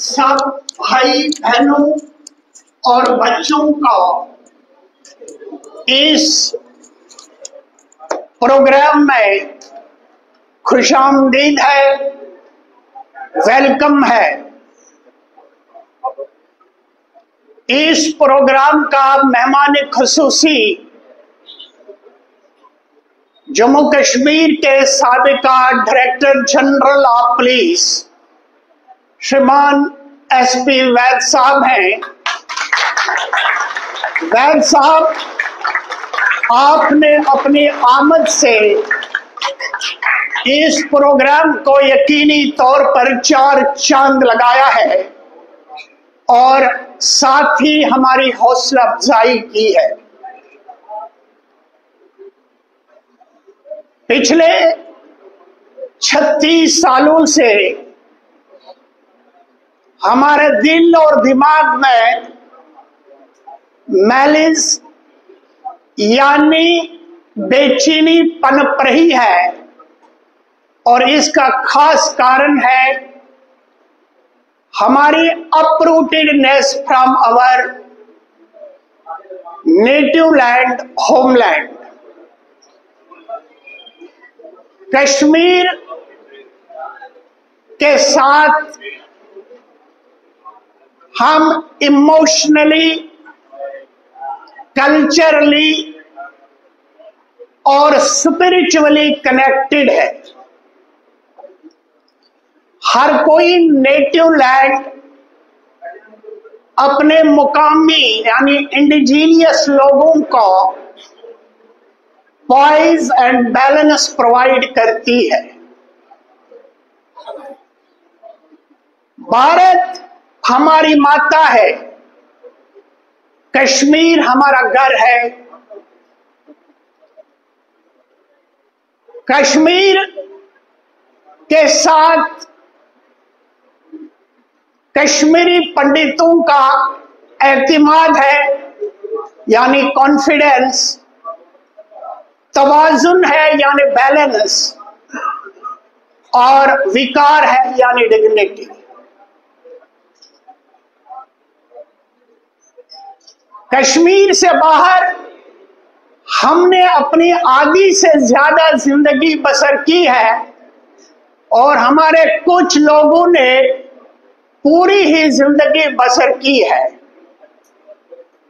सब भाई बहनों और बच्चों का इस प्रोग्राम में खुशामदीद है, वेलकम है। इस प्रोग्राम का मेहमान खुसूसी जम्मू कश्मीर के साबिका डायरेक्टर जनरल ऑफ पुलिस श्रीमान एसपी वैद साहब हैं। वैद साहब, आपने अपनी आमद से इस प्रोग्राम को यकीनी तौर पर 4 चांद लगाया है और साथ ही हमारी हौसला अफजाई की है। पिछले 36 सालों से हमारे दिल और दिमाग में मैलिस यानी बेचैनी पनप रही है और इसका खास कारण है हमारी uprootedness from our native land, homeland. Kashmir के साथ हम इमोशनली, कल्चरली और स्पिरिचुअली कनेक्टेड है। हर कोई नेटिव लैंड अपने मुकामी यानी इंडिजीनियस लोगों को पॉइज एंड बैलेंस प्रोवाइड करती है। भारत हमारी माता है, कश्मीर हमारा घर है। कश्मीर के साथ कश्मीरी पंडितों का एतमाद है यानी कॉन्फिडेंस, तवाजुन है यानी बैलेंस और विकार है यानी डिग्निटी। कश्मीर से बाहर हमने अपनी आधी से ज्यादा जिंदगी बसर की है और हमारे कुछ लोगों ने पूरी ही जिंदगी बसर की है।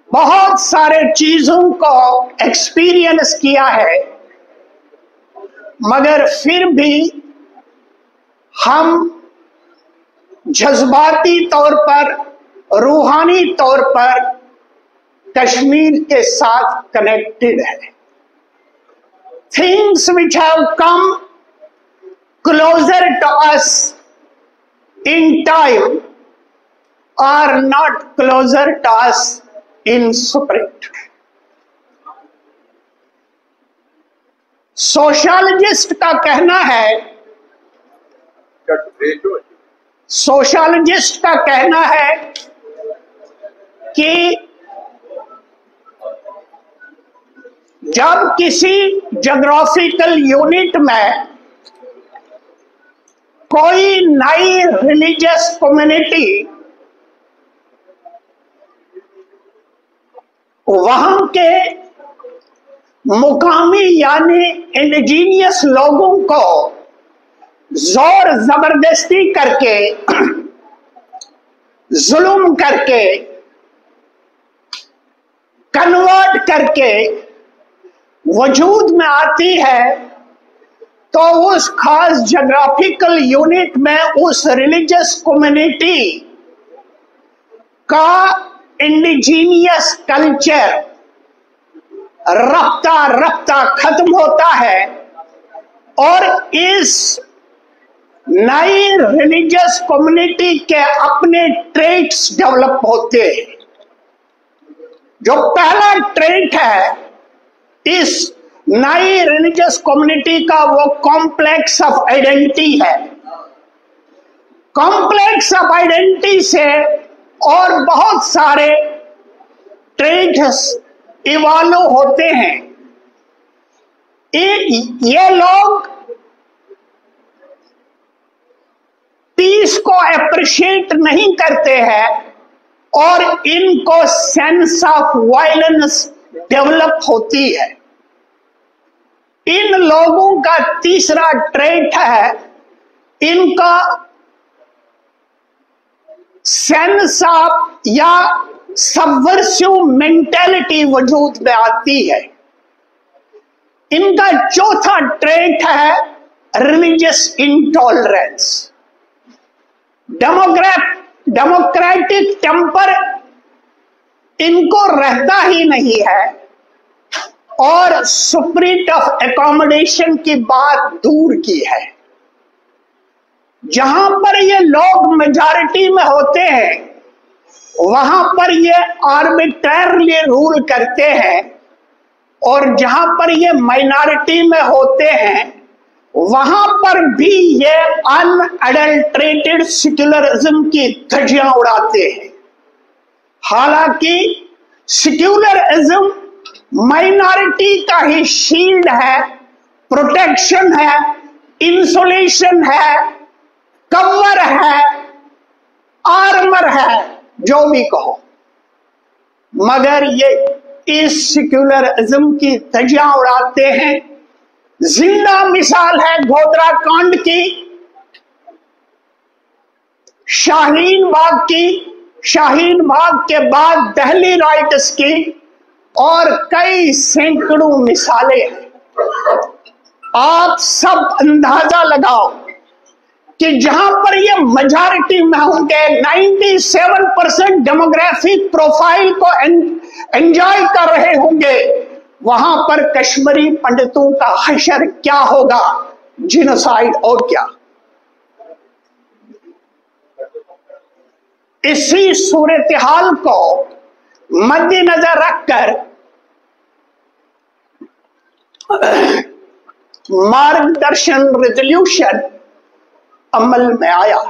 बहुत सारे चीजों को एक्सपीरियंस किया है, मगर फिर भी हम जज्बाती तौर पर, रूहानी तौर पर कश्मीर के साथ कनेक्टेड है। Things which have come closer to us in time are not closer to us in spirit. Sociologist का कहना है, सोशलॉजिस्ट का कहना है कि जब किसी ज्योग्राफिकल यूनिट में कोई नई रिलीजियस कम्युनिटी वहां के मुकामी यानी इंडिजीनियस लोगों को जोर जबरदस्ती करके, जुल्म करके, कन्वर्ट करके वजूद में आती है, तो उस खास ज्योग्राफिकल यूनिट में उस रिलीजियस कम्युनिटी का इंडिजीनियस कल्चर रफ्ता रफ्ता खत्म होता है और इस नई रिलीजियस कम्युनिटी के अपने ट्रेट्स डेवलप होते हैं। जो पहला ट्रेट है इस नई रिलीजियस कम्युनिटी का, वो कॉम्प्लेक्स ऑफ आइडेंटिटी है। कॉम्प्लेक्स ऑफ आइडेंटिटी से और बहुत सारे ट्रेट्स इवॉल्व होते हैं। ये लोग पीस को अप्रिशिएट नहीं करते हैं और इनको सेंस ऑफ वायलेंस डेवलप होती है। इन लोगों का तीसरा ट्रेट है, इनका सेंस ऑफ या सबवर्सिव मेंटेलिटी वजूद में आती है। इनका चौथा ट्रेट है रिलीजियस इंटॉलरेंस। डेमोक्रेटिक टेम्पर इनको रहता ही नहीं है और स्पिरिट ऑफ एकोमोडेशन की बात दूर की है। जहां पर ये लोग मेजॉरिटी में होते हैं वहां पर ये आर्बिट्रेरली रूल करते हैं और जहां पर ये माइनॉरिटी में होते हैं वहां पर भी ये अनअडल्ट्रेटेड सेक्युलरिज्म की धज्जियां उड़ाते हैं। हालांकि सेक्युलरिज्म माइनॉरिटी का ही शील्ड है, प्रोटेक्शन है, इंसुलेशन है, कवर है, आर्मर है, जो भी कहो, मगर ये इस सेक्युलरिज्म की धज्जियां उड़ाते हैं। जिंदा मिसाल है गोधरा कांड की, शाहीन बाग की, शाहीन बाग के बाद दिल्ली राइट्स की और कई सैकड़ों मिसालें हैं। आप सब अंदाजा लगाओ कि जहां पर ये मेजॉरिटी में होंगे, 97% डेमोग्राफिक प्रोफाइल को एंजॉय कर रहे होंगे, वहां पर कश्मीरी पंडितों का हशर क्या होगा, जिनोसाइड और क्या। इसी सूरत हाल को मद्देनजर रखकर मार्गदर्शन रेजोल्यूशन अमल में आया।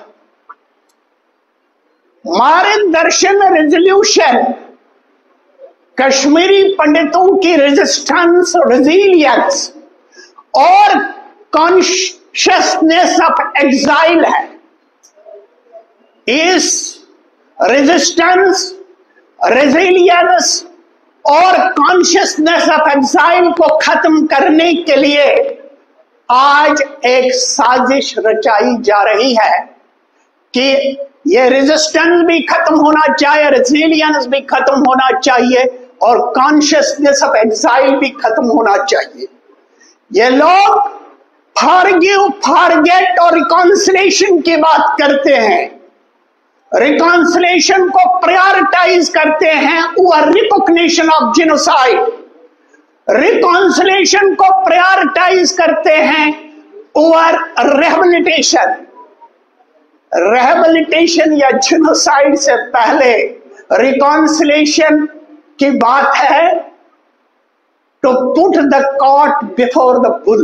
मार्गदर्शन रेजोल्यूशन कश्मीरी पंडितों की रेजिस्टेंस, रेजिलियंस और कॉन्शियसनेस ऑफ एग्जाइल है। इस रेजिस्टेंस, रेजिलियंस और कॉन्शियसनेस ऑफ एग्जाइल को खत्म करने के लिए आज एक साजिश रचाई जा रही है कि ये रेजिस्टेंस भी खत्म होना चाहिए, रेजिलियंस भी खत्म होना चाहिए और कॉन्शियसनेस ऑफ एग्जाइल भी खत्म होना चाहिए। ये लोग फॉरगिव, फॉरगेट और रिकॉन्सिलेशन की बात करते हैं, रिकॉन्सिलेशन को प्रायोरिटाइज करते हैं over recognition of genocide, reconciliation को प्रायोरिटाइज करते हैं ओवर रिहेबिलिटेशन। रिहेबिलिटेशन या जेनोसाइड से पहले रिकॉन्सिलेशन की बात है to put the cart before the bull.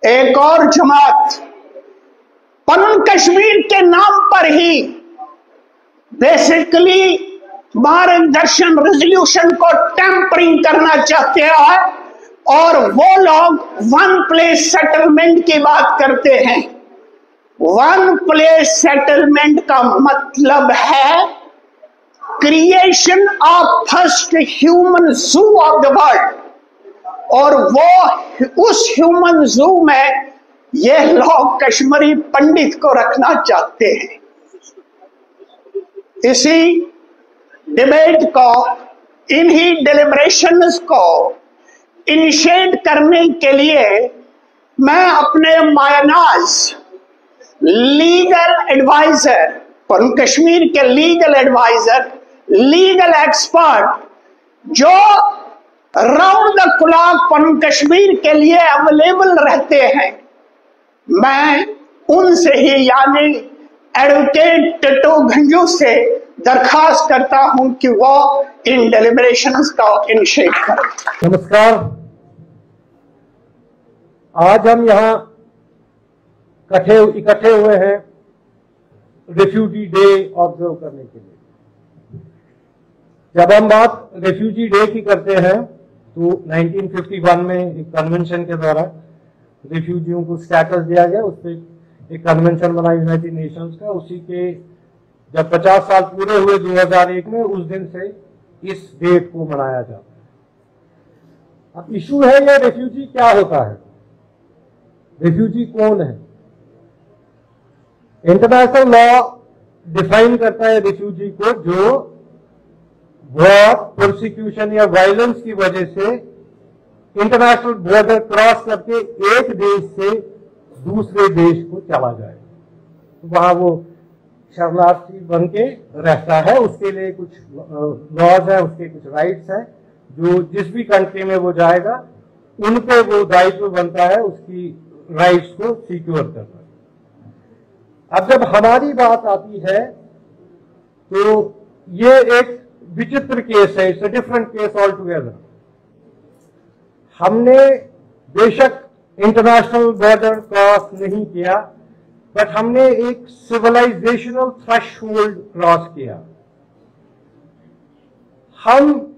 एक और जमात पन कश्मीर के नाम पर ही बेसिकली मार्गदर्शन रेजोल्यूशन को टेम्परिंग करना चाहते हैं और वो लोग वन प्लेस सेटलमेंट की बात करते हैं। वन प्लेस सेटलमेंट का मतलब है creation of first human zoo of the world, और वो उस ह्यूमन जू में ये लोग कश्मीरी पंडित को रखना चाहते हैं। इसी डिबेट को, इन्हीं डिलिब्रेशंस को इनिशिएट करने के लिए मैं अपने मायनाज लीगल एडवाइजर, पन कश्मीर के लीगल एडवाइजर, लीगल एक्सपर्ट जो राउंड द क्लॉक पन कश्मीर के लिए अवेलेबल रहते हैं, मैं उनसे ही यानी एडवोकेट टिटू गंजू से दरखास्त करता हूं कि वो इन डेलिब्रेशंस का इनिशिएट करें। नमस्कार, आज हम यहाँ इकट्ठे हुए हैं रेफ्यूजी डे ऑब्जर्व करने के लिए। जब हम बात रेफ्यूजी डे की करते हैं तो 1951 में एक कन्वेंशन के द्वारा रेफ्यूजियों को स्टेटस दिया गया, उस पर एक कन्वेंशन बना यूनाइटेड नेशंस का, उसी के जब 50 साल पूरे हुए 2001 में, उस दिन से इस डेट को मनाया जाता है। अब इशू है ये रेफ्यूजी क्या होता है, रेफ्यूजी कौन है। इंटरनेशनल लॉ डिफाइन करता है रेफ्यूजी को जो वॉर, प्रोसिक्यूशन या वायलेंस की वजह से इंटरनेशनल बॉर्डर क्रॉस करके एक देश से दूसरे देश को चला जाए, तो वहां वो शरणार्थी बन के रहता है। उसके लिए कुछ लॉज है, उसके कुछ राइट्स हैं, जो जिस भी कंट्री में वो जाएगा उन पे वो दायित्व बनता है उसकी राइट्स को सिक्योर करना। अब जब हमारी बात आती है तो ये एक विचित्र केस है, it's a different case all together. हमने बेशक इंटरनेशनल बॉर्डर क्रॉस नहीं किया, बट हमने एक सिविलाइजेशनल थ्रेशोल्ड क्रॉस किया। हम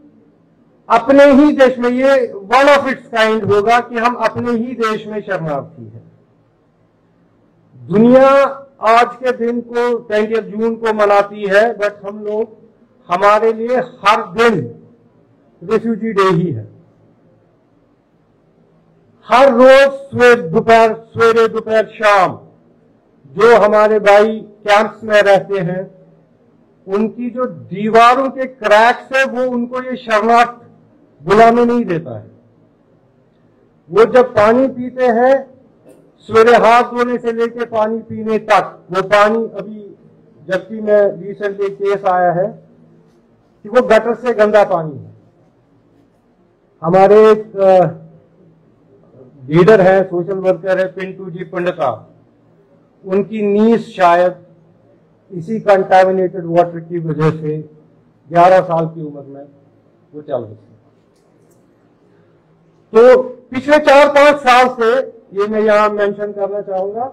अपने ही देश में, ये वन ऑफ इट्स काइंड होगा कि हम अपने ही देश में शरणार्थी हैं। दुनिया आज के दिन को 20 जून को मनाती है, बट हम लोग, हमारे लिए हर दिन रेफ्यूजी डे ही है। हर रोज सवेरे दोपहर शाम जो हमारे भाई कैंप्स में रहते हैं, उनकी जो दीवारों के क्रैक्स है वो उनको ये शरणार्थ बुलाने नहीं देता है। वो जब पानी पीते हैं, सवेरे हाथ धोने से लेकर पानी पीने तक, वो पानी, अभी जबकि मैं रिसेंटली केस आया है कि वो गटर से गंदा पानी है। हमारे एक लीडर है, सोशल वर्कर है, पिंटू जी पंडिता, उनकी नीस शायद इसी कंटामिनेटेड वाटर की वजह से 11 साल की उम्र में वो चल गई। तो पिछले 4-5 साल से, ये मैं यहां मेंशन करना चाहूंगा,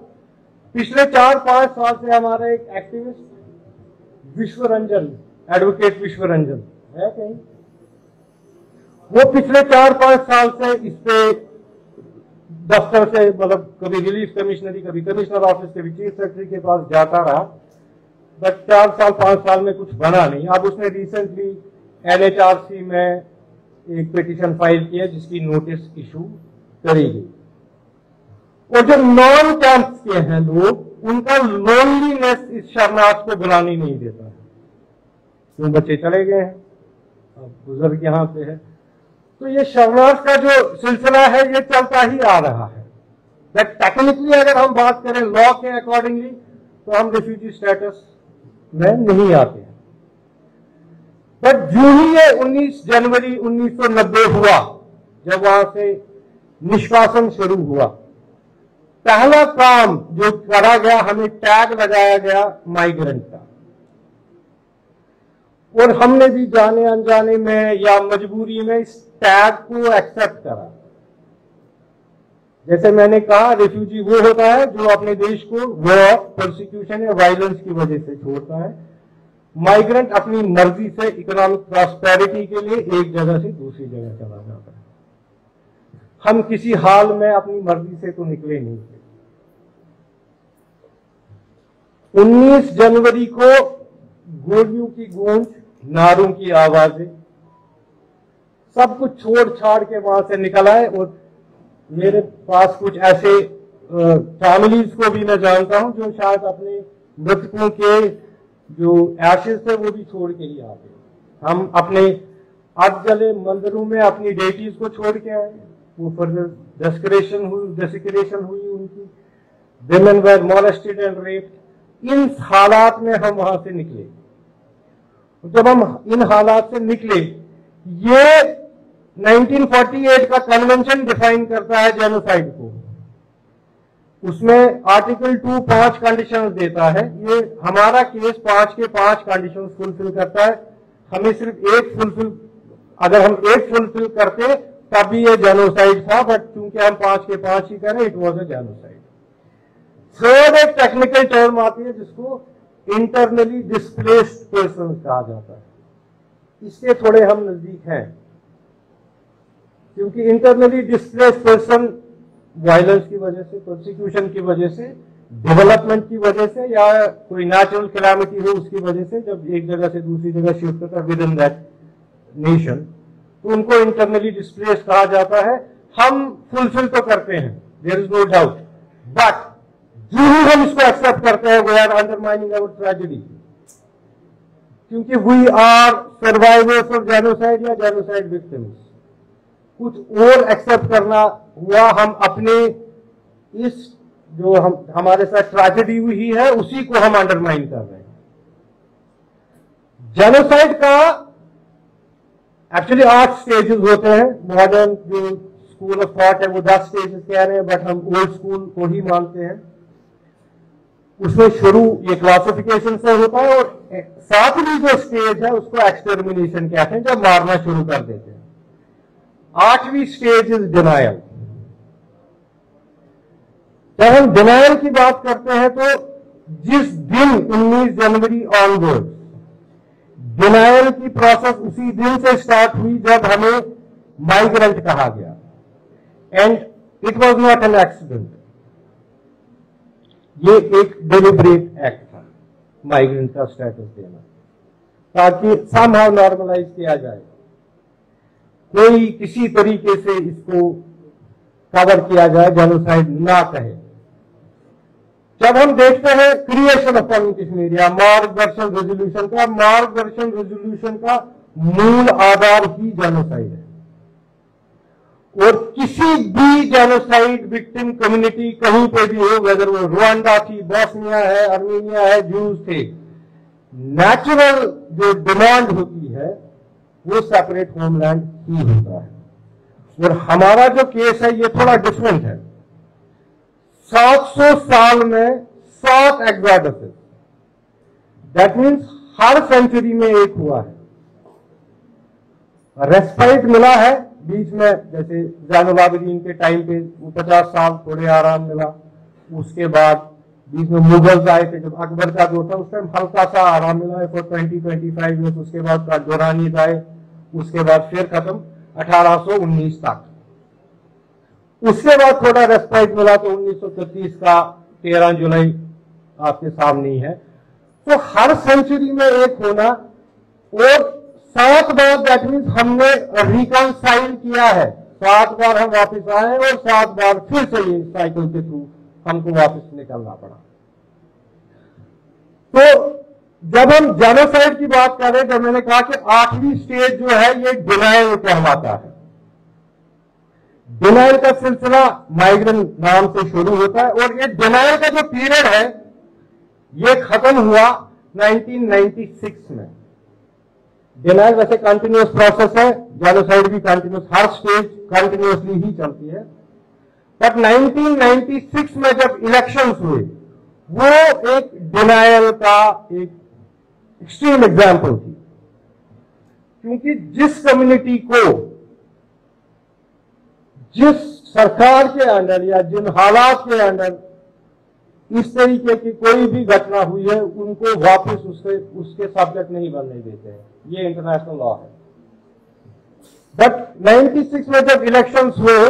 पिछले 4-5 साल से हमारा एक एक्टिविस्ट विश्वरंजन, एडवोकेट विश्वरंजन है कहीं, वो पिछले 4-5 साल से इस पे दफ्तर से, मतलब कभी रिलीफ कमिश्नरी, कभी कमिश्नर ऑफिस, कभी चीफ सेक्रेटरी के पास जाता रहा, बट 4-5 साल में कुछ बना नहीं। अब उसने रिसेंटली NHRC में एक पिटीशन फाइल किया जिसकी नोटिस इशू करी गई। और जो नॉन कैंप्स के हैं लोग, उनका लोनलीनेस इस शरणार्थ को बुलाने नहीं देता है। क्यों, बच्चे चले गए हैं, अब बुजुर्ग यहाँ पे है, तो ये शरणार्थ का जो सिलसिला है ये चलता ही आ रहा है। बट टेक्निकली अगर हम बात करें लॉ के अकॉर्डिंगली, तो हम रेफ्यूजी स्टेटस में नहीं आते हैं। बट जो ही ये 19 जनवरी 1990 हुआ, जब वहां से निष्कासन शुरू हुआ, पहला काम जो करा गया, हमें टैग लगाया गया माइग्रेंट का। और हमने भी जाने अनजाने में या मजबूरी में इस टैग को एक्सेप्ट करा। जैसे मैंने कहा, रेफ्यूजी वो होता है जो अपने देश को वॉर, प्रोसिक्यूशन या वायलेंस की वजह से छोड़ता है। माइग्रेंट अपनी मर्जी से इकोनॉमिक प्रॉस्पेरिटी के लिए एक जगह से दूसरी जगह चला जाता है। हम किसी हाल में अपनी मर्जी से तो निकले नहीं थे। 19 जनवरी को गोलियों की गूंज, नारों की आवाजें, सब कुछ छोड़ छाड़ के वहां से निकल आए। और मेरे पास कुछ ऐसे फैमिलीज को भी मैं जानता हूं जो शायद अपने मृतकों के जो एशेज थे वो भी छोड़ के ही आते। हम अपने अर्ध जले मंदिरों में अपनी डेटीज को छोड़ के आए, वो फर्दर डेस्क्रेशन हुई उनकी, women were molested and raped. इन हालात में हम वहां से निकले। जब हम इन हालात से निकले, ये 1948 का कन्वेंशन डिफाइन करता है जेनोसाइड को। उसमें आर्टिकल 2 5 कंडीशंस देता है। ये हमारा केस 5 के 5 कंडीशंस फुलफिल करता है। हमें सिर्फ एक फुलफिल, अगर हम एक फुलफिल करते तभी ये जेनोसाइड था, बट चूंकि हम 5 के 5 ही करें, it was a genocide. Third एक टेक्निकल टर्म आती है जिसको इंटरनली डिस्प्लेस्ड पर्सन कहा जाता है। इससे थोड़े हम नजदीक हैं, क्योंकि इंटरनली डिस्प्लेस्ड पर्सन वायलेंस की वजह से, प्रोसिक्यूशन की वजह से डेवलपमेंट की वजह से या कोई नेचुरल कैलामिटी हो उसकी वजह से जब एक जगह से दूसरी जगह शिफ्ट होता है विद इन दैट नेशन, तो उनको इंटरनली डिस्प्लेस कहा जाता है। हम फुलफिल तो करते हैं, there is no doubt, but जो ही हम इसको एक्सेप्ट करते हैं we are undermining our tragedy, क्योंकि we are survivors of genocide या जेनोसाइड विक्टिम्स। कुछ और एक्सेप्ट करना हुआ, हम अपने इस जो हमारे साथ ट्रेजेडी हुई है उसी को हम अंडरमाइन कर रहे हैं। जेनोसाइड का एक्चुअली 8 स्टेजेस होते हैं। मॉडर्न जो स्कूल ऑफ थॉट है वो 10 स्टेजेस कह रहे हैं, बट हम ओल्ड स्कूल को ही मानते हैं। उसमें शुरू ये क्लासिफिकेशन से होता है और 7वीं जो स्टेज है उसको एक्सटर्मिनेशन कहते हैं, जब मारना शुरू कर देते हैं। 8वीं स्टेज इज डिनायल। जब हम डिनायल की बात करते हैं तो जिस दिन 19 जनवरी ऑनवर्ड डिनायल की प्रोसेस उसी दिन से स्टार्ट हुई जब हमें माइग्रेंट कहा गया, and it was not an accident. ये एक डेलिब्रेट एक्ट था माइग्रेंट का स्टेटस देना, ताकि समहाउ नॉर्मलाइज किया जाए, कोई किसी तरीके से इसको कवर किया जाए, जेनोसाइड ना कहे। जब हम देखते हैं क्रिएशन ऑफ कॉमन कश्मीर या मार्गदर्शन रेजोल्यूशन का, मार्गदर्शन रेजोल्यूशन का मूल आधार ही जेनोसाइड है, और किसी भी जेनोसाइड विक्टिम कम्युनिटी कहीं पे भी हो, वेदर वो रुवांडा थी, बॉस्निया है, आर्मेनिया है, जूस थे, नेचुरल जो डिमांड होती है वो सेपरेट होमलैंड ही होता है। और हमारा जो केस है ये थोड़ा डिफरेंट है। 700 साल में 7 एक्सोडस, दैट मीन्स हर सेंचुरी में एक हुआ है। रेस्पाइट मिला है बीच में, जैसे ज़ैनुल आबिदीन के टाइम पे 50 साल थोड़े आराम मिला, उसके बाद बीच में मुगल्स आए थे, जब अकबर का दौर था उस टाइम हल्का सा आराम मिला फॉर 20-25 ईयर्स। उसके बाद दुरानी आए, उसके बाद फिर खत्म 1819 तक। उसके बाद थोड़ा रेस्पाइट मिला तो 1933 का 13 जुलाई आपके सामने ही है। तो हर सेंचुरी में एक होना, और 7 बार दैट मीन्स हमने रिकॉन्साइल किया है। 7 बार हम वापस आए और 7 बार फिर से ये साइकिल के थ्रू हमको वापस निकलना पड़ा। तो जब हम जेनोसाइड की बात कर रहे हैं, जब मैंने कहा कि 8वीं स्टेज जो है ये डिनायल कहलाता है। डिनायल का सिलसिला माइग्रेंट नाम से शुरू होता है, और ये डिनायल का जो पीरियड है ये खत्म हुआ 1996 में। डिनायल वैसे कंटिन्यूअस प्रोसेस है, जेनोसाइड भी कंटिन्यूअस, हर स्टेज कंटिन्यूअसली ही चलती है। बट 1996 में जब इलेक्शंस हुए वो एक डिनायल का एक एक्सट्रीम एग्जाम्पल थी, क्योंकि जिस कम्युनिटी को जिस सरकार के अंडर या जिन हालात के अंडर इस तरीके की कोई भी घटना हुई है उनको वापस उसके सब्जेक्ट नहीं बनने देते हैं, ये इंटरनेशनल लॉ है। बट 96 में जब इलेक्शंस हुए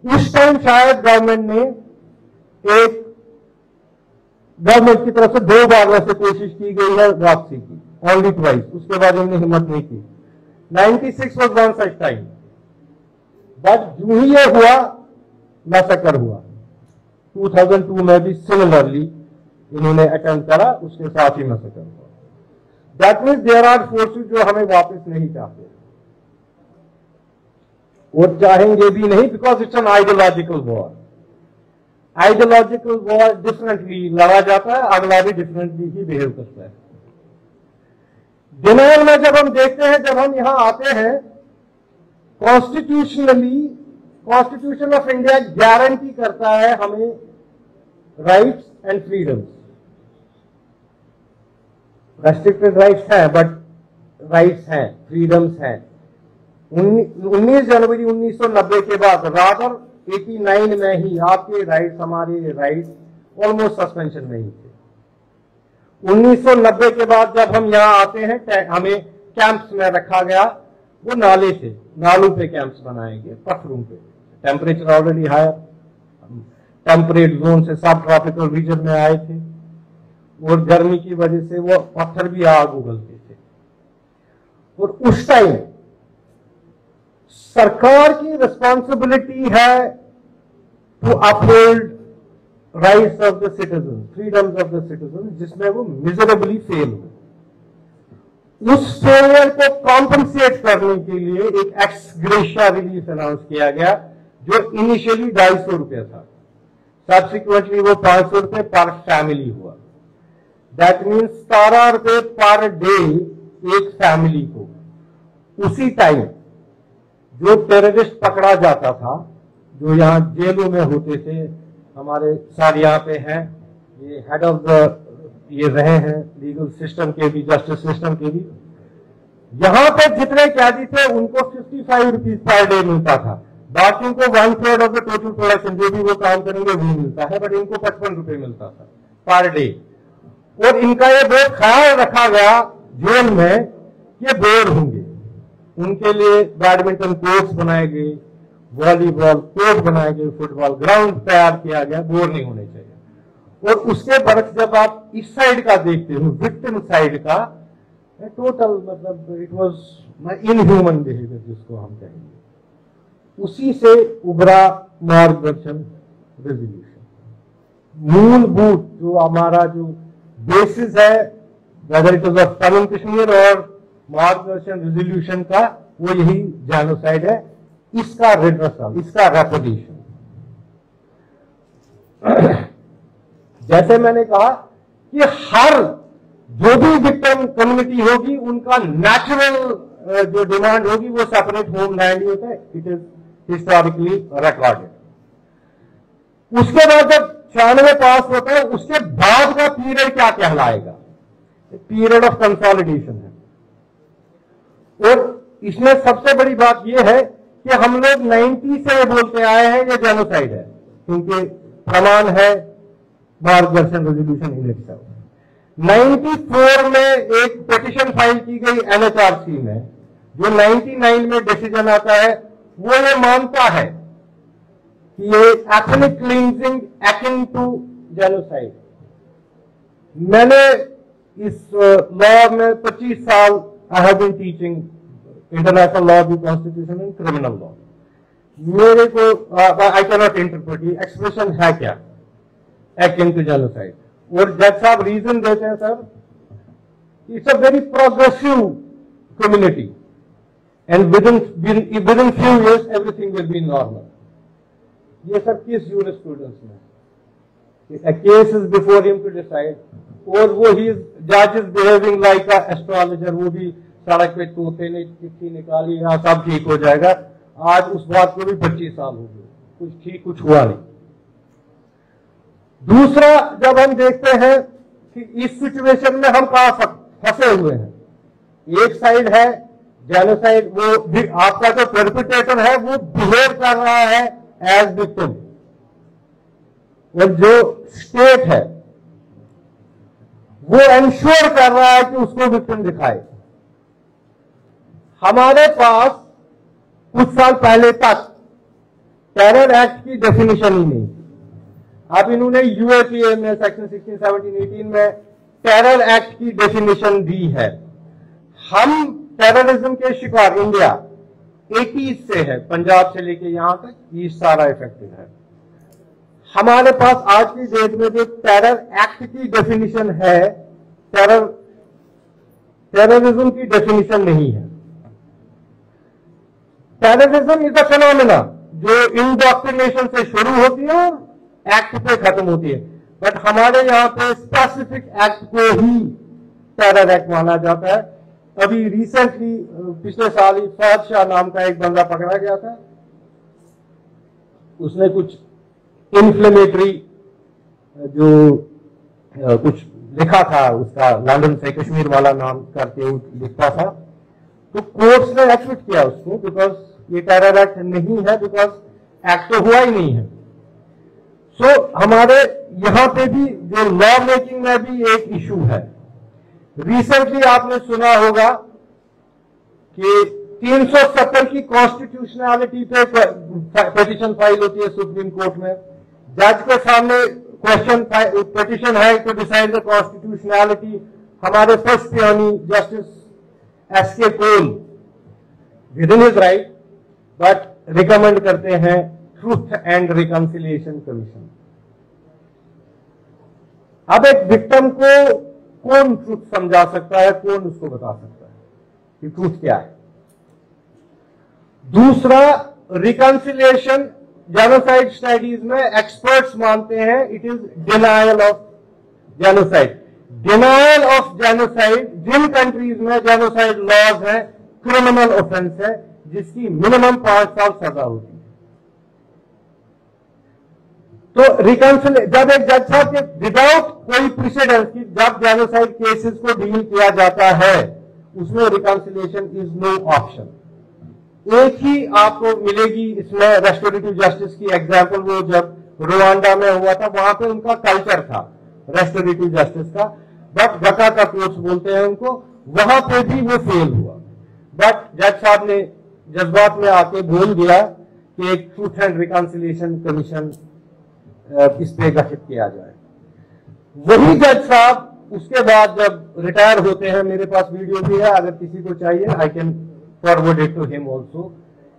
उस टाइम शायद गवर्नमेंट की तरफ से 2 बार वैसे कोशिश की गई है वापसी की, ओनली ट्वाइस, उसके बाद उन्होंने हिम्मत नहीं की। 96 was one such time, but जो ही ये हुआ मैसेकर हुआ। 2002 में भी सिमिलरली इन्होंने अटेम्प्ट करा, उसके साथ ही मैसेकर हुआ। That means there are forces जो हमें वापस नहीं चाहते और चाहेंगे भी नहीं, because it's an ideological war. Ideological war differently लड़ा जाता है, अगला भी डिफरेंटली ही बिहेव करता है। डिनायल में जब हम देखते हैं, जब हम यहां आते हैं, constitutionally constitution of India guarantee करता है हमें rights and freedoms. Restricted rights हैं बट राइट्स हैं, फ्रीडम्स हैं। 19 जनवरी 1990 के बाद रादर 89 में ही आपके राइट्स, हमारे राइट्स ऑलमोस्ट सस्पेंशन में ही थे। 1990 के बाद जब हम यहाँ आते हैं, हमें कैंप्स में रखा गया, वो नाले थे, नालों पे कैंप्स बनाए गए, पत्थरों पे। Temperature already higher, temperate zone से सब ट्रॉपिकल रीजन में आए थे और गर्मी की वजह से वो पत्थर भी आग उगलते थे। और उस टाइम सरकार की रिस्पॉन्सिबिलिटी है to uphold rights of the citizen, freedoms of the citizen, जिसमें वो मिजरेबली फेल हुए। उस फेलियर को कॉम्पनसेट करने के लिए एक एक्स ग्रेशिया रिलीफ अनाउंस किया गया, जो इनिशियली 250 रुपया था, सब्सिक्वेंटली वो 500 रुपये पर फैमिली हुआ। दैट मीन्स 17 रुपये पर डे एक फैमिली को। उसी टाइम जो टेररिस्ट पकड़ा जाता था, जो यहाँ जेलों में होते थे, हमारे सर यहाँ पे हैं, ये हेड ऑफ द ये रहे हैं लीगल सिस्टम के भी, जस्टिस सिस्टम के भी, यहाँ पे जितने कैदी थे उनको 55 रुपीज पर डे मिलता था। बाकियों को 1/3 ऑफ द टोटल प्रोडक्शन जो भी वो काम करेंगे वो मिलता है, बट इनको 55 रुपए मिलता था पर डे। और इनका ये बहुत ख्याल रखा गया जेल में कि बोर होंगे, उनके लिए बैडमिंटन कोर्ट्स बनाए गए, वॉलीबॉल कोर्ट बनाए गए, फुटबॉल ग्राउंड तैयार किया गया, बोर नहीं होने चाहिए। और उसके बरक्स जब आप इस साइड का देखते हो, विक्टिम साइड का, टोटल मतलब इट वाज इनह्यूमन बिहेवियर जिसको हम कहेंगे। उसी से उभरा मार्गदर्शन रेजोल्यूशन। मूलभूत जो हमारा जो बेसिस है, whether it is of Tamil Kashmir और मार्गदर्शन रेजोल्यूशन का, वो यही जेनोसाइड है, इसका रिड्रेसल, इसका रेपरेशन। जैसे मैंने कहा कि हर जो भी विक्टिम कम्युनिटी होगी उनका नेचुरल जो डिमांड होगी वो सेपरेट होमलैंड ही होता है। It is historically recorded. उसके बाद जब 96 पास होता है, उसके बाद का पीरियड क्या कहलाएगा? पीरियड ऑफ कंसोलिडेशन है। और इसमें सबसे बड़ी बात यह है कि हम लोग 90 से बोलते आए हैं ये जेनोसाइड है, क्योंकि प्रमाण है मार्गदर्शन रेजोल्यूशन इन इटसेल्फ। 94 में एक पिटीशन फाइल की गई एनएचआरसी में, जो 99 में डिसीजन आता है, वो ये मानता है कि ये ethnic cleansing akin to genocide. मैंने इस लॉ में 25 साल I have been teaching international law, the constitution and criminal law. मेरे को आई कैन नॉट इंटरप्रेट ये एक्सप्रेशन है क्या, एकिन टू जेनोसाइड। और जज साहब रीजन देते हैं, sir it's a very progressive community and within few years everything will be normal. ये सब किस यूरिस्प्रूडेंस में? A case is before him to decide, और वो ही जज is behaving like a astrologer, वो भी सड़क पे तोते ने चिट्ठी निकाली, यहाँ सब ठीक हो जाएगा। आज उस बात को भी 25 साल हो गए, कुछ ठीक कुछ हुआ नहीं। दूसरा, जब हम देखते हैं कि इस सिचुएशन में हम कहां फंसे हुए हैं, एक साइड है जेनोसाइड, वो आपका जो परपिट्रेटर है वो बिहेव कर रहा है एज विक्टिम, और जो स्टेट है वो एंश्योर कर रहा है कि उसको विक्टिम दिखाए। हमारे पास कुछ साल पहले तक टेरर एक्ट की डेफिनेशन ही नहीं। अब इन्होंने यूएपीए में सेक्शन 16, 17, 18 में टेरर एक्ट की डेफिनेशन दी है। हम टेररिज्म के शिकार इंडिया 80s से है, पंजाब से लेके यहां तक ये सारा इफेक्टेड है। हमारे पास आज की डेट में जो टेरर एक्ट की डेफिनेशन है, टेररिज्म की डेफिनेशन नहीं है। टेररिज्म इज अ फिनोमेना जो इंडोक्ट्रिनेशन से शुरू होती है और एक्ट पे खत्म होती है, बट हमारे यहाँ पे स्पेसिफिक एक्ट को ही टेरर एक्ट माना जाता है। अभी रिसेंटली पिछले साल ही फहद शाह नाम का एक बंदा पकड़ा गया था, उसने कुछ इन्फ्लेमेटरी जो कुछ लिखा था, उसका लंदन से कश्मीर वाला नाम करके लिखता था, तो कोर्ट्स ने एक्विट किया उसको, बिकॉज ये टेरर एक्ट नहीं है, बिकॉज एक्ट तो हुआ ही नहीं है। सो हमारे यहां पे भी जो लॉ मेकिंग में भी एक इशू है। रिसेंटली आपने सुना होगा कि 370 की कॉन्स्टिट्यूशनैलिटी पे पिटीशन फाइल होती है सुप्रीम कोर्ट में, जज के सामने क्वेश्चन पिटिशन है टू डिसाइड द कॉन्स्टिट्यूशनैलिटी। हमारे first puisne justice S K. Kaul within his right but recommend करते हैं ट्रूथ एंड रिकंसिलिएशन कमीशन। अब एक विक्टिम को कौन ट्रूथ समझा सकता है, कौन उसको बता सकता है कि ट्रूथ क्या है। दूसरा, रिकंसिलिएशन जेनोसाइड स्टडीज में एक्सपर्ट्स मानते हैं it is denial of genocide. Denial of genocide जिन कंट्रीज में जेनोसाइड लॉज है क्रिमिनल ऑफेंस है जिसकी मिनिमम 5 साल सजा होती है। तो रिकंसिलिएशन जब एक जज साहब के विदाउट कोई प्रेसिडेंस की जब जेनोसाइड केसेस को डील किया जाता है उसमें रिकंसिलिएशन इज नो ऑप्शन। एक ही आपको मिलेगी इसमें रेस्टोरेटिव जस्टिस की एग्जांपल, वो जब रुवांडा में हुआ था वहां पे उनका कल्चर था रेस्टोरेटिव जस्टिस का, बट गका का कोर्ट्स बोलते हैं उनको, वहां पे भी वो फेल हुआ। बट जज साहब ने जज्बात में आके बोल दिया कि एक ट्रूथ एंड रिकंसिलिएशन कमीशन इस पे गठित किया जाए। वही जज साहब उसके बाद जब रिटायर होते हैं, मेरे पास वीडियो भी है अगर किसी को चाहिए I can forward it to him also.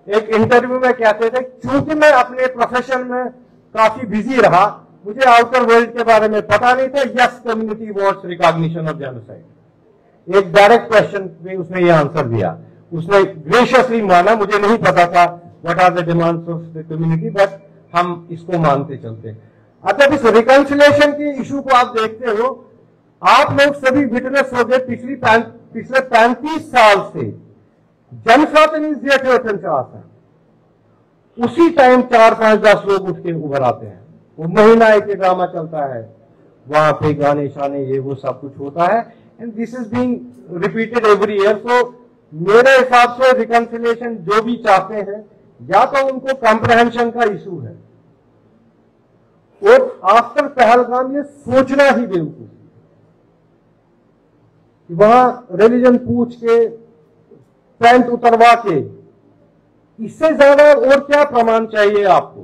एक इंटरव्यू में कहते थे क्योंकि मैं अपने प्रोफेशन में काफी बिजी रहा, मुझे आउटर वर्ल्ड के बारे में पता नहीं था। Yes, community wants recognition of genocide. एक डायरेक्ट क्वेश्चन में उसने ये आंसर दिया, उसने ग्रेशियसली माना, मुझे नहीं पता था what are the demands of the community but हम इसको मानते चलते। अब इस रिकंसिलिएशन के इशू को आप देखते हो, आप लोग सभी विटनेस हो गए पिछले 35 साल से जनस्वातन इज देयर टू अटेंशन। उसी टाइम 4, 5, 10 लोग उठ के उभर आते हैं, वो महीना एक ड्रामा चलता है, वहां पे गाने शाने ये वो सब कुछ होता है and this is being repeated every year. So मेरे हिसाब से रिकंसिलिएशन जो भी चाहते हैं या तो उनको कॉम्प्रहेंशन का इशू है और आफ्टर पहलगाम ये सोचना ही बेवकूफ कि वहां रिलीजन पूछ के पैंट उतरवा के, इससे ज्यादा और क्या प्रमाण चाहिए आपको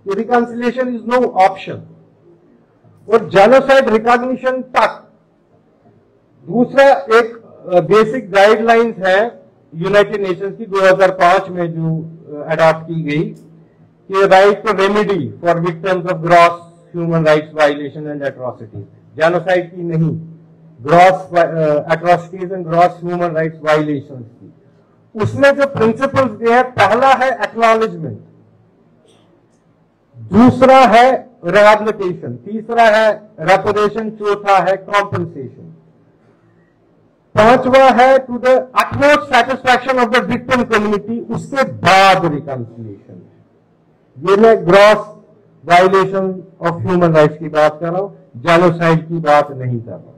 कि रिकंसिलिएशन इज नो ऑप्शन। और जेनोसाइड रिकॉग्निशन तक दूसरा एक बेसिक गाइडलाइंस है यूनाइटेड नेशंस की 2005 में जो अडॉप्ट की गई कि right to remedy for victims of gross human rights violation and atrocities. Genocide की नहीं, gross atrocities and gross human rights violation की। उसमें जो प्रिंसिपल्स दिए हैं, पहला है एक्नॉलेजमेंट, दूसरा है रिहैबिलिटेशन, तीसरा है रेपरेशन, चौथा है कॉम्पनसेशन, पांचवा है to the utmost satisfaction of the victim community, उसके बाद रिकंसिलिएशन। ये मैं gross violation of human rights की बात कर रहा हूं, जेनोसाइड की बात नहीं कर रहा हूं।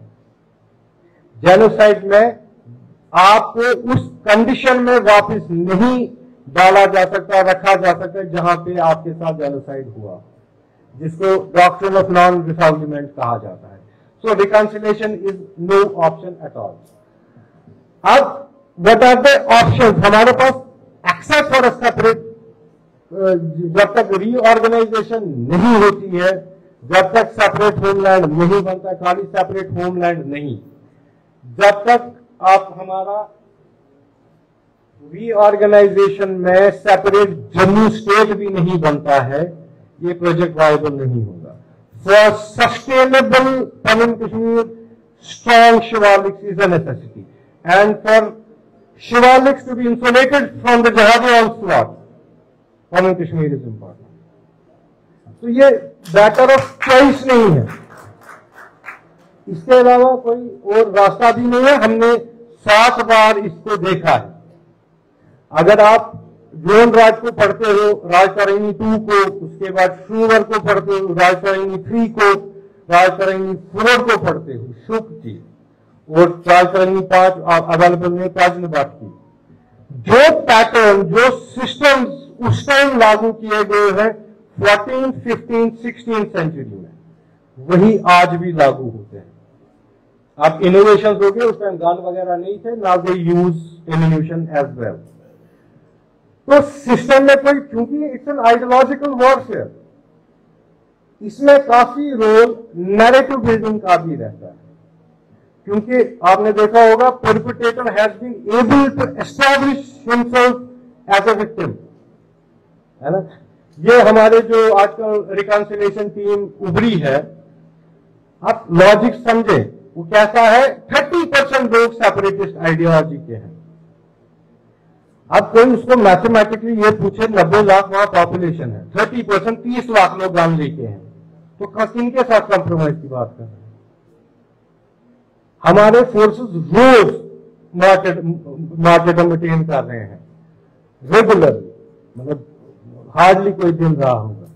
जेनोसाइड में आपको उस कंडीशन में वापस नहीं डाला जा सकता, रखा जा सकता जहां पे आपके साथ जेनोसाइड हुआ, जिसको डॉक्ट्रिन ऑफ नॉन रिसॉल्वमेंट कहा जाता है। So reconciliation is no option at all. अब व्हाट आर द ऑप्शंस हमारे पास? एक्सेप्ट फॉर अ सेपरेट, जब तक रीऑर्गेनाइजेशन नहीं होती है, जब तक सेपरेट होमलैंड नहीं बनता, खाली सेपरेट होमलैंड नहीं, जब तक आप हमारा रीऑर्गेनाइजेशन में सेपरेट जम्मू स्टेट भी नहीं बनता है, ये प्रोजेक्ट वायबल नहीं होगा। For sustainable Jammu Kashmir, strong Shivaliks is a necessity and for Shivaliks to be insulated from the jihadi onslaught, Jammu Kashmir is important. तो ये मैटर ऑफ चॉइस नहीं है, इसके अलावा कोई और रास्ता भी नहीं है। हमने 7 बार इसको देखा है। अगर आप जोन राज को पढ़ते हो, राजतरंगी 2 को, उसके बाद शूवर को पढ़ते हो, राजतरंगी 3 को, राजतरंगी 4 को पढ़ते हो, शुक जी, और राजतरंगी 5 अवेलेबल में प्राचीन बात की, जो पैटर्न, जो सिस्टम उस टाइम लागू किए गए हैं 14, 15, 16 सेंचुरी में, वही आज भी लागू होते हैं। अब इनोवेशन हो गए, उस टाइम गन वगैरह नहीं थे, now they use ammunition as well. तो सिस्टम में कोई, क्योंकि इट्स एन आइडियोलॉजिकल वॉरफेयर, इसमें काफी रोल नैरेटिव बिल्डिंग का भी रहता है, क्योंकि आपने देखा होगा perpetrator has been able to establish himself as a victim, है ना। ये हमारे जो आजकल रिकंसिलिएशन टीम उभरी है, आप लॉजिक समझे, वो कैसा है, 30% लोग सेपरेटिस्ट आइडियोलॉजी के हैं। अब कोई उसको मैथमेटिकली ये पूछे 90 लाख वहां पॉपुलेशन है, 30% 30 लाख लोग गन लेके हैं, तो किनके साथ कंप्रोमाइज की बात कर रहे हैं। हमारे फोर्सेस रोज मार्केट मेंटेन कर रहे हैं रेगुलर, मतलब हार्डली कोई दिन रहा होगा।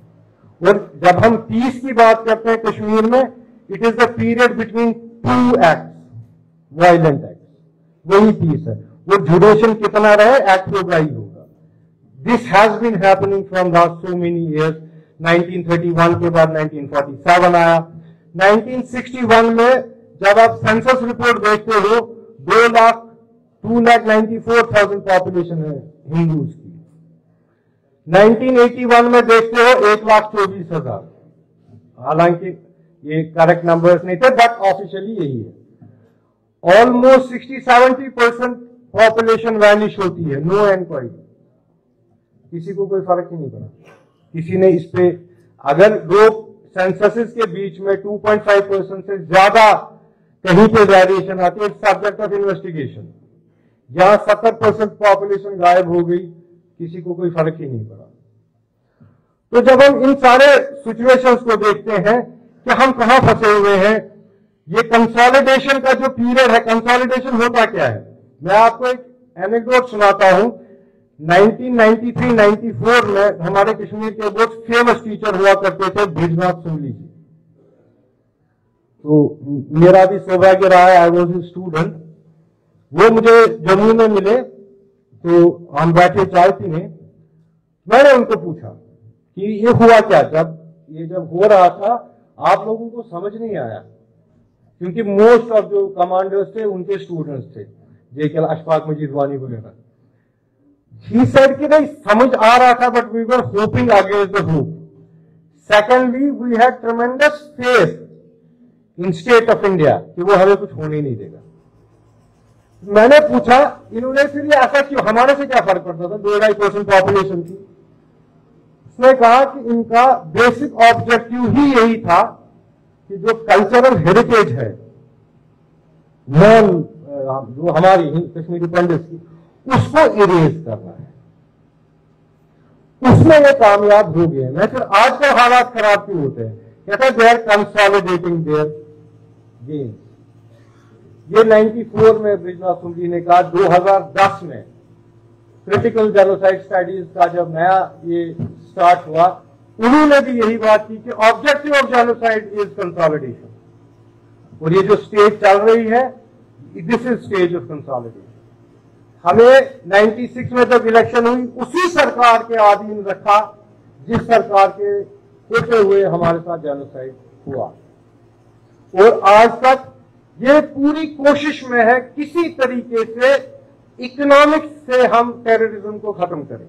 और जब हम पीस की बात करते हैं कश्मीर में, it is the period between 2 acts, violent act, वही पीस है। वो ड्यूरेशन कितना रहे, एक्ट होगा ही होगा। This has been happening from last so many years. 1931 के बाद 1947 आया। 1961 में जब आप सेंसस रिपोर्ट देखते हो, 2,94,000 पॉपुलेशन है हिंदूज की। 1981 में देखते हो 1,24,000, हालांकि ये करेक्ट नंबर्स नहीं थे, बट ऑफिशियली यही है। ऑलमोस्ट 60-70% पॉपुलेशन वैनिश होती है, नो एनक्वायरी, किसी को कोई फर्क ही नहीं पड़ा। किसी ने इस पे, अगर लोग सेंसस के बीच में 2.5% से ज्यादा कहीं पे वेरिएशन आती है, सब्जेक्ट ऑफ इन्वेस्टिगेशन। जहां 70% पॉपुलेशन गायब हो गई, किसी को कोई फर्क ही नहीं पड़ा। तो जब हम इन सारे सिचुएशंस को देखते हैं कि हम कहां फंसे हुए हैं, ये कंसोलिडेशन का जो पीरियड है, कंसोलिडेशन होता क्या है, मैं आपको एक एनेक्डोट सुनाता हूं। 1993-94 में हमारे कश्मीर के बहुत फेमस टीचर हुआ करते थे बृजनाथ सुमली जी। तो मेरा भी सौभाग्य रहा है, आई वॉज ए स्टूडेंट। वो मुझे जम्मू में मिले, तो हम बैठे चाय पीने। मैंने उनको पूछा कि ये हुआ क्या, जब हो रहा था आप लोगों को समझ नहीं आया, क्योंकि मोस्ट ऑफ जो कमांडर्स थे उनके स्टूडेंट्स थे, जेके अशफाक मजीद वानी वगैरह। ही सेड कि नहीं समझ आ रहा था, but we were hoping against the hope. Secondly, we had tremendous faith in state of India कि वो हमें कुछ होने नहीं देगा। मैंने पूछा इन्होंने फिर ये ऐसा क्यों, हमारे से क्या फर्क पड़ता था, 2-2.5% पॉपुलेशन थी। उसने कहा कि इनका बेसिक ऑब्जेक्टिव ही यही था कि जो कल्चरल हेरिटेज है, जो हमारी कश्मीरी पंडित की, उसको इरेज करना है। उसमें ये कामयाब हो गए। मैं फिर आज के हालात खराब क्यों होते हैं, कहते हैं they are consolidating their games. ये 94 में बृजनाथ सुमली ने कहा। 2010 में क्रिटिकल जेनोसाइड स्टडीज का जब नया ये स्टार्ट हुआ, उन्होंने भी यही बात की कि objective of genocide is consolidation. और ये जो स्टेज चल रही है, this is stage of consolidation. हमें 96 में जब इलेक्शन हुई, उसी सरकार के अधीन रखा जिस सरकार के होते हुए हमारे साथ जेनोसाइड हुआ। और आज तक ये पूरी कोशिश में है किसी तरीके से इकोनॉमिक्स से हम टेररिज्म को खत्म करें।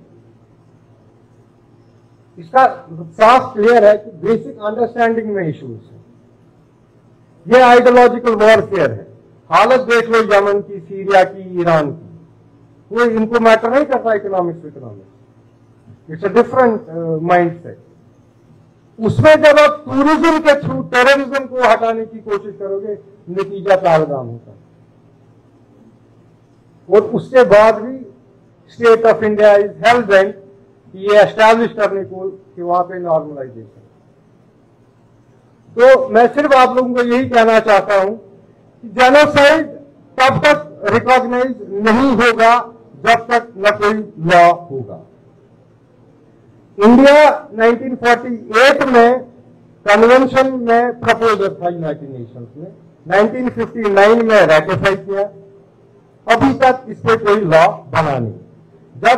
इसका साफ क्लियर है कि बेसिक अंडरस्टैंडिंग में इश्यूज है। ये आइडियोलॉजिकल वॉरफेयर है। हालत देख लो यमन की, सीरिया की, ईरान की, वो इनको मैटर नहीं करता economics. It's a different mindset. उसमें जब आप टूरिज्म के थ्रू टेररिज्म को हटाने की कोशिश करोगे, नतीजा तालगाम होता है। और उसके बाद भी state of India is held bent कि ये एस्टैब्लिश करने को कि वहां पे नॉर्मलाइजेशन। तो मैं सिर्फ आप लोगों को यही कहना चाहता हूं कि जेनोसाइड तब तक रिकॉग्नाइज नहीं होगा जब तक न कोई लॉ होगा। इंडिया 1948 में कन्वेंशन में प्रपोजल था यूनाइटेड नेशंस में, 1959 में रेटिफाई किया। अभी तक इस पे कोई लॉ बना नहीं। जब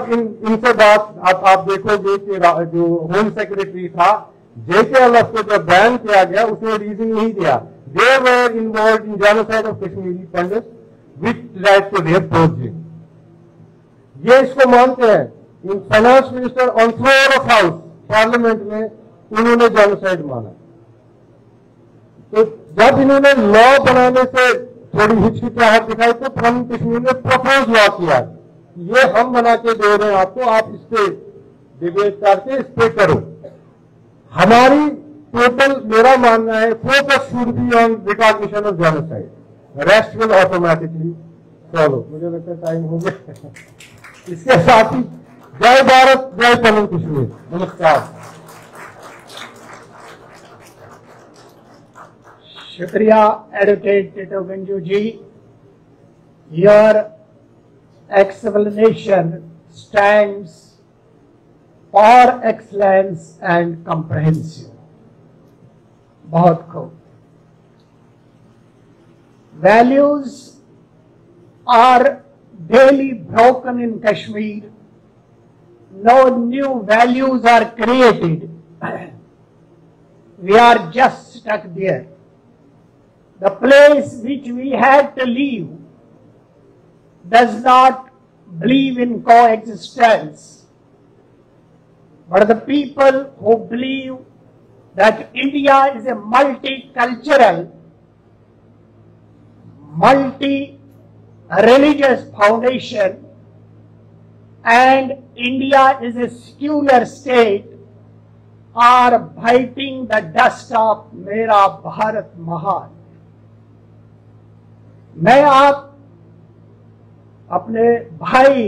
इनसे बात आप देखोगे कि जो होम सेक्रेटरी था JKLF को जब बैन किया गया, उसने रीजन यही दिया, they were involve in genocide of Kashmiri Pandit which led to their project. ये इसको मानते हैं। In finance minister on floor of house parliament में उन्होंने जेनोसाइड माना। तो जब इन्होंने लॉ बनाने से थोड़ी हिचकिचाहट दिखाई तो फ्रंट कश्मीर ने प्रपोज लॉ किया, ये हम बना के दे रहे हैं आपको, आप इस पे डिबेट करके इस पे करो। हमारी टोटल, मेरा मानना है, focus should be on recognition of genocide, rest will automatically follow. मुझे लगता है टाइम हो गया। इसके साथ ही जय भारत, जय जम्मू कश्मीर। नमस्कार। शुक्रिया advocate Tito Ganju ji. Your explanation stands for excellence and comprehensive. बहुत खूब। Values are daily broken in Kashmir. No new values are created. We are just stuck there. The place which we had to leave does not believe in coexistence, but the people who believe that India is a multicultural, multi-religious foundation and India is a secular state are biting the dust of Mera Bharat Mahan. मैं आप अपने भाई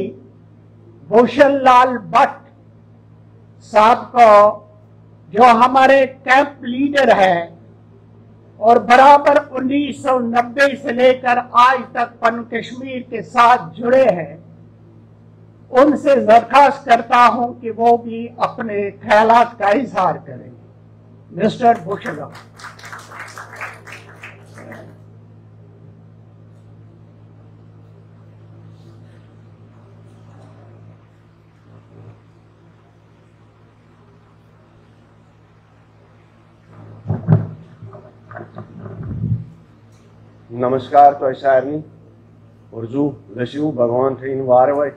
भूषण लाल भट्ट साहब को, जो हमारे camp leader है और बराबर 1990 से लेकर आज तक पन कश्मीर के साथ जुड़े हैं, उनसे दरखास्त करता हूं कि वो भी अपने ख्यालात का इजहार करें। मिस्टर भूषण। नमस्कार तो सारनी उर्जू लशू भगवान थे वारवय।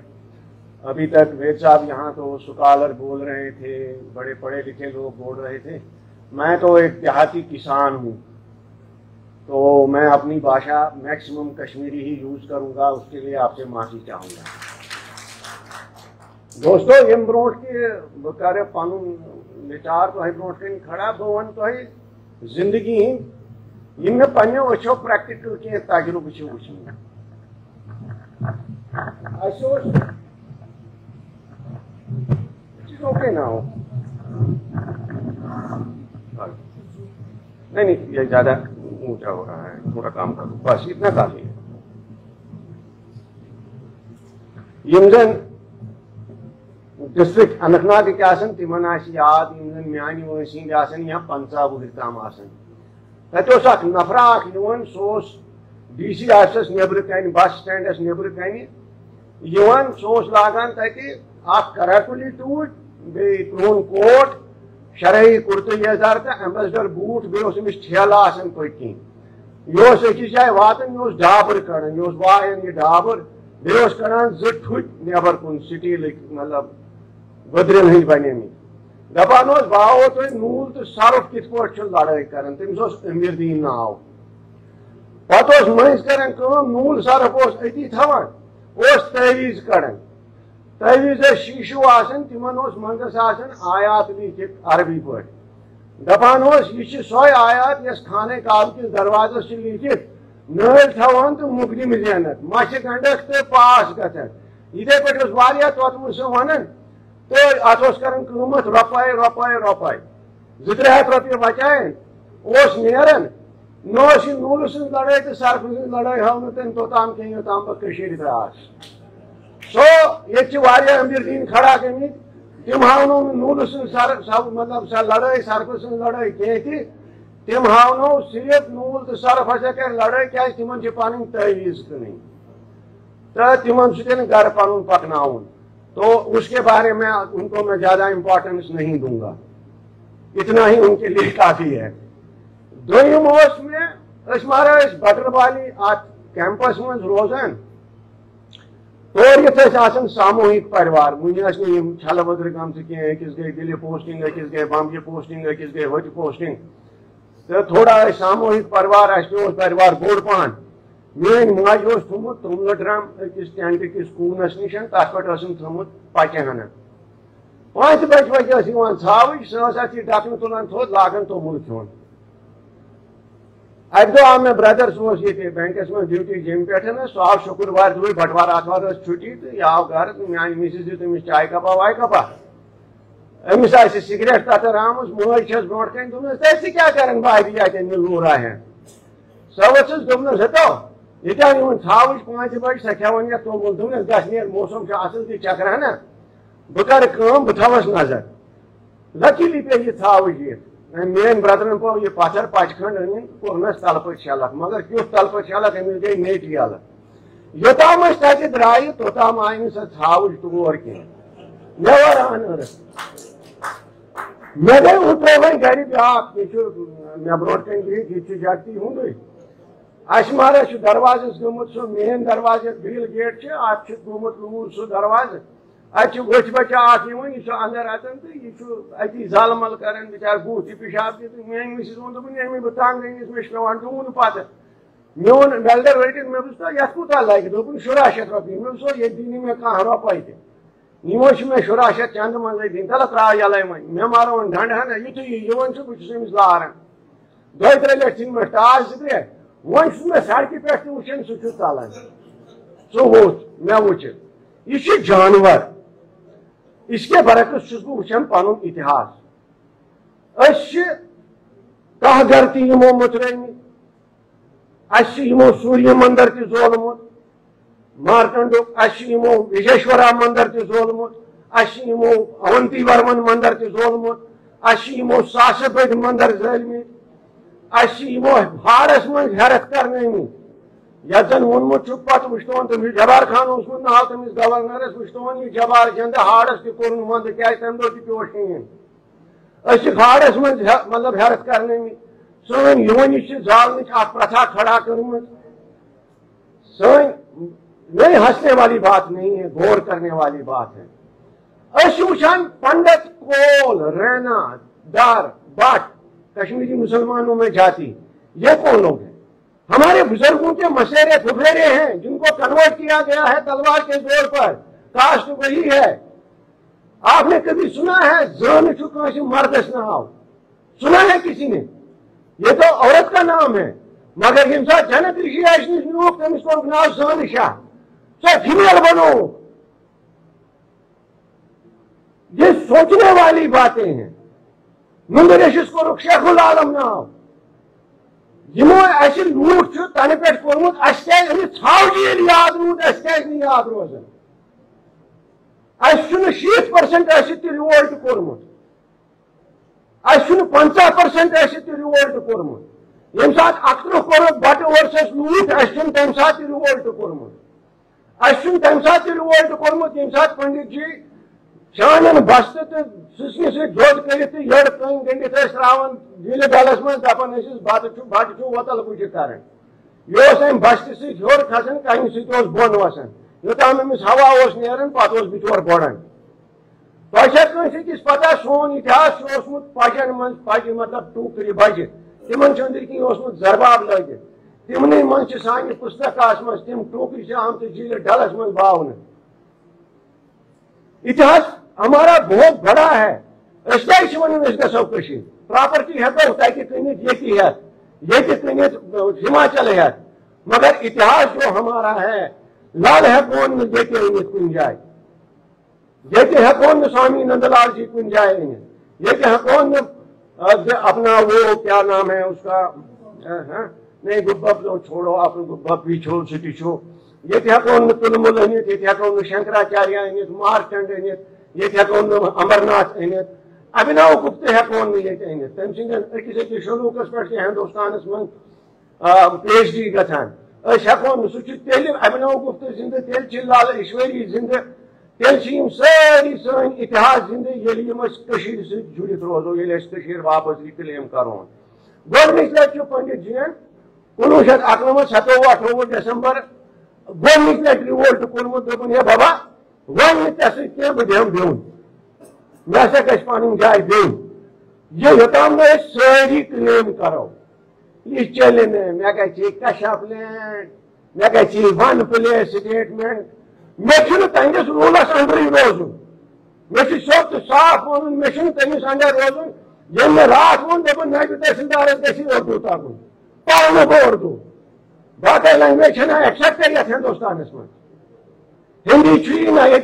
अभी तक वेद साहब यहाँ तो सुकालर बोल रहे थे, बड़े पढ़े लिखे लोग बोल रहे थे। मैं तो एक देहाती किसान हूँ, तो मैं अपनी भाषा मैक्सिमम कश्मीरी ही यूज करूँगा, उसके लिए आपसे माफी चाहूँगा। दोस्तों यम ब्रोट के कर पन विचार तो ब्रोट कन खड़ा बह वन तो जिंदगी यम पे वो प्रैक्टिकल कह तजुर्बे वुचम। ओके ना हो नहीं ये ज्यादा ऊंचा हो रहा है, थोड़ा काम करो, बस इतना काफी है। यम जन डिस्ट्रिक्ट अनंतनाग के तिमन याद यम जन म्यान वंसी या 50 वुहर तम तथ नफरा सो DC ऑफिस नबर कन बस स्टैंडस नबर कन सो लागान तक कराकुली टूट बे क्रोन कोट शरई कुर्त यजार तो एम्बेसडर बूट बेस ठेला पकन यह अकिस जाए वातन यह डाबर कड़ान यह वायन यह डाबर बे कड़ान 2 ठुट नबर कुन स्टील मतलब बदरन हंद बने दपान बाओ तुम नूल तो सर्फ कित पे लड़ाई कर तमिस अमीर दीन नाव पे मज कर नूल सर्फ अती थवान तवीज कड़ान तवीज शीशु तिमन मंगस आयात लिखित अरबी पे दपान यह सो आयात यस खाने काब किस दरवाजस लिखित नल थवान तो मुकदम जेनत मश गंडक तो पास गन इथे पे तोतम सह वन तो अत कर रपाए रपाए रपाए 2-3 हथ रुपये बचान नेरान न नूल सज लड़ाई तो सर्फ सज लड़ाई हाव तम तोताम कह योताम बह द्रास सो ये अमीर दीन खड़ा गमित तम हावनो नूल सब मतलब सा लड़ाई सर्फ सज लड़ाई कह तम हावनो सिर्फ नूल तो सर्फ हसा कर लड़ाई क्या तिमन पन तवीज कन तो तिमन सतन घर पन पकन तो उसके बारे में उनको मैं ज्यादा इंपॉर्टेंस नहीं दूंगा, इतना ही उनके लिए काफी है। दोम में महाराज बटरबाली अत कैंपस मज रोजान और ये सामूहिक परिवार मुझे छल बदर गम कह अकिस गई दिल्ली पोस्टिंग अकिस गई बम्बई पोस्टिंग अकिस गई होत पोस्टिंग तो थोड़ा सामूहिक परिवार परिवार बोड़ पान मेन माज थोमुत तुमल ड्रम अकिस टेंट किस कूनस निश तथ पे थोमुत पचे हन 5 बजे छाव सह डकन तुलान थोद लागन तोमुल खोन अक दो आव मे ब्रदर सह ये बैंकस में ड्यूटी जिम पे सह आव शुक्रवार दुई बटवार आतवार छुट्टी तो यह आव घर मान मिसिस दित तमिस चाय कपा वाय कपा अमिस सिगरेट ततर आमज मज ब्रोट कन दोपन क्या कर बाहर अतन लूरा है सह वस दोपन हतो ये छाव 5 बजे सह खेवन ये तोमुल दोपन गस नेर मौसम असल तक चक्र ना बह कर बह थवस नजर लकीली पे यह छाव ये मेन ब्रदरन पो यह पथर पच खंड अन कोरनस तल पे शलक मगर क्युत तल पे शलक अमिस गई नेट यल योताम तत द्राय तोताम आय सह छाव तोर कह नेवर ऑन अर्थ मे गई उतर वन गर ब्याक मे ब्रोट कन बिहित यह जगती हुंद अशमारा दरवाजस गोमुत सह मेन दरवाज ग्रिल गेट अत गोमुत लूर सह दरवाज अत वच बचा यह अंदर अतन तो यह अति जलमल कर बेचार बूथ पेशाब तो मेन मिसिस वो दोपन बह तंग अनिस मे पेवान डून पत मोन वेल्डर रटित मे ये कूता लगे दोपन 1700 रुपये मे वो ये दी मे कह रुपये तमो मे 1700 चंद मज दिन तल त्रा यल मे मारो ढंड हन यु बस लारान 2-3 लट मे टास 3 वन मे सड़क पे वुचन सह चलान सह वोत मे वुच यह जानवर इसके बरकस वुचान पन इतिहास कह गरती यमो मुतरमि सूर्य मंदिर तह जोलमुत मार्कंडुक यमो विजेश्वरा मंदिर तह जोलमुत यमो अवंती वर्मन मंदिर तह जोलमुत यमो सास बद मंदिर जलमित यमो हाड़स मज हेरत करनमित यन वोनमुत पे वुचतोन तमिस जबार खान उसमुत नाव तमिस गवर्नरस वुचतोन यह जबार जंद हाड़स तह मंद क्या तम दो पे शीन हाड़स मज मतलब हेरत करनमित सन यून जालन प्रथा खड़ा कर्म सन नहीं हंसने वाली बात नहीं है गौर करने वाली बात है वुचान पंडित कोल रैना दार भट्ट कश्मीरी मुसलमानों में जाति ये कौन लोग हैं हमारे बुजुर्गों के मसेरे फुफेरे हैं जिनको कन्वर्ट किया गया है तलवार के जोर पर कास्ट वही है आपने कभी सुना है जान चुका मर्दस नाव सुना है किसी ने ये तो औरत का नाम है मगर यम साथ जनक ऋषि तमिस को नाव जान शाह सो फीमेल बनो ये सोचने वाली बातें हैं मुंदरेशिस को शेखुल आलम नाव यमो लूट तन पे कोर्मुत छाव याद रूद याद रोजान 60% रिवोल्ट कोर्मुत 50% रिवोल्ट कोर्मुत यम साथ अख्तर कोर बट वर्सेस लूट तम साथ रिवोल्ट कोर्मुत तम साथ रिवोल्ट कोर्मुत यम साथ पंडित जी शानन बस्त तो सुसने से जोद कर यड़ कन गंडित त्रावान दिल डलस मज दपान बट वतल बुझ कर यह बस्त सोर खसान कहीं सह बोन वसान योताम अमिस हवा नेरान पे बिचोर बोड़ान तोस पता सोन इतिहास पजन मन पज मतलब टूकरी बज तिमन अंदर कहीं जरबाब लगे तिमन मन सान पुस्तक मज तम टूकरी आम झील डलस मज बावन इतिहास हमारा बहुत बड़ा है वन गो प्रॉपर्टी हेको तक कनित हिमाचल है मगर इतिहास जो हमारा है लाल हेकोन ये कुन जाए ये हेकोन स्वामी नंदलाल जी कुन जाए ये हेकोन अपना वो क्या नाम है उसका नहीं गुब्बब तो छोड़ो आप गुब्बब भी छो सिटी छो ये हेकोन तुलमुल अनित ये हेकोन शंकराचार्य अनित मार्चंड अनित ये हेकोन अमरनाथ अनित अभिनव गुप्त हेकोन ये अनित तम सकिस शलूकस पे हिंदुस्तान मन PhD गठान हेकोन सह अभिनव गुप्त जिंद तेल लाल ईश्वरी जिंद तेल सारी सन इतिहास जिंद ये जुड़ित रोजो ये वापस रिक्लेम करो गोडनिच लट पंडित जी 1991 27-28 दिसंबर गोडनिच लट रिवोल्ट कोर्मुत दोपन हे बाबा वन क्या बह ब्योन मे हसा गि पन जाय ब्योन ये योताम में सारी क्लेम करो ये चले मे कशफ लैंड मे वन प्लेस स्टेटमेंट मे तंदिस रूलस अंडर रोजन मे सोत साफ वन मे तमिस अंडर रोजन ये मे रात वो दप नायब तहसीलदार उर्दू तगुन पान बो उर्दू बाकी लैंग्वेज एक्सेप्ट हिंदुस्तान में हिंदी छी ना ये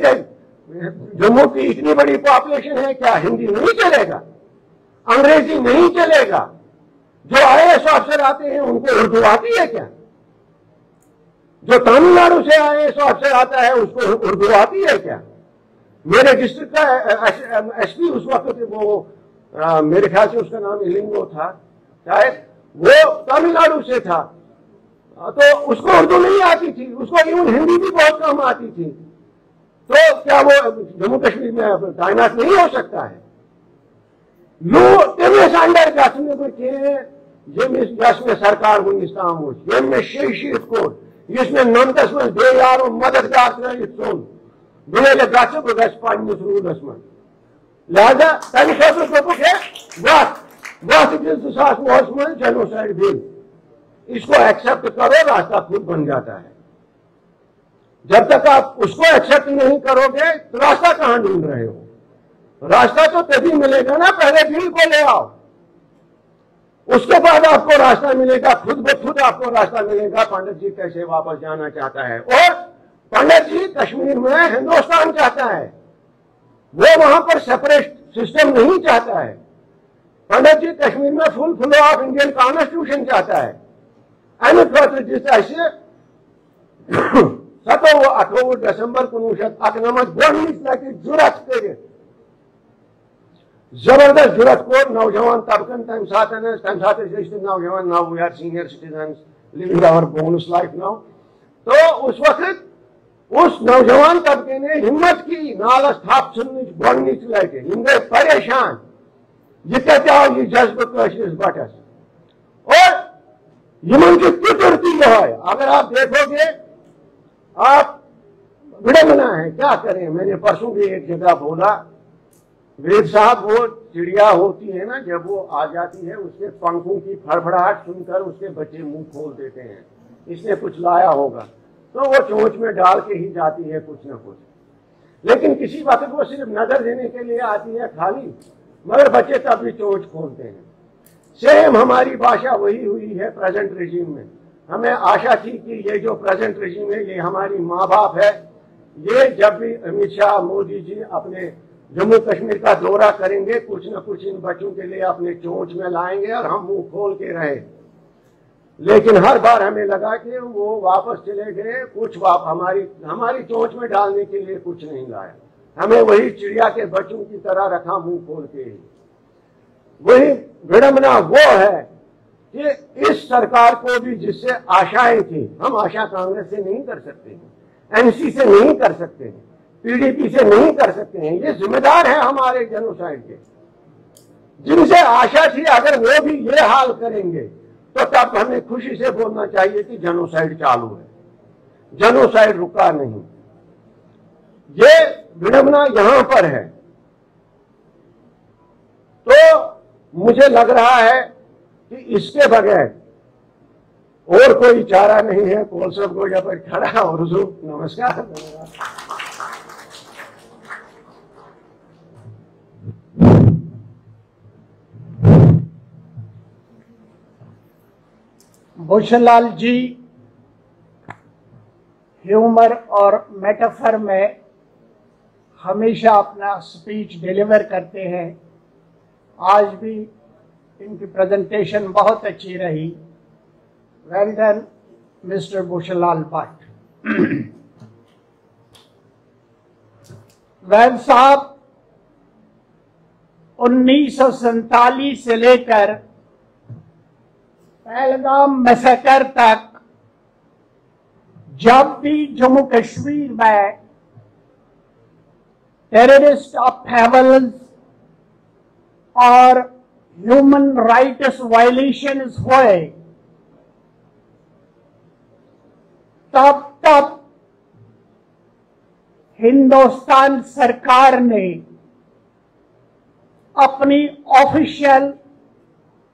जम्मू की इतनी बड़ी पॉपुलेशन है क्या हिंदी नहीं चलेगा अंग्रेजी नहीं चलेगा जो IAS ऑफिसर आते हैं उनको उर्दू आती है क्या जो तमिलनाडु से IAS ऑफिसर आता है उसको उर्दू आती है क्या मेरे डिस्ट्रिक्ट का SP उस वक्त वो मेरे ख्याल से उसका नाम इलिंगो था शायद वो तमिलनाडु से था तो उसको उर्दू नहीं आती थी उसको इवन हिंदी भी बहुत कम आती थी तो क्या वो जम्मू कश्मीर में तैनात नहीं हो सकता है लो तमिस अंडर गमे सरकार वनिस ये शीत कोर इसमें नमतस मज बे यारो मददगार सोन बे बह पन्निस रूलस मज लिहाजा तमें खतर दोपुक है वह 2009 में जेनोसाइड बिल इसको एक्सेप्ट करो रास्ता खुद बन जाता है जब तक आप उसको एक्सेप्ट नहीं करोगे तो रास्ता कहां ढूंढ रहे हो रास्ता तो तभी मिलेगा ना पहले बिल को ले आओ उसके बाद आपको रास्ता मिलेगा खुद ब खुद आपको रास्ता मिलेगा पंडित जी कैसे वापस जाना चाहता है और पंडित जी कश्मीर में हिंदुस्तान चाहता है वो वहां पर सेपरेट सिस्टम नहीं चाहता है पंडित जी कश्मीर में full flow of Indian constitution चाहता है अमे खतर जिस 17-28 दिसंबर 1991 गोडनिच लटि जुरत कर जबरदस्त जुरत कोर नौजवान तबकन तम सात नौजवान now we are senior citizen living our bonus life now तो उस वक्त उस नौजवान तबके ने हिम्मत की नालस थप गोडनिच लटि गए परेशान यह कत यह जज्बे कशरिस बटस और यमन की तुरती अगर आप देखोगे आप विडंबना है क्या करें मैंने परसों भी एक जगह बोला वेद साहब वो चिड़िया होती है ना जब वो आ जाती है उसके पंखों की फड़फड़ाहट सुनकर उसके बच्चे मुंह खोल देते हैं इसने कुछ लाया होगा तो वो चोंच में डाल के ही जाती है कुछ ना कुछ लेकिन किसी वक्त वो सिर्फ नजर देने के लिए आती है खाली मगर बच्चे तब भी चोंच खोलते हैं सेम हमारी भाषा वही हुई है प्रेजेंट रेजिम में हमें आशा थी कि ये जो प्रेजेंट रेजिम है ये हमारी माँ बाप है ये जब भी अमित शाह मोदी जी अपने जम्मू कश्मीर का दौरा करेंगे कुछ न कुछ इन बच्चों के लिए अपने चोंच में लाएंगे और हम मुंह खोल के रहे लेकिन हर बार हमें लगा कि वो वापस चले गए कुछ हमारी चोंच में डालने के लिए कुछ नहीं लाया हमें वही चिड़िया के बच्चों की तरह रखा मुंह खोल के ही वही विडंबना वो है कि इस सरकार को भी जिससे आशाएं थी हम आशा कांग्रेस से नहीं कर सकते हैं NC से नहीं कर सकते हैं PDP से नहीं कर सकते हैं ये जिम्मेदार है हमारे जेनोसाइड के जिनसे आशा थी अगर वो भी ये हाल करेंगे तो तब हमें खुशी से बोलना चाहिए कि जेनोसाइड चालू है जेनोसाइड रुका नहीं ये विडंबना यहां पर है तो मुझे लग रहा है कि इसके बगैर और कोई चारा नहीं है कोलसब गोजा पर खड़ा और नमस्कार भूषण लाल जी ह्यूमर और मेटाफर में हमेशा अपना स्पीच डिलीवर करते हैं आज भी इनकी प्रेजेंटेशन बहुत अच्छी रही वेल डन मिस्टर भूषण लाल भट्ट वैद साहब 1947 से लेकर पहलगाम मैसेकर तक जब भी जम्मू कश्मीर में टेररिस्ट अपहेवल्स और ह्यूमन राइट्स वायलेशंस हुए तब हिंदुस्तान सरकार ने अपनी ऑफिशियल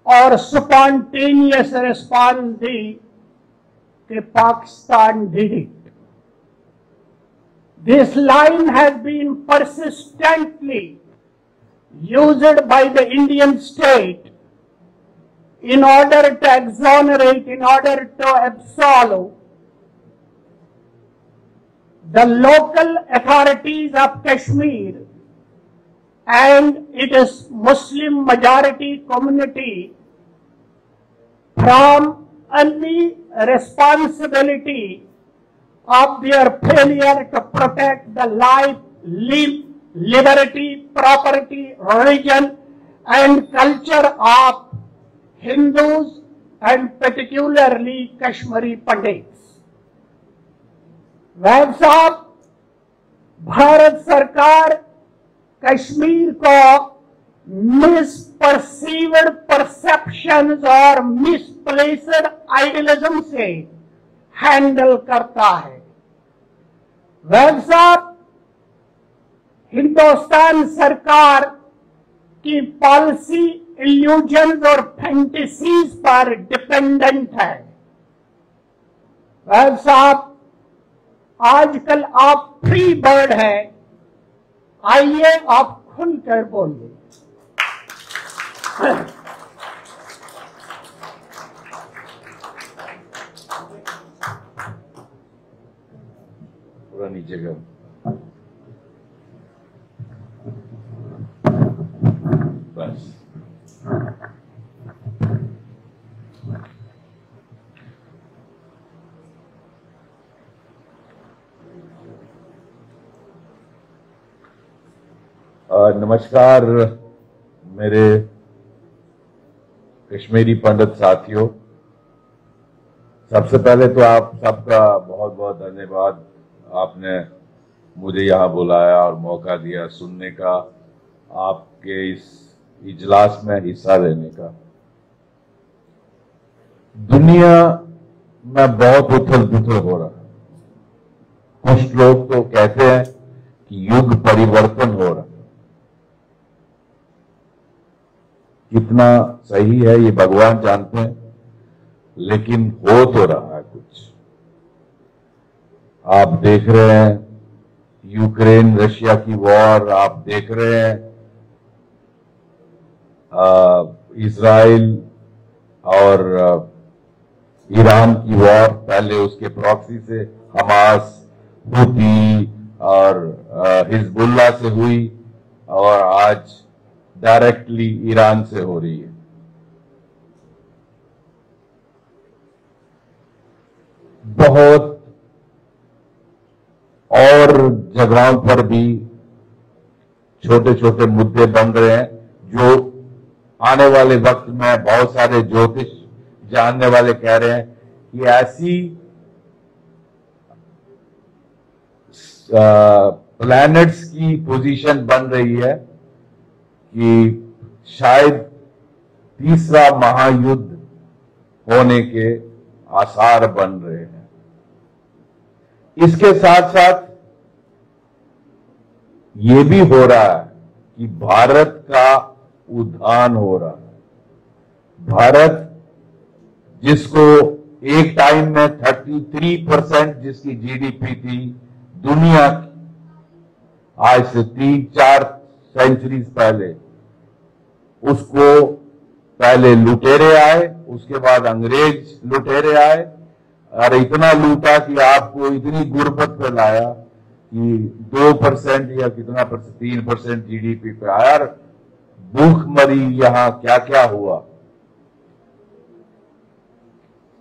और स्पॉन्टेनियस रिस्पॉन्स दी कि Pakistan did it. This line has been persistently used by the Indian state in order to exonerate, in order to absolve the local authorities of Kashmir and its Muslim majority community from any responsibility of their failure to protect the life, liberty, property, religion and culture of Hindus and particularly Kashmiri Pandits। वैद साहब, भारत सरकार कश्मीर को मिसपरसीव्ड perceptions और misplaced idealism से handle करता है। वैद साहब, हिंदुस्तान सरकार की पॉलिसी इल्यूजन्स और फैंटेसीज पर डिपेंडेंट है। वैद साहब, आजकल आप फ्री बर्ड है, आइए आप खुलकर बोलिए। पूरा नीचे का बस। नमस्कार मेरे कश्मीरी पंडित साथियों, सबसे पहले तो आप सबका बहुत बहुत धन्यवाद। आपने मुझे यहाँ बुलाया और मौका दिया सुनने का, आपके इस इजलास में हिस्सा लेने का। दुनिया में बहुत उथल पुथल हो रहा है। कुछ लोग तो कहते हैं कि युग परिवर्तन हो रहा है। कितना सही है ये भगवान जानते हैं, लेकिन हो तो रहा है कुछ। आप देख रहे हैं यूक्रेन रशिया की वॉर, आप देख रहे हैं इजराइल और ईरान की वॉर, पहले उसके प्रॉक्सी से हमास, हुती और हिजबुल्लाह से हुई और आज डायरेक्टली ईरान से हो रही है। बहुत और जगहों पर भी छोटे छोटे मुद्दे बन रहे हैं जो आने वाले वक्त में बहुत सारे ज्योतिष जानने वाले कह रहे हैं कि ऐसी प्लैनेट्स की पोजीशन बन रही है कि शायद तीसरा महायुद्ध होने के आसार बन रहे हैं। इसके साथ साथ ये भी हो रहा है कि भारत का उद्यान हो रहा है। भारत जिसको एक टाइम में 33% जिसकी जीडीपी थी दुनिया की, आज से 3-4 सेंचुरीज पहले, उसको पहले लुटेरे आए, उसके बाद अंग्रेज लुटेरे आए और इतना लूटा कि आपको इतनी गुर्बत पे लाया कि 2% या कितना परसेंट, 3% जीडीपी पे आया। भूख मरी, यहां क्या क्या हुआ।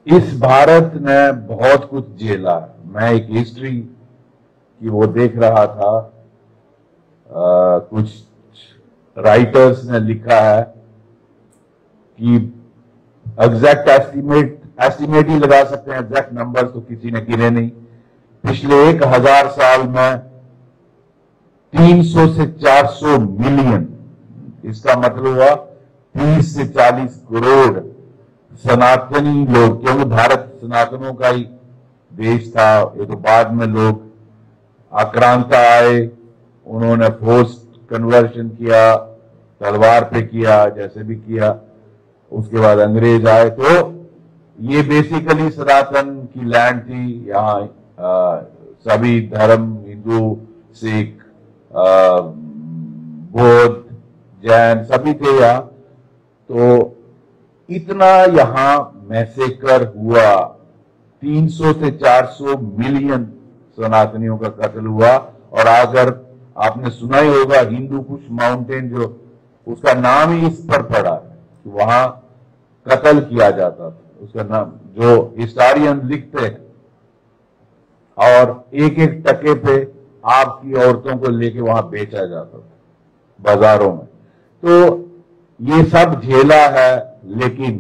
इस भारत ने बहुत कुछ झेला। मैं एक हिस्ट्री की वो देख रहा था, कुछ राइटर्स ने लिखा है कि एग्जैक्ट एस्टिमेट ही लगा सकते हैं, एग्जैक्ट नंबर तो किसी ने गिने नहीं। पिछले 1000 साल में 300 से 400 मिलियन, इसका मतलब हुआ 30 से 40 करोड़ सनातनी लोग, क्योंकि भारत सनातनों का ही देश था। ये तो बाद में लोग आक्रांता आए, उन्होंने फोर्स्ड कन्वर्शन किया, तलवार पे किया, जैसे भी किया। उसके बाद अंग्रेज आए, तो ये बेसिकली सनातन की लैंड थी। यहाँ सभी धर्म, हिंदू, सिख, बौद्ध, जैन सभी थे यहाँ। तो इतना यहाँ मैसेकर हुआ, 300 से 400 मिलियन सनातनियों का कत्ल हुआ। और अगर आपने सुना ही होगा हिंदू कुश माउंटेन, जो उसका नाम ही इस पर पड़ा है कि वहां कत्ल किया जाता था, उसका नाम जो हिस्टोरियन लिखते हैं। और एक एक टके पे आपकी औरतों को लेके वहां बेचा जाता था बाजारों में। तो ये सब झेला है, लेकिन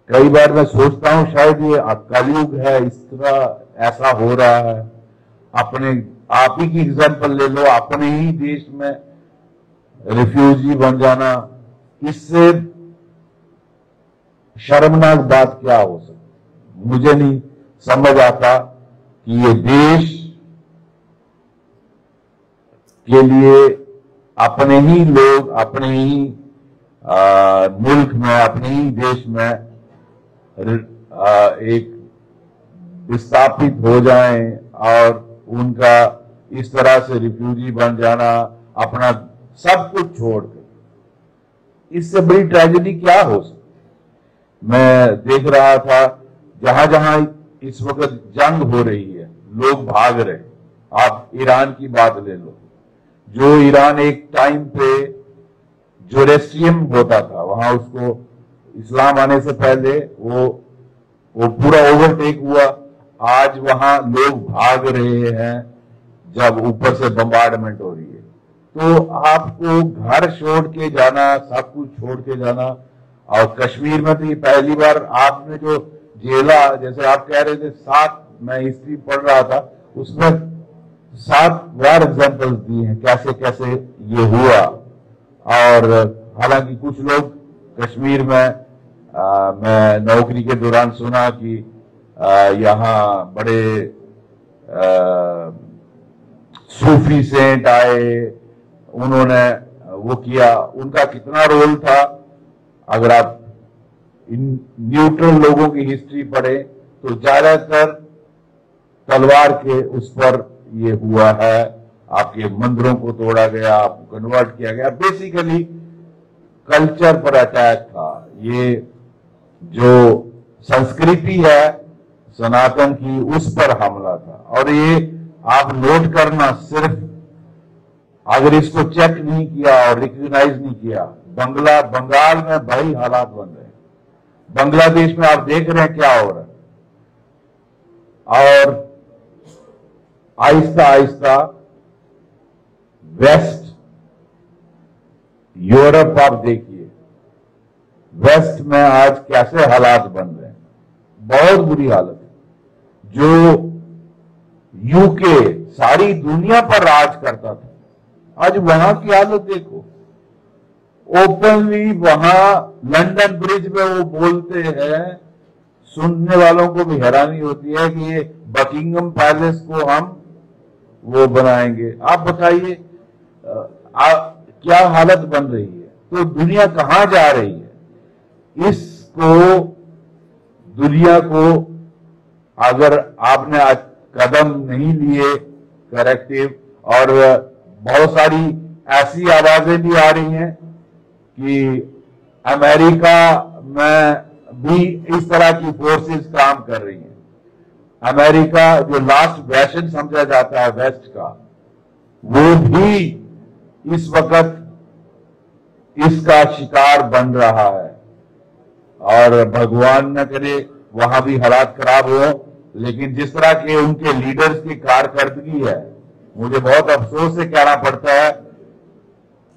कई बार मैं सोचता हूं शायद ये कलयुग है, इस तरह ऐसा हो रहा है। अपने आप ही की एग्जाम्पल ले लो, अपने ही देश में रिफ्यूजी बन जाना, इससे शर्मनाक बात क्या हो सकती। मुझे नहीं समझ आता कि ये देश के लिए अपने ही लोग, अपने ही मुल्क में, अपने ही देश में एक विस्थापित हो जाएं और उनका इस तरह से रिफ्यूजी बन जाना, अपना सब कुछ छोड़कर, इससे बड़ी ट्रेजेडी क्या हो सकती। मैं देख रहा था जहां जहां इस वक्त जंग हो रही है, लोग भाग रहे। आप ईरान की बात ले लो, जो ईरान एक टाइम पे जोरेस्ट्रियम होता था, वहां उसको इस्लाम आने से पहले वो पूरा ओवरटेक हुआ। आज वहां लोग भाग रहे हैं जब ऊपर से बम्बार्डमेंट हो रही है। तो आपको घर छोड़ के जाना, सब कुछ छोड़ के जाना। और कश्मीर में तो ये पहली बार आपने जो झेला, जैसे आप कह रहे थे 7, मैं हिस्ट्री पढ़ रहा था, उसमें 7 वार एग्जाम्पल्स दिए हैं कैसे कैसे ये हुआ। और हालांकि कुछ लोग कश्मीर में मैं नौकरी के दौरान सुना कि यहाँ बड़े सूफी सेंट आए, उन्होंने वो किया। उनका कितना रोल था, अगर आप इन न्यूट्रल लोगों की हिस्ट्री पढ़े तो ज्यादातर तलवार के उस पर ये हुआ है। आपके मंदिरों को तोड़ा गया, आपको कन्वर्ट किया गया, बेसिकली कल्चर पर अटैक था। ये जो संस्कृति है सनातन की, उस पर हमला था। और ये आप नोट करना, सिर्फ अगर इसको चेक नहीं किया और रिकग्नाइज नहीं किया, बंगाल में भारी हालात बन रहे हैं। बांग्लादेश में आप देख रहे हैं क्या हो रहा है। और आहिस्ता आहिस्ता वेस्ट, यूरोप आप देखिए, वेस्ट में आज कैसे हालात बन रहे हैं, बहुत बुरी हालत है। जो यूके सारी दुनिया पर राज करता था, आज वहां की हालत देखो। ओपनली वहां लंदन ब्रिज में वो बोलते हैं, सुनने वालों को भी हैरानी होती है कि ये बकिंगम पैलेस को हम वो बनाएंगे। आप बताइए क्या हालत बन रही है। तो दुनिया कहां जा रही है। इसको, दुनिया को अगर आपने आज कदम नहीं लिए करेक्टिव, और बहुत सारी ऐसी आवाजें भी आ रही हैं कि अमेरिका में भी इस तरह की फोर्सेस काम कर रही हैं। अमेरिका जो लास्ट वेशन समझा जाता है वेस्ट का, वो भी इस वक्त इसका शिकार बन रहा है। और भगवान न करे वहां भी हालात खराब हो, लेकिन जिस तरह के उनके लीडर्स की कारकर्दगी है, मुझे बहुत अफसोस से कहना पड़ता है।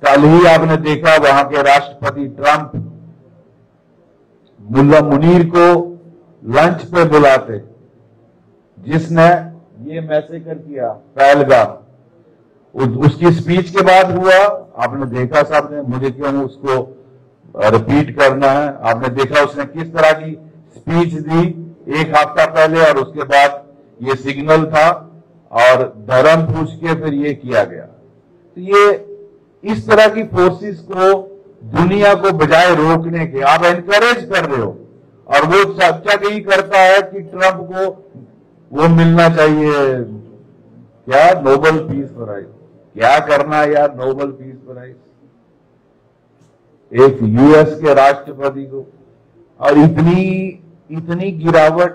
कल ही आपने देखा वहां के राष्ट्रपति ट्रंप मुल्ला मुनीर को लंच पे बुलाते, जिसने ये मैसेकर किया पहलगाम, उसकी स्पीच के बाद हुआ। आपने देखा साहब ने, मुझे क्यों उसको रिपीट करना है। आपने देखा उसने किस तरह की स्पीच दी 1 हफ्ता पहले, और उसके बाद ये सिग्नल था और धर्म पूछ के फिर ये किया गया। तो ये इस तरह की फोर्सेस को, दुनिया को बजाय रोकने के आप एनकरेज कर रहे हो। और वो क्या यही करता है कि ट्रंप को वो मिलना चाहिए, क्या नोबेल पीस प्राइज, क्या करना है यार नोबेल पीस प्राइज एक यूएस के राष्ट्रपति को। और इतनी गिरावट,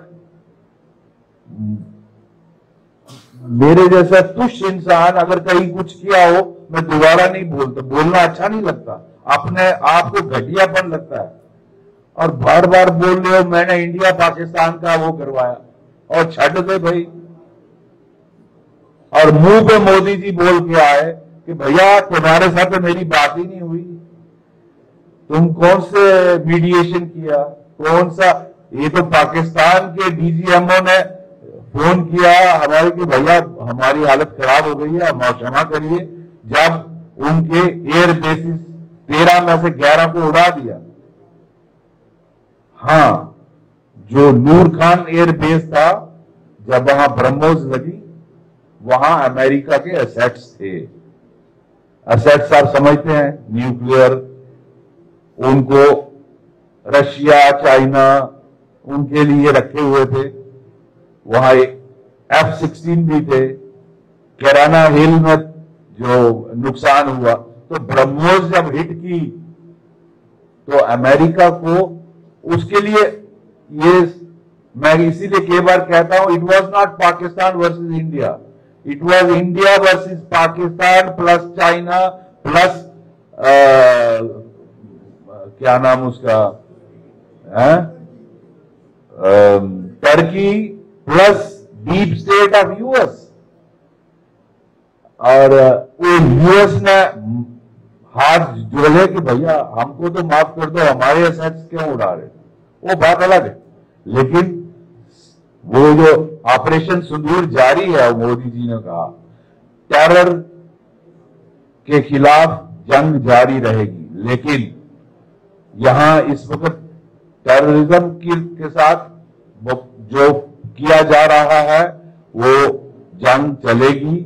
मेरे जैसा तुच्छ इंसान अगर कहीं कुछ किया हो, मैं दोबारा नहीं बोलता, बोलना अच्छा नहीं लगता, अपने आप को घटियापन लगता है। और बार बार बोल रहे हो मैंने इंडिया पाकिस्तान का वो करवाया, और छट दे भाई। और मुंह पे मोदी जी बोल के आए कि भैया तुम्हारे साथ तो मेरी बात ही नहीं हुई, तुम कौन से मीडिएशन किया, कौन सा। ये तो पाकिस्तान के डीजीएमओ ने फोन किया हमारे कि भैया हमारी हालत खराब हो गई है, क्षमा करिए, जब उनके एयर बेसिस 13 में से 11 को उड़ा दिया। हाँ, जो नूर खान एयर बेस था, जब वहां ब्रह्मोस लगी, वहां अमेरिका के एसेट्स थे। एसेट्स आप समझते हैं, न्यूक्लियर, उनको रशिया, चाइना उनके लिए रखे हुए थे। वहां F-16 भी थे। कैराना हिल में जो नुकसान हुआ, तो ब्रह्मोस जब हिट की तो अमेरिका को उसके लिए, ये मैं इसीलिए कई बार कहता हूं, it was not Pakistan versus India, it was India versus Pakistan plus China plus क्या नाम उसका, Turkey plus deep state of US. और वो यूएस ने हाथ जोड़े कि भैया हमको तो माफ कर दो, हमारे एसेट्स क्यों उड़ा रहे, वो बात अलग है। लेकिन वो जो ऑपरेशन सिंदूर जारी है, मोदी जी ने कहा टेरर के खिलाफ जंग जारी रहेगी। लेकिन यहां इस वक्त टेररिज्म के साथ जो किया जा रहा है वो जंग चलेगी,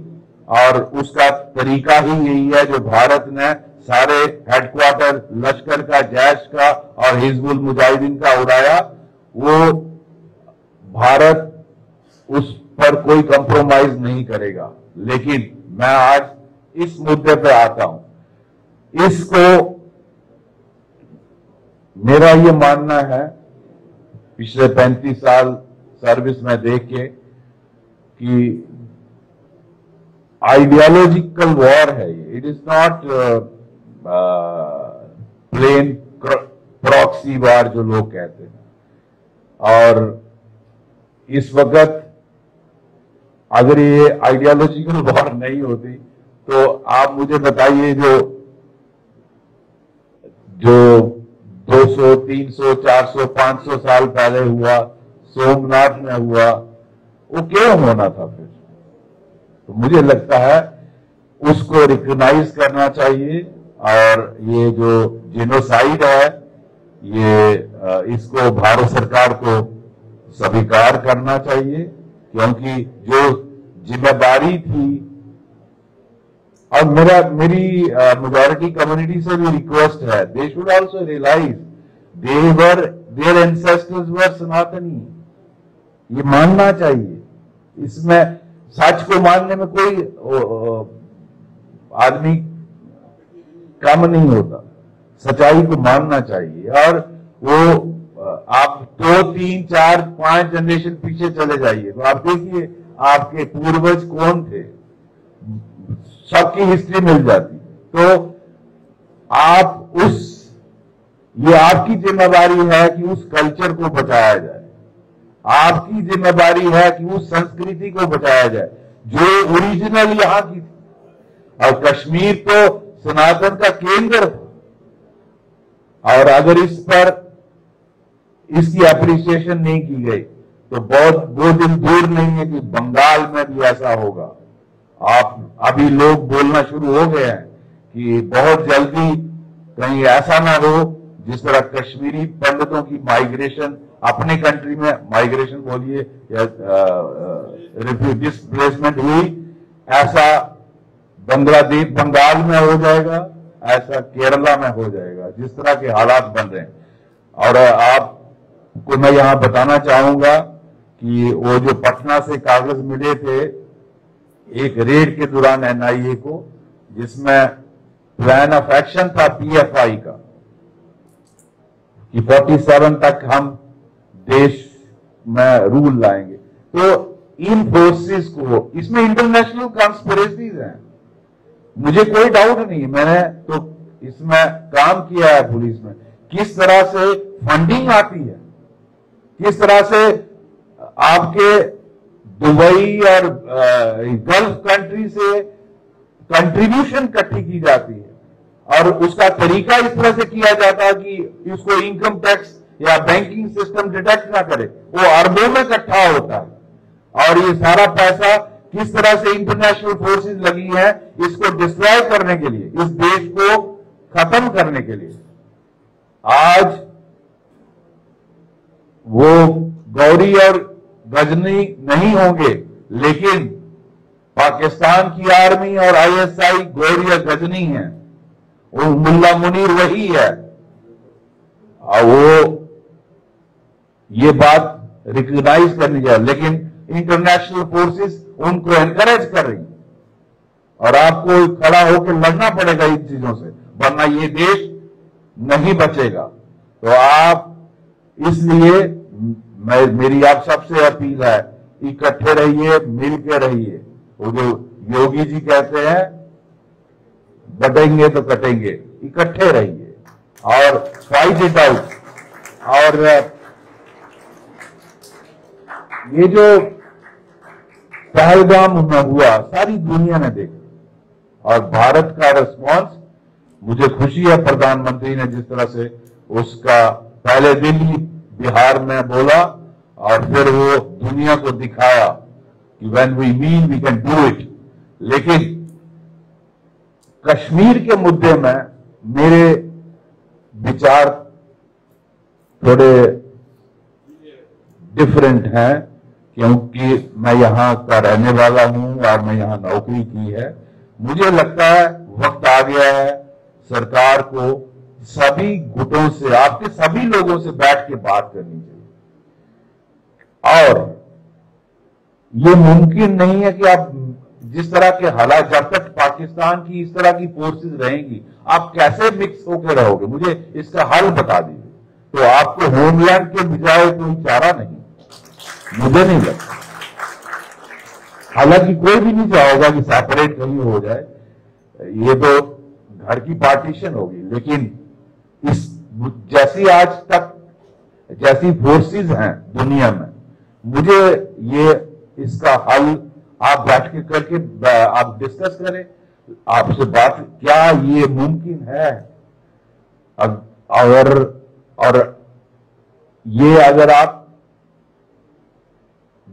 और उसका तरीका ही यही है जो भारत ने सारे हेडक्वार्टर लश्कर का, जैश का और हिजबुल मुजाहिदीन का उड़ाया। वो भारत उस पर कोई कंप्रोमाइज नहीं करेगा। लेकिन मैं आज इस मुद्दे पे आता हूं। इसको मेरा ये मानना है, पिछले 35 साल सर्विस में देख के, कि आइडियोलॉजिकल वॉर है ये। It is not plain proxy war जो लोग कहते हैं। और इस वक्त अगर ये आइडियोलॉजिकल वॉर नहीं होती तो आप मुझे बताइए, जो 200, 300, 400, 500 साल पहले हुआ, सोमनाथ में हुआ, वो क्यों होना था फिर? तो मुझे लगता है उसको रिकॉग्नाइज करना चाहिए। और ये जो जेनोसाइड है, ये इसको भारत सरकार को स्वीकार करना चाहिए, क्योंकि जो जिम्मेदारी थी। और मेरी मेजॉरिटी कम्युनिटी से भी रिक्वेस्ट है, they should also realise their ancestors were Sanatani. ये मानना चाहिए, इसमें सच को मानने में कोई आदमी कम नहीं होता, सच्चाई को मानना चाहिए। और वो आप 2, 3, 4, 5 जनरेशन पीछे चले जाइए तो आप देखिए आपके पूर्वज कौन थे, सबकी हिस्ट्री मिल जाती। तो आप ये आपकी जिम्मेदारी है कि उस कल्चर को बचाया जाए, आपकी जिम्मेदारी है कि उस संस्कृति को बचाया जाए जो ओरिजिनल यहां की थी। और कश्मीर तो सनातन का केंद्र था, और अगर इस पर इसकी अप्रिसिएशन नहीं की गई तो बहुत वो दिन दूर नहीं है कि बंगाल में भी ऐसा होगा। आप अभी लोग बोलना शुरू हो गए हैं कि बहुत जल्दी कहीं ऐसा ना हो जिस तरह कश्मीरी पंडितों की माइग्रेशन अपने कंट्री में, माइग्रेशन बोलिए या डिस्प्लेसमेंट हुई, ऐसा बांग्लादेश बंगाल में हो जाएगा, ऐसा केरला में हो जाएगा, जिस तरह के हालात बन रहे हैं। और आपको मैं यहां बताना चाहूंगा कि वो जो पटना से कागज मिले थे एक रेड के दौरान एनआईए को, जिसमें प्लान ऑफ एक्शन था पीएफआई का कि 47 तक हम देश में रूल लाएंगे। तो इन फोर्सेस को, इसमें इंटरनेशनल कॉन्स्पिरेसीज हैं, मुझे कोई डाउट नहीं, मैंने तो इसमें काम किया है पुलिस में, किस तरह से फंडिंग आती है, किस तरह से आपके दुबई और गल्फ कंट्री से कंट्रीब्यूशन इकट्ठी की जाती है और उसका तरीका इस तरह से किया जाता है कि उसको इनकम टैक्स या बैंकिंग सिस्टम डिटेक्ट ना करे, वो अरबों में इकट्ठा होता है। और ये सारा पैसा किस तरह से इंटरनेशनल फोर्सेस लगी है इसको डिस्ट्रॉय करने के लिए, इस देश को खत्म करने के लिए। आज वो गौरी और गजनी नहीं होंगे, लेकिन पाकिस्तान की आर्मी और आईएसआई गौरी और गजनी है, वो मुल्ला मुनीर वही है। और वो ये बात रिकॉग्नाइज करनी चाहिए, लेकिन इंटरनेशनल फोर्सेस उनको एनकरेज कर रही और आपको खड़ा होकर लड़ना पड़ेगा इन चीजों से, वरना ये देश नहीं बचेगा। तो आप, इसलिए मेरी आप सबसे अपील है, इकट्ठे रहिए, मिल के रहिए। वो जो योगी जी कहते हैं बटेंगे तो कटेंगे, इकट्ठे रहिए और फाइट इट आउट। और ये जो पहलगाम में हुआ सारी दुनिया ने देखा और भारत का रिस्पांस, मुझे खुशी है प्रधानमंत्री ने जिस तरह से उसका पहले दिन ही बिहार में बोला और फिर वो दुनिया को दिखाया कि when we mean we can do it. लेकिन कश्मीर के मुद्दे में मेरे विचार थोड़े डिफरेंट हैं, क्योंकि मैं यहां का रहने वाला हूं और मैं यहां नौकरी की है। मुझे लगता है वक्त आ गया है सरकार को सभी गुटों से, आपके सभी लोगों से बैठ के बात करनी चाहिए। और ये मुमकिन नहीं है कि आप जिस तरह के हालात, जब तक पाकिस्तान की इस तरह की फोर्सेस रहेंगी, आप कैसे मिक्स होकर रहोगे? मुझे इसका हल बता दीजिए। तो आपको होमलैंड के बजाय कोई चारा नहीं, मुझे नहीं लगता। हालांकि कोई भी नहीं चाहेगा कि सेपरेट कहीं हो जाए, ये तो घर की पार्टीशन होगी। लेकिन इस जैसी आज तक जैसी फोर्सेस हैं दुनिया में, मुझे ये इसका हल आप बैठ के करके आप डिस्कस करें, आपसे बात, क्या ये मुमकिन है? और ये अगर आप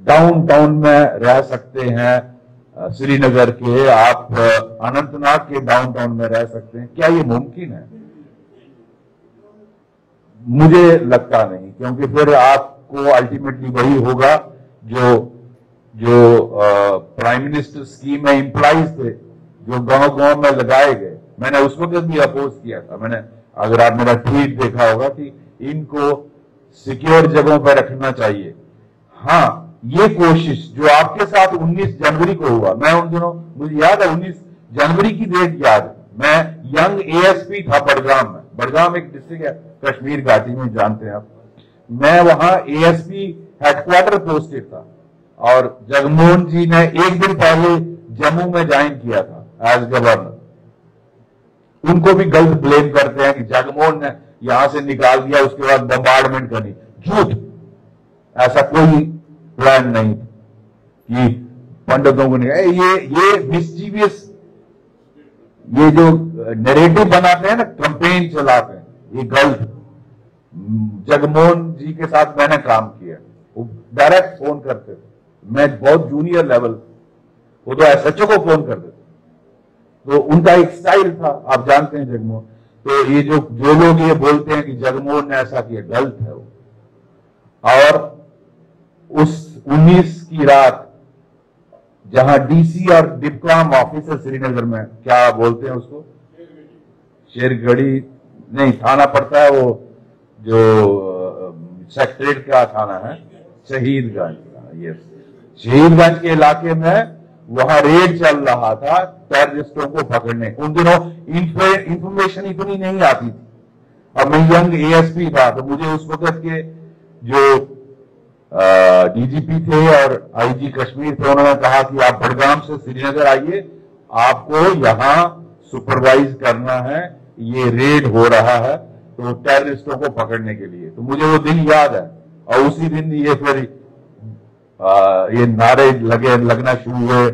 डाउनटाउन में रह सकते हैं, श्रीनगर के, आप अनंतनाग के डाउनटाउन में रह सकते हैं, क्या ये मुमकिन है? मुझे लगता नहीं, क्योंकि फिर आपको अल्टीमेटली वही होगा जो प्राइम मिनिस्टर स्कीम में इंप्लाइज थे, जो गांव गांव में लगाए गए। मैंने उस वक्त भी अपोज किया था। मैंने, अगर आप मेरा ट्वीट देखा होगा, कि इनको सिक्योर जगहों पर रखना चाहिए। हाँ, ये कोशिश जो आपके साथ 19 जनवरी को हुआ, मैं उन दिनों, मुझे याद है 19 जनवरी की डेट याद है, मैं यंग एएसपी था बड़गाम में। बड़गाम एक डिस्ट्रिक्ट है कश्मीर घाटी में, जानते हैं आप। मैं वहां एएसपी हेडक्वार्टर पोस्टेड था और जगमोहन जी ने एक दिन पहले जम्मू में ज्वाइन किया था एज गवर्नर। उनको भी गलत ब्लेम करते हैं कि जगमोहन ने यहां से निकाल दिया, उसके बाद बम्बार्डमेंट करनी। झूठ, ऐसा कोई प्लान नहीं कि पंडितों को नहीं। ये मिसचीवियस, ये जो नैरेटिव बनाते हैं ना, कैंपेन चलाते हैं, ये गलत। जगमोहन जी के साथ मैंने काम किया, वो डायरेक्ट फोन करते थे, मैं बहुत जूनियर लेवल, वो तो एसएचओ को फोन करते थे। तो उनका एक स्टाइल था, आप जानते हैं जगमोहन। तो ये जो लोग ये बोलते हैं कि जगमोहन ने ऐसा किया, गलत है वो। और उस 19 की रात जहां डीसी और डिपकॉम ऑफिस है श्रीनगर में, क्या बोलते हैं उसको, शेरगढ़ी नहीं, थाना पड़ता है वो जो सेक्रेटरीट का थाना है, शहीदगंज। ये शहीदगंज के इलाके में वहां रेड चल रहा था टेररिस्टों को पकड़ने। उन दिनों इंफॉर्मेशन इतनी नहीं आती थी और मैं यंग एएसपी था, तो मुझे उस वक्त के जो डीजीपी थे और आईजी कश्मीर थे, उन्होंने कहा कि आप बडगाम से श्रीनगर आइए, आपको यहां सुपरवाइज करना है, ये रेड हो रहा है तो टेररिस्टों को पकड़ने के लिए। तो मुझे वो दिन याद है और उसी दिन ये फिर ये नारे लगना शुरू हुए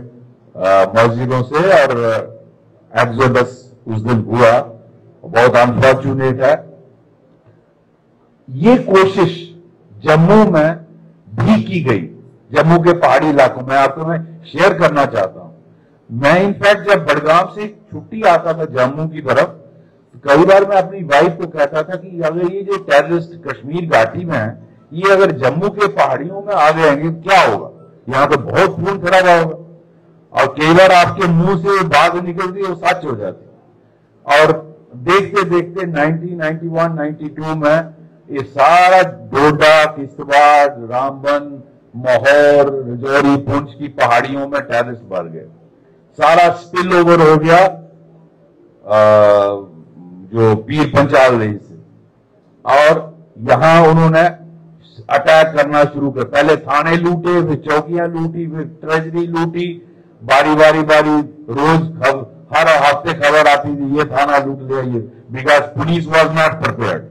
मस्जिदों से और एक्सोडस उस दिन हुआ। बहुत अनफॉर्चुनेट है। ये कोशिश जम्मू में भी की गई, जम्मू के पहाड़ी इलाकों में। आपको मैं शेयर करना चाहता हूं, मैं इनफैक्ट जब बडगाम से छुट्टी आता था जम्मू की तरफ, तो कई बार मैं अपनी वाइफ को कहता था कि अगर ये जो टेररिस्ट कश्मीर घाटी में है, ये अगर जम्मू के पहाड़ियों में आ जाएंगे क्या होगा, यहां तो बहुत खून खराबा होगा। और कई बार आपके मुंह से बात निकलती है वो सच हो जाती। और देखते देखते 1991, 92 में ये सारा डोडा, किश्तवाड़, रामबन, मोहर, रजौरी, पुंछ की पहाड़ियों में टेररिस्ट भर गए। सारा स्पिल ओवर हो गया जो पीर पंचाल रही से, और यहां उन्होंने अटैक करना शुरू कर। पहले थाने लूटे, फिर चौकियां लूटी, फिर ट्रेजरी लूटी, बारी रोज हर हफ्ते खबर आती थी ये थाना लूट लिया, ये, because police was not prepared.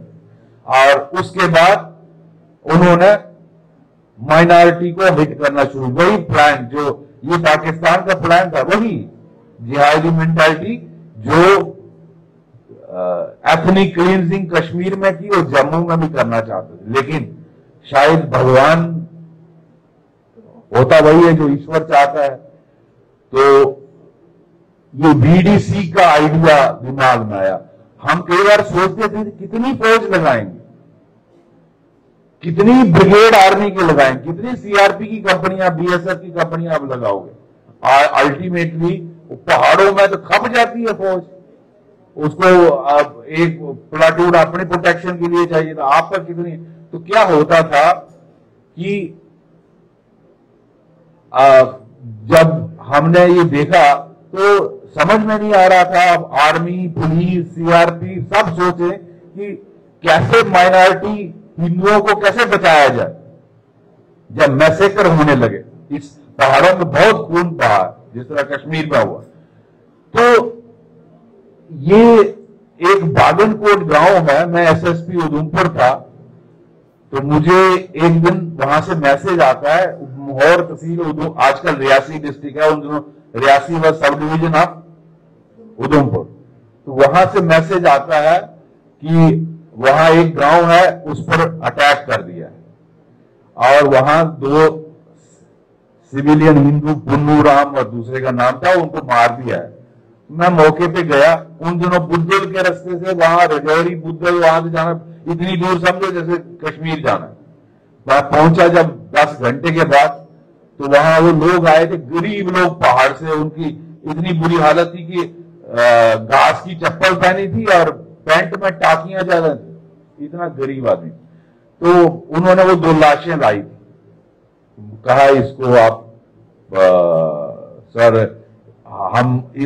और उसके बाद उन्होंने माइनॉरिटी को हिट करना शुरू। वही प्लान जो ये पाकिस्तान का प्लान था, वही जिहादी मेंटालिटी जो एथनिक क्लींजिंग कश्मीर में की, वो जम्मू में भी करना चाहते थे। लेकिन शायद भगवान होता वही है जो ईश्वर चाहता है। तो ये बीडीसी का आइडिया दिमाग में आया। हम कई बार सोचते थे कितनी फौज लगाएंगे, कितनी ब्रिगेड आर्मी की लगाएंगे, कितनी सीआरपी की कंपनियां, बीएसएफ की कंपनियां आप लगाओगे। अल्टीमेटली पहाड़ों में तो खप जाती है फौज, उसको एक प्लाटून अपने प्रोटेक्शन के लिए चाहिए था, आपका कितनी। तो क्या होता था कि जब हमने ये देखा तो समझ में नहीं आ रहा था। आर्मी, पुलिस, सीआरपी सब सोचे कि कैसे माइनॉरिटी हिंदुओं को कैसे बचाया जाए। जब मैसेकर होने लगे इस पहाड़ों में, बहुत खून बहा जिस तरह कश्मीर में हुआ, तो ये एक बागनकोट गांव में, मैं एसएसपी उधमपुर था, तो मुझे एक दिन वहां से मैसेज आता है, मोहर तहसील आजकल रियासी डिस्ट्रिक्ट है, उन दिनों रियासी व सब डिवीजन ऑफ उधमपुर। तो वहां से मैसेज आता है कि वहां एक गांव है, उस पर अटैक कर दिया है और वहां 2 सिविलियन हिंदू, पुन्नू राम और दूसरे का नाम था, उनको मार दिया है। मैं मौके पे गया। उन दिनों बुद्धल के रास्ते से वहां रजौरी, बुद्धल, वहां से जाना इतनी दूर समझो जैसे कश्मीर जाना। मैं पहुंचा जब 10 घंटे के बाद, तो वहां वो लोग आए थे, गरीब लोग पहाड़ से, उनकी इतनी बुरी हालत थी कि घास की चप्पल पहनी थी और पैंट में टाकियां ज्यादा थी, इतना गरीब आदमी। तो उन्होंने वो 2 लाशें लाई थी, कहा इसको आप सर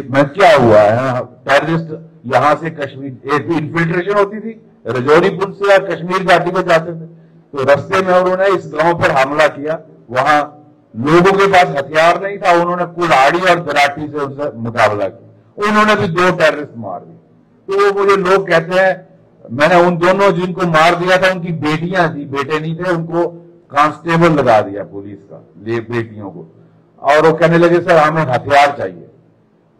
मैं क्या हुआ है, टेररिस्ट यहां से कश्मीर, एक इन्फिल्ट्रेशन होती थी, रजौरी पुंछ से कश्मीर घाटी में जाते थे। तो रास्ते में उन्होंने इस गांव पर हमला किया। वहां लोगों के पास हथियार नहीं था, उन्होंने कुल्हाड़ी और दराटी से उनसे मुकाबला किया। उन्होंने भी 2 टेररिस्ट मार दिए। तो वो मुझे लोग कहते हैं, मैंने उन दोनों जिनको मार दिया था उनकी बेटियां थी, बेटे नहीं थे, उनको कांस्टेबल लगा दिया पुलिस का, ले बेटियों को। और वो कहने लगे सर हमें हथियार चाहिए।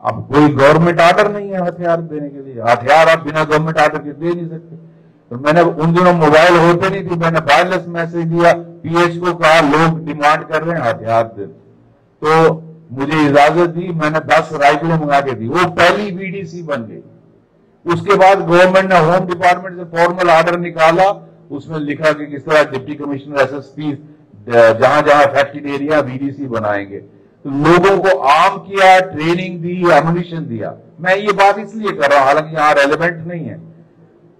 अब कोई गवर्नमेंट ऑर्डर नहीं है हथियार देने के लिए, हथियार आप बिना गवर्नमेंट ऑर्डर के दे नहीं सकते। तो मैंने उन दिनों मोबाइल होते नहीं थी, मैंने वायरलेस मैसेज दिया, पीएच को कहा लोग डिमांड कर रहे हैं हथियार दे, तो मुझे इजाजत दी। मैंने 10 राइफलें मंगा के दी, वो पहली बीडीसी बन गई। उसके बाद गवर्नमेंट ने होम डिपार्टमेंट से फॉर्मल ऑर्डर निकाला, उसमें लिखा कि किस तरह डिप्टी कमिश्नर, एसएसपी जहां जहां अफेक्टेड एरिया बीडीसी बनाएंगे। लोगों को आर्म किया, ट्रेनिंग दी, एमुनिशन दिया। मैं ये बात इसलिए कर रहा हूं, हालांकि यहां रेलेवेंट नहीं है।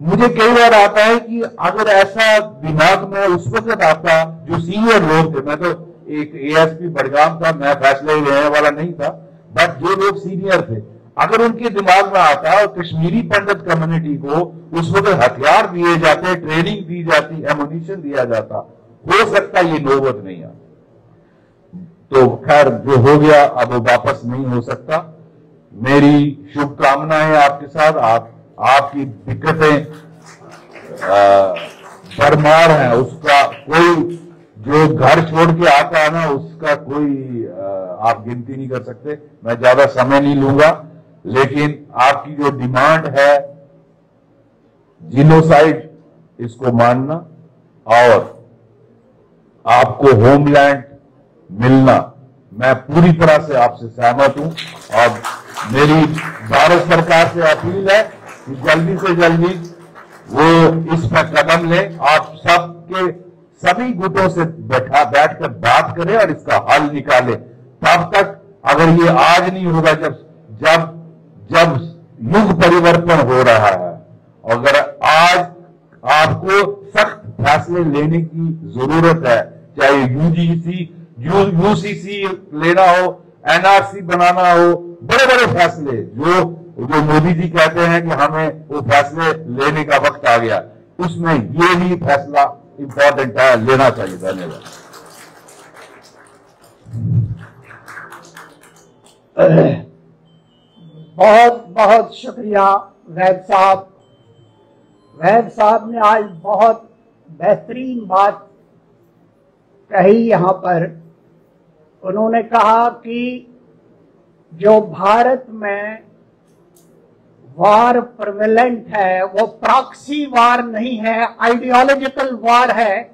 मुझे कई बार आता है कि अगर ऐसा दिमाग में उस वक्त आता, जो सीनियर लोग थे, मैं तो एक एएसपी बड़गाम था, मैं फैसले लेने वाला नहीं था, बट जो लोग सीनियर थे, अगर उनके दिमाग में आता और कश्मीरी पंडित कम्युनिटी को उस वक्त हथियार दिए जाते, ट्रेनिंग दी जाती, एमुनिशन दिया जाता, हो सकता ये नौबत नहीं आता। तो खैर जो हो गया अब वो वापस नहीं हो सकता। मेरी शुभकामनाएं आपके साथ। आपकी दिक्कतें भरमार हैं, उसका कोई जो घर छोड़ के आता है ना, उसका कोई आप गिनती नहीं कर सकते। मैं ज्यादा समय नहीं लूंगा, लेकिन आपकी जो डिमांड है जिनोसाइड, इसको मानना और आपको होमलैंड मिलना, मैं पूरी तरह से आपसे सहमत हूं। और मेरी भारत सरकार से अपील है कि जल्दी से जल्दी वो इस पर कदम ले। आप सबके सभी गुटों से बैठकर बात करें और इसका हल निकाले। तब तक अगर ये आज नहीं होगा, जब युग परिवर्तन हो रहा है, अगर आज आपको सख्त फैसले लेने की जरूरत है, चाहे यूसीसी लेना हो, एनआरसी बनाना हो, बड़े बड़े फैसले जो मोदी जी कहते हैं कि हमें वो फैसले लेने का वक्त आ गया, उसमें ये भी फैसला इंपॉर्टेंट है, लेना चाहिए। धन्यवाद। बहुत बहुत शुक्रिया वैद साहब। वैद साहब ने आज बहुत बेहतरीन बात कही। यहाँ पर उन्होंने कहा कि जो भारत में वार प्रिवेलेंट है वो प्रॉक्सी वार नहीं है, आइडियोलॉजिकल वार है,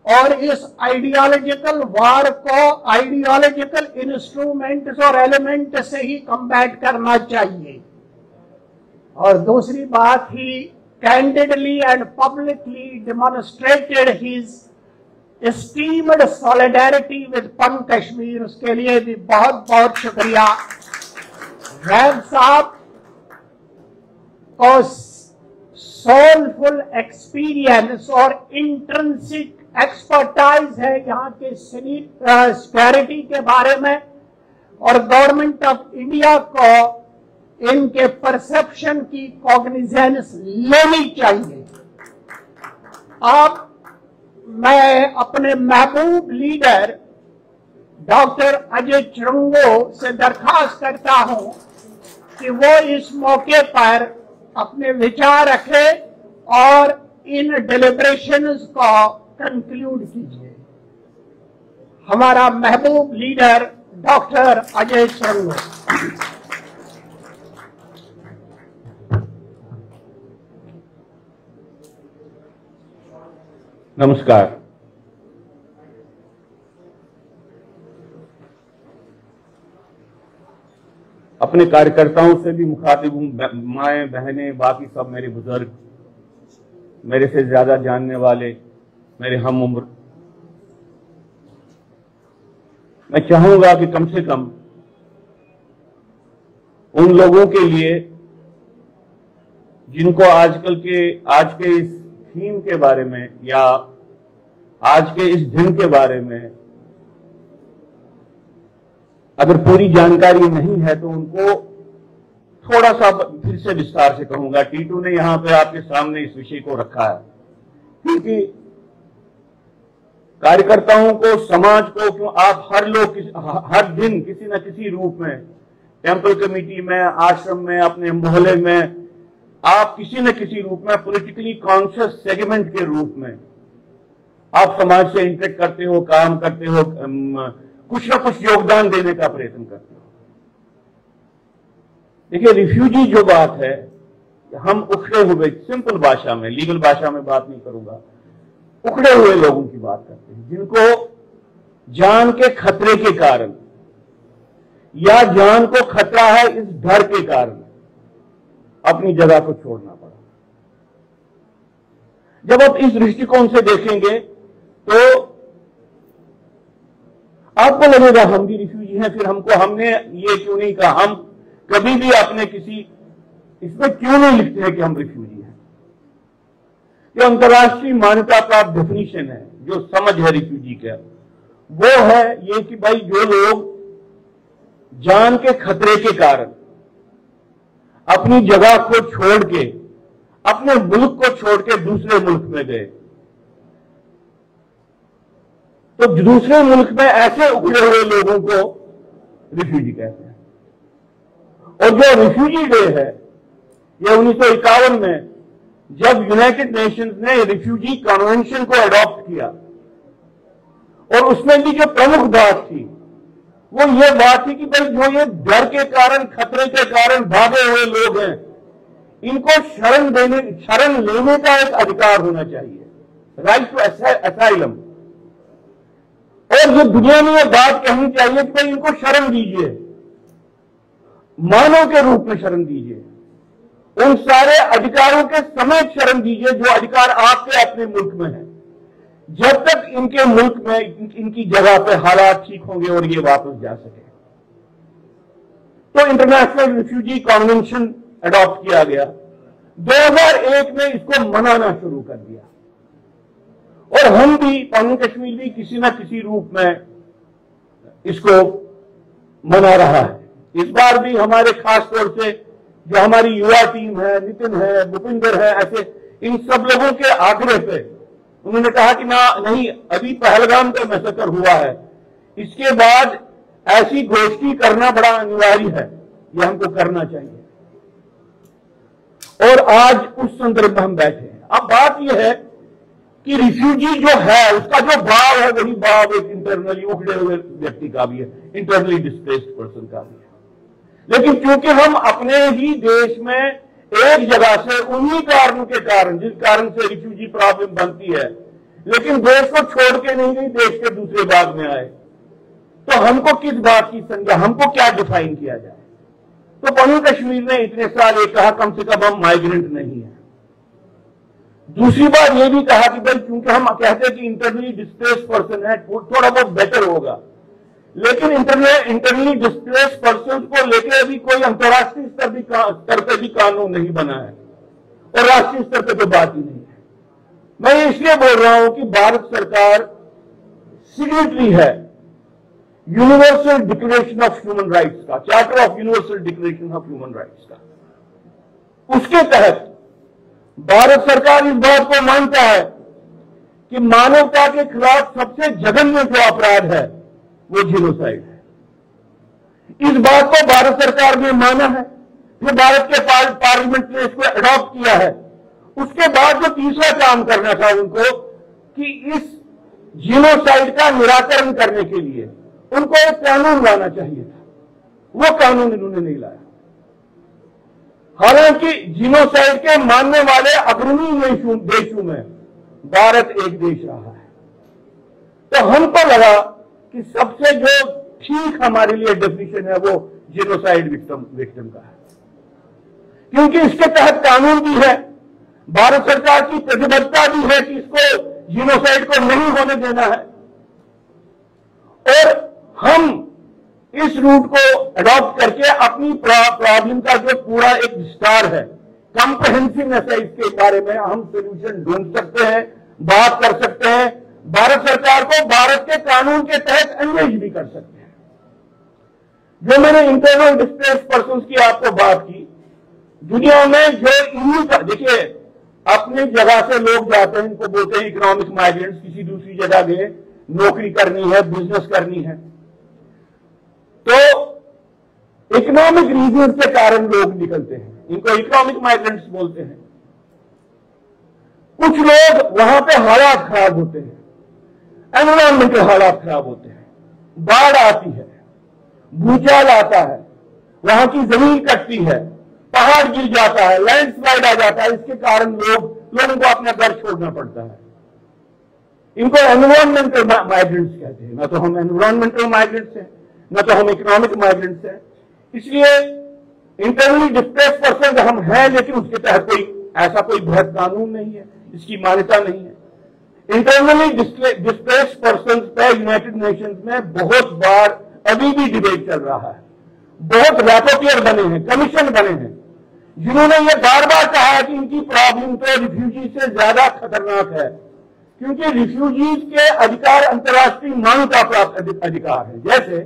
और इस आइडियोलॉजिकल वार को आइडियोलॉजिकल इंस्ट्रूमेंट्स और एलिमेंट से ही कम्बैट करना चाहिए। और दूसरी बात, he candidly and publicly demonstrated his esteemed solidarity with Pan Kashmir, उसके लिए भी बहुत बहुत शुक्रिया। वैद साहब को सोलफुल एक्सपीरियंस और इंट्रिंसिक एक्सपर्टाइज है यहाँ के सिक्योरिटी के बारे में, और गवर्नमेंट ऑफ इंडिया को इनके परसेप्शन की कॉग्निजेंस लेनी चाहिए। मैं अपने महबूब लीडर डॉक्टर अजय चुरंगो से दरखास्त करता हूं कि वो इस मौके पर अपने विचार रखे और इन डिलिब्रेशंस को कंक्लूड कीजिए। हमारा महबूब लीडर डॉक्टर अजय चुरंगो। नमस्कार। अपने कार्यकर्ताओं से भी मुखातिब हूं, माएं बहनें, बाकी सब मेरे बुजुर्ग, मेरे से ज्यादा जानने वाले, मेरे हम उम्र। मैं चाहूंगा कि कम से कम उन लोगों के लिए जिनको आज के इस थीम के बारे में या आज के इस दिन के बारे में अगर पूरी जानकारी नहीं है, तो उनको थोड़ा सा फिर से विस्तार से कहूंगा। टीटू ने यहां पे आपके सामने इस विषय को रखा है, क्योंकि कार्यकर्ताओं को, समाज को, क्यों आप हर दिन किसी न किसी रूप में, टेंपल कमेटी में, आश्रम में, अपने मोहल्ले में, आप किसी न किसी रूप में पॉलिटिकली कॉन्शियस सेगमेंट के रूप में आप समाज से इंटरेक्ट करते हो, काम करते हो, कुछ न कुछ योगदान देने का प्रयत्न करते हो। देखिए, रिफ्यूजी जो बात है, हम उखड़े हुए, सिंपल भाषा में, लीगल भाषा में बात नहीं करूंगा, उखड़े हुए लोगों की बात करते हैं, जिनको जान के खतरे के कारण या जान को खतरा है इस डर के कारण अपनी जगह को छोड़ना पड़ा। जब आप इस दृष्टिकोण से देखेंगे तो आपको लगेगा हम भी रिफ्यूजी हैं, फिर हमने ये क्यों नहीं कहा, हम कभी भी अपने किसी इसमें क्यों नहीं लिखते हैं कि हम रिफ्यूजी हैं? जो अंतर्राष्ट्रीय मान्यता प्राप्त डेफिनेशन है, जो समझ है रिफ्यूजी का, वो है ये कि भाई जो लोग जान के खतरे के कारण अपनी जगह को छोड़ के, अपने मुल्क को छोड़ के दूसरे मुल्क में गए, तो दूसरे मुल्क में ऐसे उखड़े हुए लोगों को रिफ्यूजी कहते हैं। और जो रिफ्यूजी डे है, यह 1951 में जब यूनाइटेड नेशंस ने रिफ्यूजी कन्वेंशन को अडॉप्ट किया, और उसमें भी जो प्रमुख बात थी वो ये बात थी कि भाई जो ये डर के कारण, खतरे के कारण भागे हुए लोग हैं, इनको शरण लेने का एक अधिकार होना चाहिए, राइट टू असाइलम। और ये दुनिया में ये बात कहनी चाहिए कि भाई इनको शरण दीजिए, मानव के रूप में शरण दीजिए, उन सारे अधिकारों के समेत शरण दीजिए जो अधिकार आपके अपने मुल्क में है, जब तक इनके मुल्क में इनकी जगह पे हालात ठीक होंगे और ये वापस जा सके। तो इंटरनेशनल रिफ्यूजी कन्वेंशन अडॉप्ट किया गया, 2001 में इसको मनाना शुरू कर दिया, और हम भी, कौमी कश्मीर भी किसी न किसी रूप में इसको मना रहा है। इस बार भी हमारे खास तौर से जो हमारी युवा टीम है, नितिन है, भूपिंदर है, ऐसे इन सब लोगों के आग्रह पे उन्होंने कहा कि नहीं, अभी पहलगाम का मैसेकर हुआ है, इसके बाद ऐसी गोष्ठी करना बड़ा अनिवार्य है, यह हमको करना चाहिए। और आज उस संदर्भ में हम बैठे हैं। अब बात यह है कि रिफ्यूजी जो है, उसका जो भाव है, वही भाव एक इंटरनली उखड़े हुए व्यक्ति का भी है, इंटरनली डिस्प्लेस्ड पर्सन का भी है। लेकिन क्योंकि हम अपने ही देश में एक जगह से उन्हीं कारणों के कारण, जिस कारण से रिफ्यूजी प्रॉब्लम बनती है, लेकिन देश को छोड़ के नहीं गई, देश के दूसरे भाग में आए, तो हमको किस बात की संज्ञा, हमको क्या डिफाइन किया जाए? तो कौमी कश्मीर ने इतने साल ये कहा कम से कम हम माइग्रेंट नहीं है। दूसरी बात यह भी कहा कि भाई क्योंकि हम कहते हैं कि इंटरनली डिस्प्लेस्ड पर्सन है, थोड़ा बहुत बेटर होगा, लेकिन इंटरनली डिस्प्लेस्ड पर्सन को लेकर अभी कोई अंतर्राष्ट्रीय स्तर पर भी कानून नहीं बना है, और राष्ट्रीय स्तर पर तो बात ही नहीं है। मैं इसलिए बोल रहा हूं कि भारत सरकार सिग्नेटरी है universal declaration of human rights का, charter of universal declaration of human rights का। उसके तहत भारत सरकार इस बात को मानता है कि मानवता के खिलाफ सबसे जघन्य जो अपराध है वो जीनोसाइड है। इस बात को भारत सरकार ने माना है, फिर भारत के पार्लियामेंट ने इसको अडॉप्ट किया है। उसके बाद जो तीसरा काम करना था उनको कि इस जीनोसाइड का निराकरण करने के लिए उनको एक कानून लाना चाहिए था, वो कानून इन्होंने नहीं लाया। हालांकि जीनोसाइड के मानने वाले अग्रणी देशों में भारत एक देश रहा है। तो हमको लगा कि सबसे जो ठीक हमारे लिए डेफिनेशन है वो जीनोसाइड विक्टिम का है, क्योंकि इसके तहत कानून भी है, भारत सरकार की प्रतिबद्धता भी है कि इसको जीनोसाइड को नहीं होने देना है, और हम इस रूट को अडॉप्ट करके अपनी प्रॉब्लम का जो पूरा एक विस्तार है, कॉम्प्रिहेंसिवनेस है, इसके बारे में हम सोल्यूशन ढूंढ सकते हैं, बात कर सकते हैं, भारत सरकार को भारत के कानून के तहत एंगेज भी कर सकते हैं। जो मैंने इंटरनल डिस्प्लेस्ड पर्सन्स की आपको बात की, दुनिया में जो ईयू का, देखिए अपनी जगह से लोग जाते हैं, इनको बोलते हैं इकोनॉमिक माइग्रेंट्स, किसी दूसरी जगह गए, नौकरी करनी है, बिजनेस करनी है, तो इकोनॉमिक रीजन के कारण लोग निकलते हैं, इनको इकोनॉमिक माइग्रेंट्स बोलते हैं। कुछ लोग वहां पे हालात खराब होते हैं, एनवायरमेंटल हालात खराब होते हैं, बाढ़ आती है, भूचाल आता है, वहां की जमीन कटती है, पहाड़ गिर जाता है, लैंडस्लाइड आ जाता है, इसके कारण लोगों को अपना घर छोड़ना पड़ता है। इनको एनवायरमेंटल माइग्रेंट्स कहते हैं। ना तो हम एनवायरमेंटल माइग्रेंट्स हैं, ना तो हम इकोनॉमिक माइग्रेंट्स हैं। इसलिए इंटरनली डिस्प्लेस्ड पर्सन हम हैं, लेकिन उसके तहत कोई ऐसा कोई बृहद कानून नहीं है, इसकी मान्यता नहीं है। इंटरनली डिस्प्लेस्ड पर्सन पे यूनाइटेड नेशंस में बहुत बार अभी भी डिबेट चल रहा है। बहुत रैपोर्टियर बने हैं, कमीशन बने हैं, जिन्होंने ये बार बार कहा है कि इनकी प्रॉब्लम तो रिफ्यूजी से ज्यादा खतरनाक है, क्योंकि रिफ्यूजीज के अधिकार अंतर्राष्ट्रीय मांग का प्राप्त अधिकार है। जैसे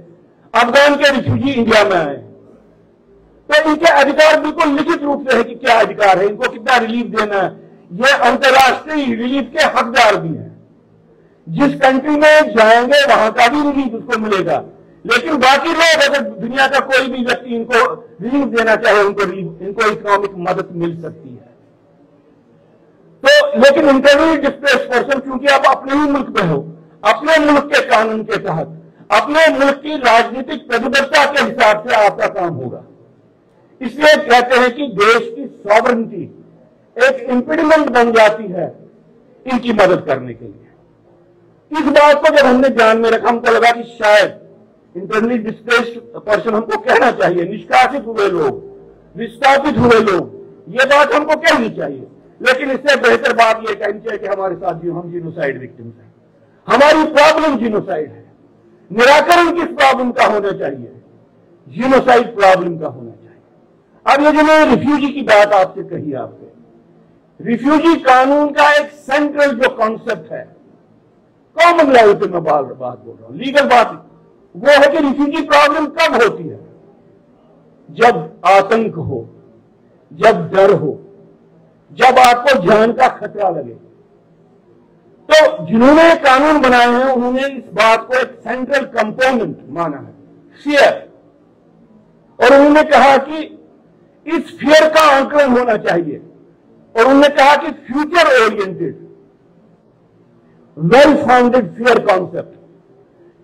अफगान के रिफ्यूजी इंडिया में आए तो इनके अधिकार बिल्कुल लिखित रूप से है कि क्या अधिकार है, इनको कितना रिलीफ देना है, ये अंतर्राष्ट्रीय रिलीफ के हकदार भी हैं। जिस कंट्री में जाएंगे वहां का भी रिलीफ उसको मिलेगा, लेकिन बाकी लोग अगर दुनिया का कोई भी व्यक्ति इनको रिलीफ देना चाहे इनको इकोनॉमिक मदद मिल सकती है। तो लेकिन इंटरनली डिस्प्लेस्ड पर्सन क्योंकि आप अपने ही मुल्क में हो, अपने मुल्क के कानून के तहत अपने मुल्क की राजनीतिक प्रतिबद्धता के हिसाब से आपका काम होगा। इसलिए कहते हैं कि देश की सॉवरेनिटी एक इंपीडिमेंट बन जाती है इनकी मदद करने के लिए। इस बात को जब हमने ध्यान में रखा, हमको लगा कि शायद इंटरनली डिस्प्लेस्ड पर्सन हमको कहना चाहिए, निष्कासित हुए लोग, विस्थापित हुए लोग, ये बात हमको कहनी चाहिए। लेकिन इससे बेहतर बात यह कहनी चाहिए कि हमारे साथ हम जिनोसाइड विक्टिम्स हैं, हमारी प्रॉब्लम जिनोसाइड है। निराकरण किस प्रॉब्लम का होना चाहिए? जिनोसाइड प्रॉब्लम का होना चाहिए। अब ये जो मैंने रिफ्यूजी की बात आपसे कही, आपसे रिफ्यूजी कानून का एक सेंट्रल जो कॉन्सेप्ट है, कॉमन लेवल पे मैं बात बोल रहा हूं, लीगल बात, वो है कि रिफ्यूजी प्रॉब्लम कब होती है? जब आतंक हो, जब डर हो, जब आपको जान का खतरा लगे। तो जिन्होंने कानून बनाए हैं उन्होंने इस बात को एक सेंट्रल कंपोनेंट माना है, फियर, और उन्होंने कहा कि इस फियर का आंकलन होना चाहिए, और उन्होंने कहा कि future oriented well founded fear concept.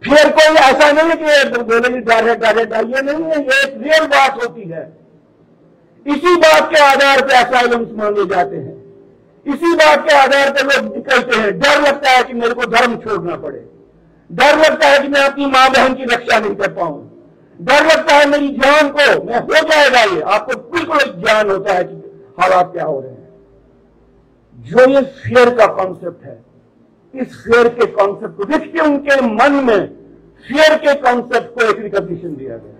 Fear कोई ऐसा नहीं है कि बोलेंगे डर है डर है डर, ये नहीं है, ये एक रियल बात होती है। इसी बात के आधार पर असाइलम्स मांगे जाते हैं, इसी बात के आधार पर लोग निकलते हैं। डर लगता है कि मेरे को धर्म छोड़ना पड़े, डर लगता है कि मैं अपनी मां बहन की रक्षा नहीं कर पाऊं, डर लगता है मेरी जान को, मैं हो जाएगा ये, आपको बिल्कुल एक ज्ञान होता है कि हालात क्या हो रहे हैं। जो ये फियर का कॉन्सेप्ट है, इस फियर के कॉन्सेप्ट को, विक्टिम के मन में फियर के कॉन्सेप्ट को एक रिकॉग्निशन दिया गया,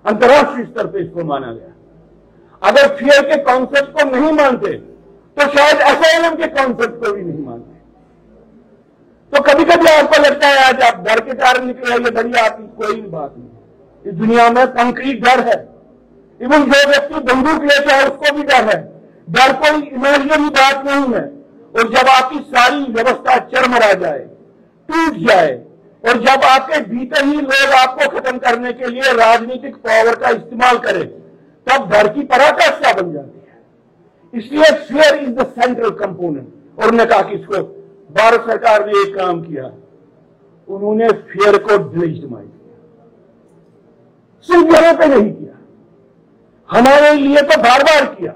अंतर्राष्ट्रीय स्तर पर इसको माना गया। अगर फियर के कॉन्सेप्ट को नहीं मानते तो शायद असाइलम के कॉन्सेप्ट को भी नहीं मानते। तो कभी कभी आपको लगता है आज आप डर के कारण निकले, ये बड़ी आपकी कोई बात नहीं। इस दुनिया में कंक्रीट डर है, इवन जो व्यक्ति बंदूक लेता है उसको भी डर है। डर कोई इमेजिनरी बात नहीं है। और जब आपकी सारी व्यवस्था चरमरा जाए, टूट जाए, और जब आपके भीतर ही लोग आपको खत्म करने के लिए राजनीतिक पावर का इस्तेमाल करें, तब डर की पराकाष्ठा बन जाती है। इसलिए fear is the central component. और उन्होंने कहा कि इसको भारत सरकार ने एक काम किया, उन्होंने फियर को डिलीजिटिमाइज किया। सिर्फ यहां पे नहीं किया, हमारे लिए तो बार बार किया।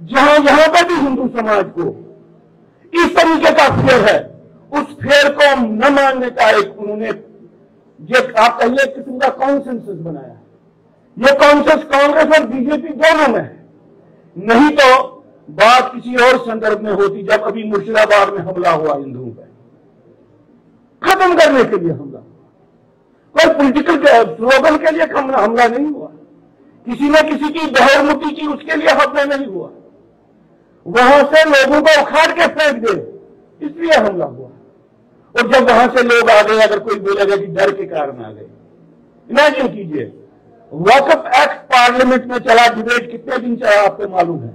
जहां पर भी हिंदू समाज को इस तरीके का फियर है, उस फियर को न मानने का एक उन्होंने, आप कहिए किस्म का कॉन्सेंसस बनाया। ये कॉन्सेंसस कांग्रेस और बीजेपी दोनों में है। नहीं तो बात किसी और संदर्भ में होती, जब अभी मुर्शिदाबाद में हमला हुआ हिंदुओं पर, खत्म करने के लिए हमला हुआ, कोई पॉलिटिकल स्लोगन के लिए हमला नहीं हुआ, किसी ने किसी की बहरमुती की उसके लिए हमला नहीं हुआ, वहां से लोगों को उखाड़ के फेंक दे इसलिए हमला हुआ। और जब वहां से लोग आ गए, अगर कोई बोलेगा कि डर के कारण आ गए, इमेजिन कीजिए, वक्फ एक्ट पार्लियामेंट में चला, डिबेट कितने दिन चला आपको मालूम है।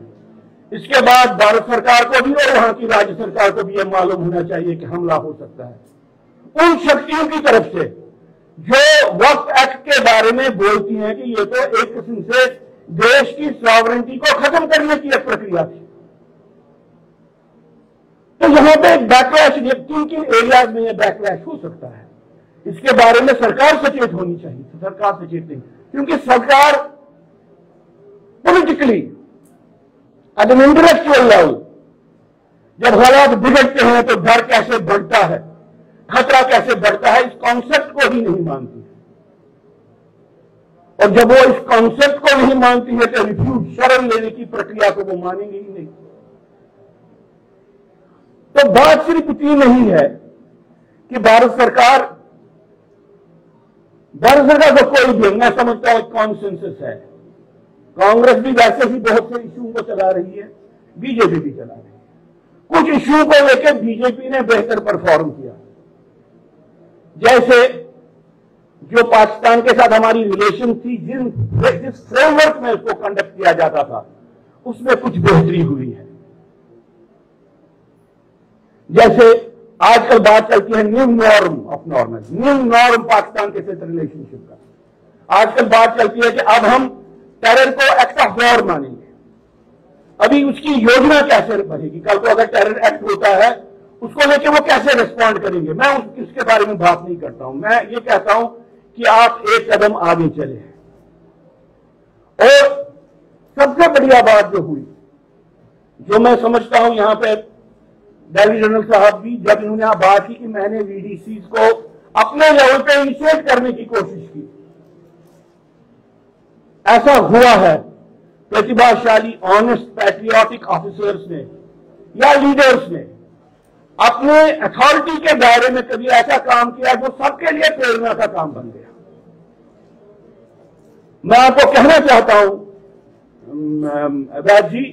इसके बाद भारत सरकार को भी और वहां की राज्य सरकार को भी यह मालूम होना चाहिए कि हमला हो सकता है उन शक्तियों की तरफ से जो वक्फ एक्ट के बारे में बोलती हैं कि ये तो एक किस्म से देश की सॉवरेनिटी को खत्म करने की एक प्रक्रिया थी। तो यहां पे बैकलैश, किन किन एरियाज में यह बैकलैश हो सकता है, इसके बारे में सरकार सचेत होनी चाहिए। सरकार सचेत नहीं, क्योंकि सरकार politically at an intellectual level जब हालात बिगड़ते हैं तो डर कैसे बढ़ता है, खतरा कैसे बढ़ता है, इस कॉन्सेप्ट को ही नहीं मानती है। और जब वो इस कॉन्सेप्ट को नहीं मानती है तो रिफ्यूज, शरण लेने की प्रक्रिया को वो मानेंगे ही नहीं। तो बात सिर्फ इतनी नहीं है कि भारत सरकार भारत सरकार को कोई भी, मैं समझता हूं कॉन्सेंसस है। कांग्रेस भी वैसे ही बहुत से इश्यू को चला रही है, बीजेपी भी चला रही है। कुछ इश्यू को लेकर बीजेपी ने बेहतर परफॉर्म किया, जैसे जो पाकिस्तान के साथ हमारी रिलेशन थी, जिस फ्रेमवर्क में उसको कंडक्ट किया जाता था, उसमें कुछ बेहतरी हुई है। जैसे आजकल बात चलती है new norm of normal, new norm Pakistan के साथ रिलेशनशिप का। आजकल बात चलती है कि अब हम टेरर को एक्ट ऑफ वॉर मानेंगे। अभी उसकी योजना कैसे बनेगी, कल को अगर टेरर एक्ट होता है उसको लेके वो कैसे रिस्पॉन्ड करेंगे, मैं उसके बारे में बात नहीं करता हूं। मैं ये कहता हूं कि आप एक कदम आगे चले। और सबसे बढ़िया बात जो हुई, जो मैं समझता हूं यहां पे डेली जनरल साहब भी, जब इन्होंने बात की कि मैंने वीडीसी को अपने लेवल पे इनिशिएट करने की कोशिश की, ऐसा हुआ है। प्रतिभाशाली ऑनेस्ट पैट्रियोटिक ऑफिसर्स ने या लीडर्स ने अपने अथॉरिटी के दायरे में कभी ऐसा काम किया जो सबके लिए प्रेरणा का काम बन गया। मैं आपको कहना चाहता हूं वैद जी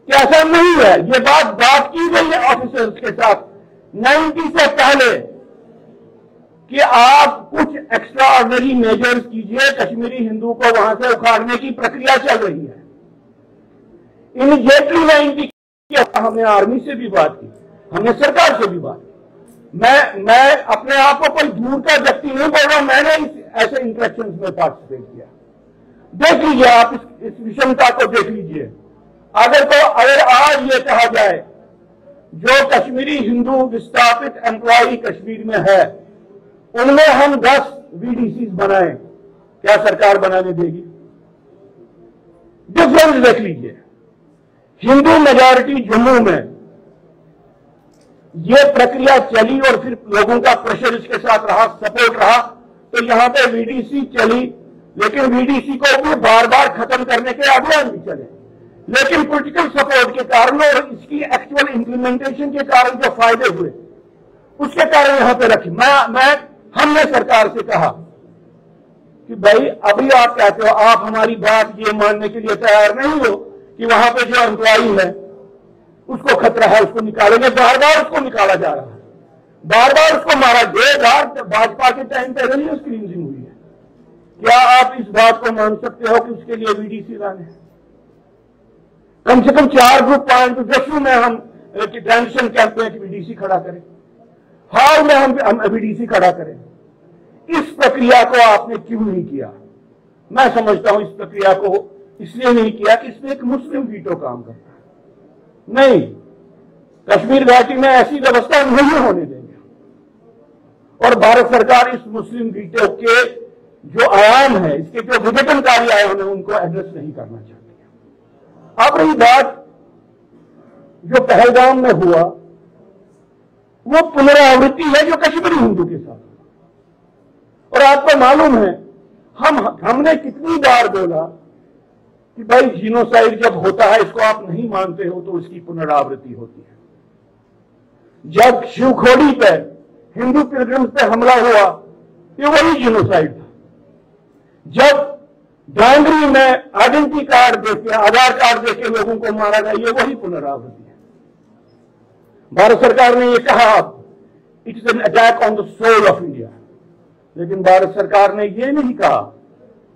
कि ऐसा नहीं है। ये बात की गई है ऑफिसर्स के साथ 90 से पहले कि आप कुछ एक्स्ट्रा ऑर्डिनरी मेजर्स कीजिए, कश्मीरी हिंदू को वहां से उखाड़ने की प्रक्रिया चल रही है। इमीडिएटली 90 की हमने आर्मी से भी बात की, हमने सरकार से भी बात की। मैं अपने आप को कोई दूर का व्यक्ति नहीं बोल रहा, मैंने ऐसे इंटरेक्शंस में पार्टिसिपेट किया। देख लीजिए आप इस विषमता को देख लीजिए। अगर आज ये कहा जाए जो कश्मीरी हिंदू विस्थापित एम्प्लॉय कश्मीर में है उनमें हम 10 वीडीसी बनाएं, क्या सरकार बनाने देगी? डिफरेंस देख लीजिए। हिंदू मेजॉरिटी जम्मू में यह प्रक्रिया चली और फिर लोगों का प्रेशर इसके साथ रहा, सपोर्ट रहा, तो यहां पे वीडीसी चली। लेकिन वीडीसी को भी बार बार खत्म करने के अभियान भी चले, लेकिन पॉलिटिकल सपोर्ट के कारण और इसकी एक्चुअल इंप्लीमेंटेशन के कारण जो फायदे हुए उसके कारण यहां पे रखी। हमने सरकार से कहा कि भाई अभी आप कहते हो, आप हमारी बात ये मानने के लिए तैयार नहीं हो कि वहां पे जो एम्प्लॉई है उसको खतरा है, उसको निकालेंगे। बार बार उसको निकाला जा रहा है, बार बार उसको मारा। ये बात भाजपा के टाइम पे रिलीज क्लींजिंग हुई है। क्या आप इस बात को मान सकते हो कि उसके लिए वीडीसी लाने? कम से कम 4 ग्रुप पॉइंट जश्न में हम ट्रांजिशन कैंप में वीडीसी खड़ा करें, हाल में हम वीडीसी खड़ा करें। इस प्रक्रिया को आपने क्यों नहीं किया? मैं समझता हूं इस प्रक्रिया को इसलिए नहीं किया कि इसमें एक मुस्लिम वीटो काम करता है। नहीं, कश्मीर घाटी में ऐसी व्यवस्था नहीं होने देंगे और भारत सरकार इस मुस्लिम वीटो के जो आयाम है, इसके जो विघटनकारी आयाम है, उनको एड्रेस नहीं करना चाहती है। अब रही बात जो पहलगाम में हुआ, वो पुनरावृत्ति है जो कश्मीरी हिंदू के साथ। और आपको मालूम है हमने कितनी बार बोला कि भाई जीनोसाइड जब होता है इसको आप नहीं मानते हो तो इसकी पुनरावृत्ति होती है। जब शिवखोड़ी पे हिंदू पिलग्रिम्स पे हमला हुआ ये वही जीनोसाइड था। जब डांगरी में आइडेंटिटी कार्ड देके, आधार कार्ड देके लोगों को मारा गया, ये वही पुनरावृत्ति है। भारत सरकार ने ये कहा it is an attack on the soul of India, लेकिन भारत सरकार ने ये नहीं कहा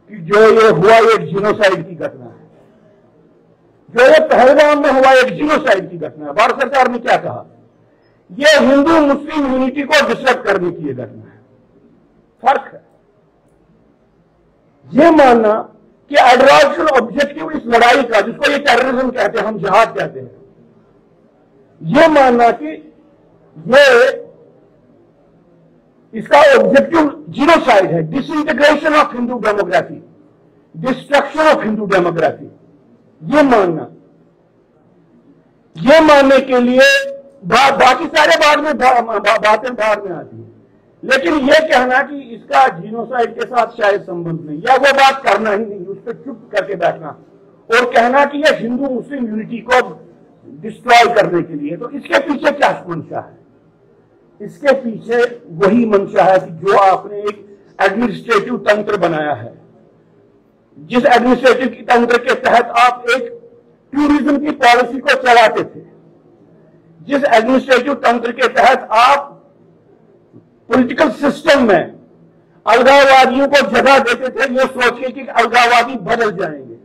कि जो ये हुआ ये एक जीनोसाइड की घटना है, जो ये पहलगाम में हुआ एक जीनोसाइड की घटना है। भारत सरकार ने क्या कहा? ये हिंदू मुस्लिम यूनिटी को डिस्टर्ब करने की ये घटना है। फर्क है। ये मानना कि आइडियोलॉजिकल ऑब्जेक्टिव इस लड़ाई का, जिसको ये टेररिज्म कहते हैं, हम जिहाद कहते हैं, ये मानना कि ये इसका ऑब्जेक्टिव जीनोसाइड है, disintegration of Hindu demography, destruction of Hindu demography, ये मानने के लिए बाकी सारे बातें बाद में आती है, लेकिन ये कहना कि इसका जीनोसाइड के साथ शायद संबंध नहीं, या वो बात करना ही नहीं, उस पर चुप करके बैठना और कहना कि ये हिंदू मुस्लिम यूनिटी को डिस्ट्रॉय करने के लिए। तो इसके पीछे क्या मंशा है? इसके पीछे वही मंशा है कि जो आपने एक एडमिनिस्ट्रेटिव तंत्र बनाया है, जिस एडमिनिस्ट्रेटिव तंत्र के तहत आप एक टूरिज्म की पॉलिसी को चलाते थे, जिस एडमिनिस्ट्रेटिव तंत्र के तहत आप पॉलिटिकल सिस्टम में अलगाववादियों को जगह देते थे ये सोच के कि अलगाववादी बदल जाएंगे,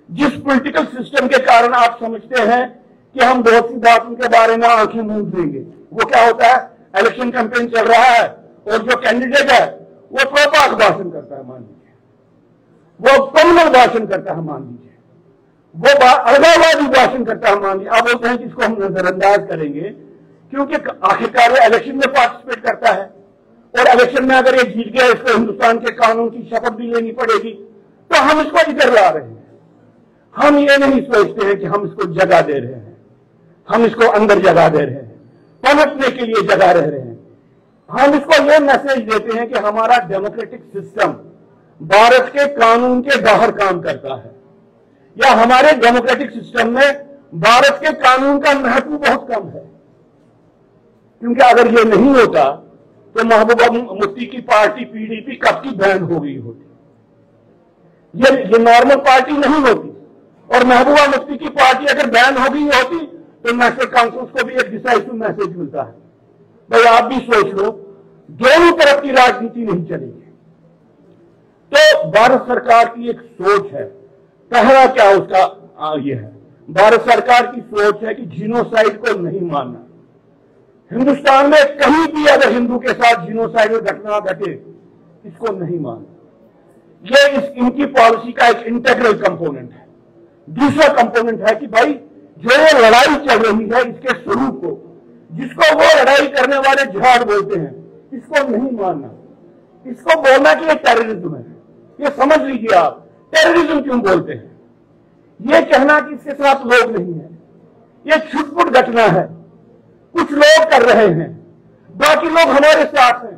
जिस पॉलिटिकल सिस्टम के कारण आप समझते हैं कि हम बहुत सी बातों के बारे में आंखें मूंद देंगे, वो क्या होता है, इलेक्शन कैंपेन चल रहा है और जो कैंडिडेट है वो प्रोपाक भाषण करता है, मान लीजिए, वो कम्युनल भाषण करता है, मान लीजिए, वो अलगाववादी भाषण करता है, मान लीजिए, आप बोलते हैं कि इसको हम नजरअंदाज करेंगे क्योंकि आखिरकार वो इलेक्शन में पार्टिसिपेट करता है और इलेक्शन में अगर ये जीत गया इसको हिंदुस्तान के कानून की शपथ भी लेनी पड़ेगी, तो हम इसको इधर ला रहे हैं। हम ये नहीं सोचते हैं कि हम इसको जगह दे रहे हैं, हम इसको अंदर जगह दे रहे हैं, पनपने के लिए जगह रह रहे हैं। हम इसको ये मैसेज देते हैं कि हमारा डेमोक्रेटिक सिस्टम भारत के कानून के बाहर काम करता है, या हमारे डेमोक्रेटिक सिस्टम में भारत के कानून का महत्व बहुत कम है, क्योंकि अगर ये नहीं होता तो महबूबा मुफ्ती की पार्टी पीडीपी कब की बैन हो गई होती, ये नॉर्मल पार्टी नहीं होती, और महबूबा मुफ्ती की पार्टी अगर बैन हो गई होती तो नेशनल कॉन्फ्रेंस को भी एक डिसाइसिव मैसेज मिलता है, भाई आप भी सोच लो, दोनों तरफ की राजनीति नहीं चलेगी। तो भारत सरकार की एक सोच है, पहला क्या उसका ये है, भारत सरकार की सोच है कि जीनोसाइड को नहीं मानना। हिंदुस्तान में कहीं भी अगर हिंदू के साथ जीनोसाइडल घटना घटे इसको नहीं मानना, ये इनकी पॉलिसी का एक इंटीग्रल कंपोनेंट है। दूसरा कंपोनेंट है कि भाई जो ये लड़ाई चल रही है इसके स्वरूप को, जिसको वो लड़ाई करने वाले जिहाद बोलते हैं, इसको नहीं मानना, इसको बोलना कि ये टेररिज्म है। ये समझ लीजिए आप टेररिज्म क्यों बोलते हैं, ये कहना कि इसके साथ लोग नहीं है, ये छुटपुट घटना है, कुछ लोग कर रहे हैं, बाकी लोग हमारे साथ हैं।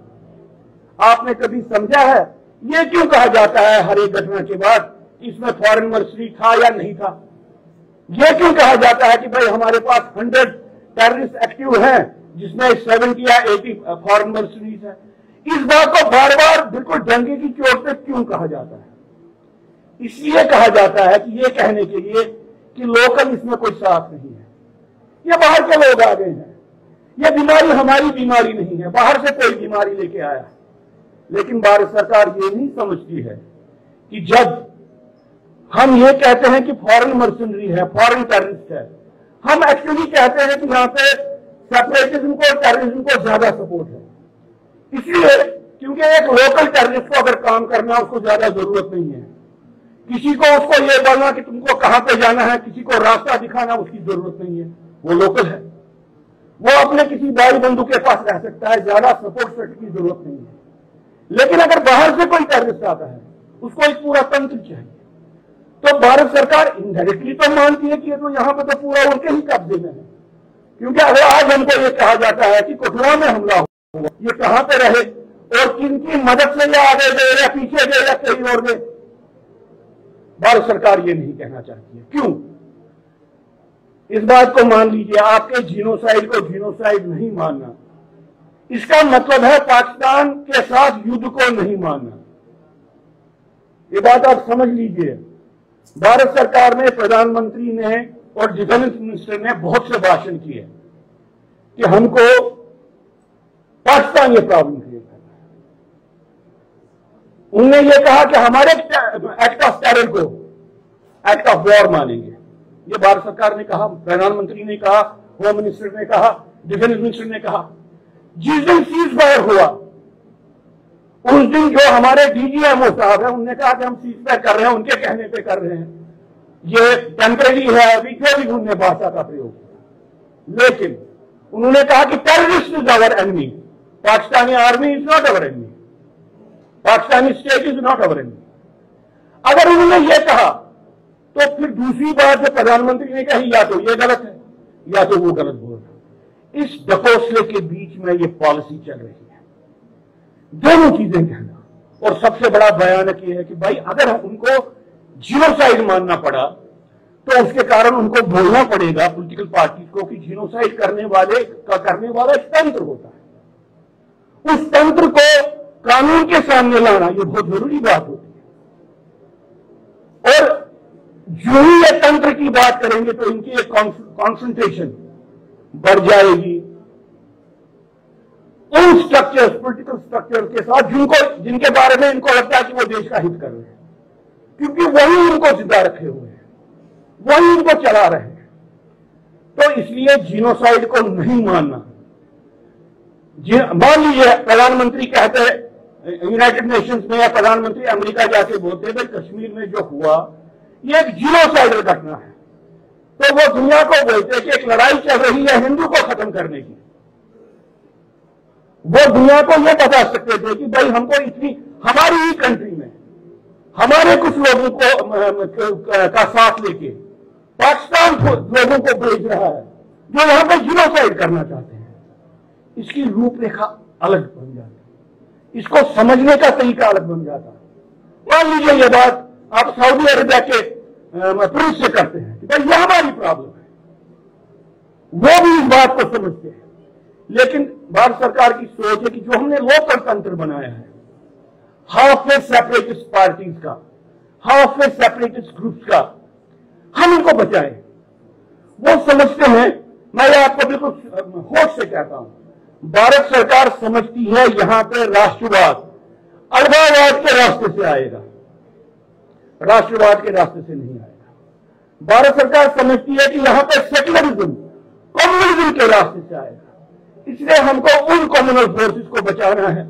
आपने कभी समझा है ये क्यों कहा जाता है हर एक घटना के बाद इसमें फॉरेन मर्सरी था या नहीं था? ये क्यों कहा जाता है कि भाई हमारे पास 100 टेररिस्ट एक्टिव हैं जिसमें 70 या 80 फॉरेन मर्सरीज है? इस बात को बार बार बिल्कुल डंके की चोट पे क्यों कहा जाता है? इसलिए कहा जाता है कि ये कहने के लिए कि लोकल इसमें कोई साथ नहीं है, ये बाहर के लोग आ गए हैं, ये बीमारी हमारी बीमारी नहीं है, बाहर से कोई बीमारी लेके आया। लेकिन भारत सरकार ये नहीं समझती है कि जब हम ये कहते हैं कि फॉरेन मर्सनरी है, फॉरेन टेररिस्ट है, हम एक्चुअली कहते हैं कि यहाँ पे सेपरेटिज्म को और टेररिज्म को ज्यादा सपोर्ट है। इसलिए क्योंकि एक लोकल टेररिस्ट को अगर काम करना उसको ज्यादा जरूरत नहीं है, किसी को उसको ये बोलना कि तुमको कहां पे जाना है, किसी को रास्ता दिखाना उसकी जरूरत नहीं है, वो लोकल है, वो अपने किसी भाई बंधु के पास रह सकता है, ज्यादा सपोर्ट सेट की जरूरत नहीं है। लेकिन अगर बाहर से कोई टेररिस्ट आता है उसको एक पूरा तंत्र चाहिए। तो भारत सरकार इनडायरेक्टली तो मानती है कि ये तो यहाँ पे तो पूरा उनके ही कब्जे में है, क्योंकि अगर आज हमको ये कहा जाता है कि कठुआ में हमला हुआ, ये कहां पे रहे और किनकी मदद से ये आगे गए या पीछे गए या कहीं और गए, भारत सरकार ये नहीं कहना चाहती है। क्यों? इस बात को मान लीजिए, आपके जीनोसाइड को जीनोसाइड नहीं मानना, इसका मतलब है पाकिस्तान के साथ युद्ध को नहीं मानना। ये बात आप समझ लीजिए। भारत सरकार ने, प्रधानमंत्री ने और डिफेंस मिनिस्टर ने बहुत से भाषण किए कि हमको पाकिस्तान ये प्रॉब्लम क्रिएट करना है। उन्होंने ये कहा कि हमारे एक्ट ऑफ टेरर को एक्ट ऑफ वॉर मानेंगे। ये भारत सरकार ने कहा, प्रधानमंत्री ने कहा, होम मिनिस्टर ने कहा, डिफेंस मिनिस्टर ने कहा। जिस दिन सीज फायर हुआ उस दिन जो हमारे डीजीएमओ साहब है उन्होंने कहा कि हम सीज फायर कर रहे हैं, उनके कहने पे कर रहे हैं, ये टेम्परेरी है, अभी जो भी उन्होंने भाषा का प्रयोग किया। लेकिन उन्होंने कहा कि terrorist is our enemy, Pakistani army is not our enemy, Pakistani state is not our enemy. अगर उन्होंने ये कहा तो फिर दूसरी बात जो प्रधानमंत्री ने कही या तो ये गलत है या तो वो गलत बोल रहा है। इस ढकोसले के बीच में ये पॉलिसी चल रही है, दोनों चीजें कहना। और सबसे बड़ा भयानक ये है कि भाई अगर उनको जीनोसाइड मानना पड़ा तो उसके कारण उनको बोलना पड़ेगा पॉलिटिकल पार्टी को कि जीनोसाइड करने वाला एक तंत्र होता है, उस तंत्र को कानून के सामने लाना, ये बहुत जरूरी बात होती है। और जो ही ये तंत्र की बात करेंगे तो इनकी एक कॉन्सेंट्रेशन बढ़ जाएगी उन स्ट्रक्चर्स, पॉलिटिकल स्ट्रक्चर के साथ जिनके बारे में इनको लगता है कि वो देश का हित कर रहे हैं, क्योंकि वही इनको जिंदा रखे हुए हैं, वही इनको चला रहे हैं। तो इसलिए जीनोसाइड को नहीं मानना। मान लीजिए प्रधानमंत्री कहते हैं यूनाइटेड नेशंस में, या प्रधानमंत्री अमेरिका जाके बोलते हैं भाई कश्मीर में जो हुआ ये एक जीनोसाइडल घटना है, तो वो दुनिया को बोलते हैं कि एक लड़ाई चल रही है हिंदू को खत्म करने की। वो दुनिया को ये बता सकते थे कि भाई हमको इतनी, हमारी ही कंट्री में हमारे कुछ लोगों को का साथ लेके पाकिस्तान लोगों को भेज रहा है जो यहां पे जीनोसाइड करना चाहते हैं। इसकी रूपरेखा अलग बन जाती, इसको समझने का तरीका अलग बन जाता। मान लीजिए ये बात आप सऊदी अरेबिया के प्रिंस से करते हैं कि भाई यह हमारी प्रॉब्लम है, वो भी इस बात को समझते हैं, लेकिन भारत सरकार की सोच है कि जो हमने लोकल तंत्र बनाया है, हाफ में सेपरेटिस्ट पार्टीज का, हाफ में सेपरेटिस्ट ग्रुप्स का, हम इनको बचाएं। वो समझते हैं, मैं ये आपको बिल्कुल होश से कहता हूं, भारत सरकार समझती है यहां पे राष्ट्रवाद अलगाववाद के रास्ते से आएगा, राष्ट्रवाद के रास्ते से नहीं आएगा। भारत सरकार समझती है कि यहां पे सेक्युलरिज्म कम्युनिज्म के रास्ते से आएगा। इसलिए हमको उन कम्युनल फोर्सेस को बचाना है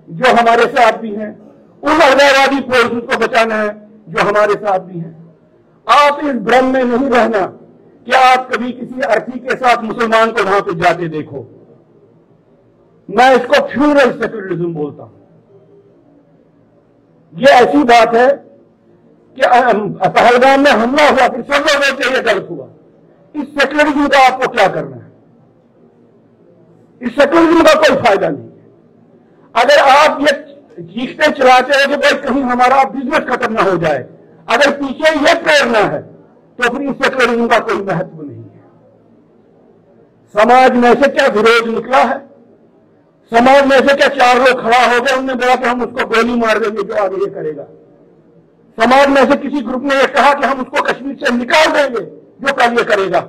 जो हमारे साथ भी हैं, उन अलगाववादी फोर्सेस को बचाना है जो हमारे साथ भी हैं। आप इस भ्रम में नहीं रहना कि आप कभी किसी अर्थी के साथ मुसलमान को वहां पे जाते देखो। मैं इसको फ्यूरल सेक्युलरिज्म बोलता हूं। ये ऐसी बात है कि पहलगाम में हमला हुआ, फिर सब लोग बोलते ये गलत हुआ। इस सेक्युलरिज्म का आपको क्या करना है? इस सेक्युलरिज्म का कोई फायदा नहीं है। अगर आप ये चीखते चलाते हो कि भाई कहीं हमारा बिजनेस खत्म ना हो जाए, अगर पीछे ये प्रेरणा है तो फिर इस सेक्युलरिज्म का कोई महत्व नहीं है। समाज में से क्या विरोध निकला है? समाज में से क्या चार लोग खड़ा हो गए, उन्होंने बोला कि हम उसको गोली मार देंगे जो आगे ये करेगा? समाज में से किसी ग्रुप ने यह कहा कि हम उसको कश्मीर से निकाल देंगे जो कल ये करेगा?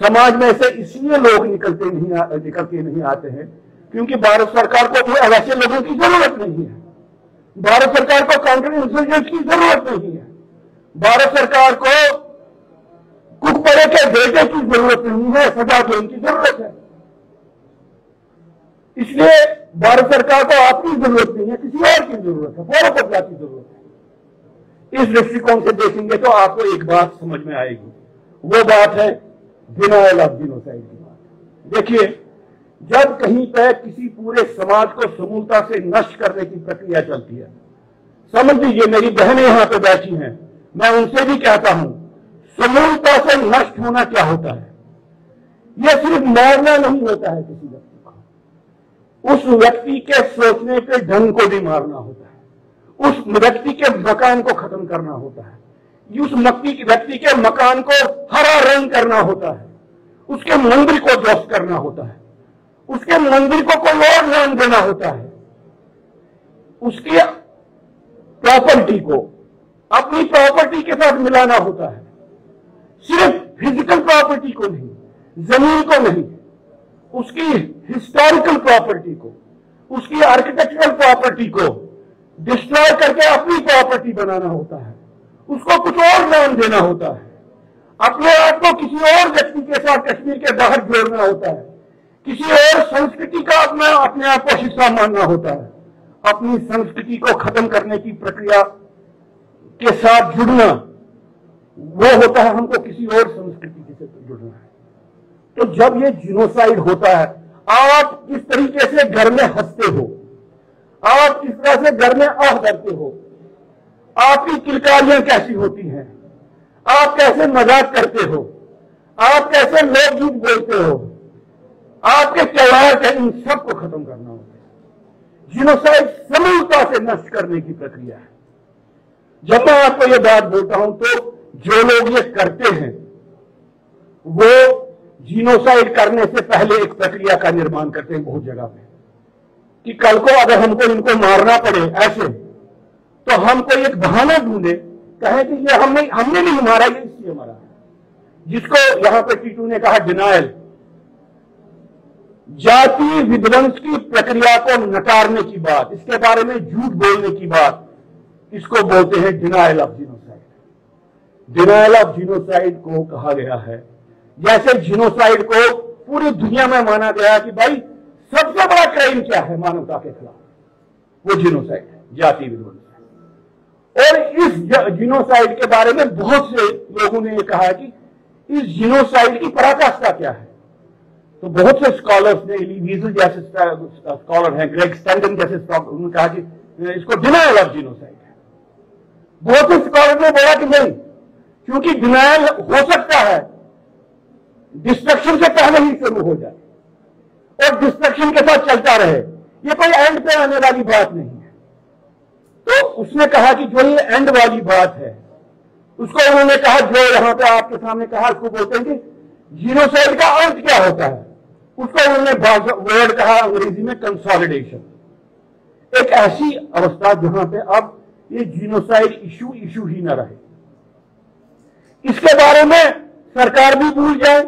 समाज में से इसलिए लोग निकल के नहीं आते हैं क्योंकि भारत सरकार को वैसे लोगों की जरूरत नहीं है। भारत सरकार को काउंटर इंसर्जेंट्स की जरूरत नहीं है। भारत सरकार को कुकपड़े के बेटे की जरूरत नहीं है, सजा देने की जरूरत है। इसलिए भारत सरकार को आपकी जरूरत नहीं है, किसी और की जरूरत है, फौरन बदला की जरूरत है। इस दृष्टिकोण से देखेंगे तो आपको एक बात समझ में आएगी, वो बात है डिनायल ऑफ जीनोसाइड की बात। देखिए, जब कहीं पर किसी पूरे समाज को समूलता से नष्ट करने की प्रक्रिया चलती है, समझ लीजिए मेरी बहनें यहां पे बैठी हैं, मैं उनसे भी कहता हूं समूलता से नष्ट होना क्या होता है? यह सिर्फ मारना नहीं होता है किसी व्यक्ति को, उस व्यक्ति के सोचने के ढंग को भी मारना होता है, उस व्यक्ति के मकान को खत्म करना होता है, उस व्यक्ति के मकान को हरा रंग करना होता है, उसके मंदिर को ध्वस्त करना होता है, उसके मंदिर को कोई और नाम देना होता है, उसकी प्रॉपर्टी को अपनी प्रॉपर्टी के साथ मिलाना होता है। सिर्फ फिजिकल प्रॉपर्टी को नहीं, जमीन को नहीं, उसकी हिस्टोरिकल प्रॉपर्टी को, उसकी आर्किटेक्चरल प्रॉपर्टी को डिस्ट्रॉय करके अपनी प्रॉपर्टी बनाना होता है, उसको कुछ और नाम देना होता है, अपने आप को किसी और व्यक्ति के साथ कश्मीर के बाहर जोड़ना होता है, किसी और संस्कृति का अपने आप को हिस्सा मानना होता है, अपनी संस्कृति को खत्म करने की प्रक्रिया के साथ जुड़ना, वो होता है हमको किसी और संस्कृति से जुड़ना है। तो जब ये जीनोसाइड होता है, आप किस तरीके से घर में हंसते हो, आप किस तरह से घर में आह करते हो, आपकी किलकारियां कैसी होती हैं, आप कैसे मजाक करते हो, आप कैसे लोकगीत बोलते हो, आपके त्योहार के, इन सबको खत्म करना होता है। जीनोसाइड समूलता से नष्ट करने की प्रक्रिया है। जब मैं आपको ये बात बोलता हूं तो जो लोग ये करते हैं वो जीनोसाइड करने से पहले एक प्रक्रिया का निर्माण करते हैं बहुत जगह पे। कि कल को अगर हमको इनको मारना पड़े ऐसे, तो हम कोई एक बहाना ढूंढे, कहे कि ये हमने नहीं मारा, ये इसलिए मारा। जिसको यहां पे टीटू ने कहा डिनायल, जातीय विध्वंस की प्रक्रिया को नकारने की बात, इसके बारे में झूठ बोलने की बात, इसको बोलते हैं denial of genocide. Denial of genocide को कहा गया है, जैसे जीनोसाइड को पूरी दुनिया में माना गया कि भाई सबसे बड़ा क्राइम क्या है मानवता के खिलाफ, वो जीनोसाइड है, जातीय विध्वंस है। और इस जीनोसाइड के बारे में बहुत से लोगों ने यह कहा कि इस जीनोसाइड की पराकाष्ठा क्या है। तो बहुत से स्कॉलर्स ने, एली वीजल जैसे स्कॉलर हैं, ग्रेग स्टैंटन जैसे उन्होंने कहा कि इसको डिनायल ऑफ जीनोसाइड है। बहुत से स्कॉलर ने बोला कि नहीं, क्योंकि डिनायल हो सकता है डिस्ट्रक्शन से पहले ही शुरू हो जाए और डिस्ट्रक्शन के साथ चलता रहे, ये कोई एंड पे आने वाली बात नहीं है। तो उसने कहा कि जो ये एंड वाली बात है, उसको उन्होंने कहा, जो यहां पे आपके सामने कहा, उसको बोलते हैं कि जीनोसाइड का अंत क्या होता है। उसको उन्होंने वर्ड कहा अंग्रेजी में कंसोलिडेशन, एक ऐसी अवस्था जहां पे अब ये जीनोसाइड इशू ही न रहे, इसके बारे में सरकार भी भूल जाए,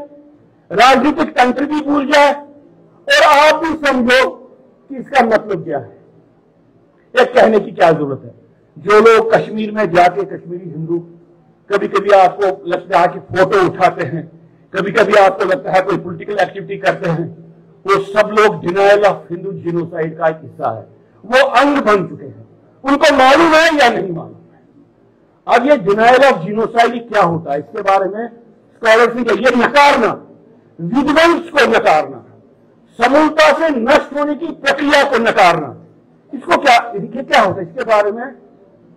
राजनीतिक तंत्र भी भूल जाए, और आप भी समझो कि इसका मतलब क्या है। एक कहने की क्या जरूरत है। जो लोग कश्मीर में जाके, कश्मीरी हिंदू, कभी कभी आपको लगता है कि फोटो उठाते हैं, कभी कभी आपको लगता है कोई पॉलिटिकल एक्टिविटी करते हैं, वो सब लोग डिनायल ऑफ हिंदू जीनोसाइड का एक हिस्सा है, वो अंग बन चुके हैं। उनको मालूम है या नहीं मालूम है। अब ये डिनायल ऑफ जीनोसाइड क्या होता है, इसके बारे में स्कॉलर्स ने ये नकारना, विध्वंस को नकारना, समूलता से नष्ट होने की प्रक्रिया को नकारना, इसको क्या होता है, इसके बारे में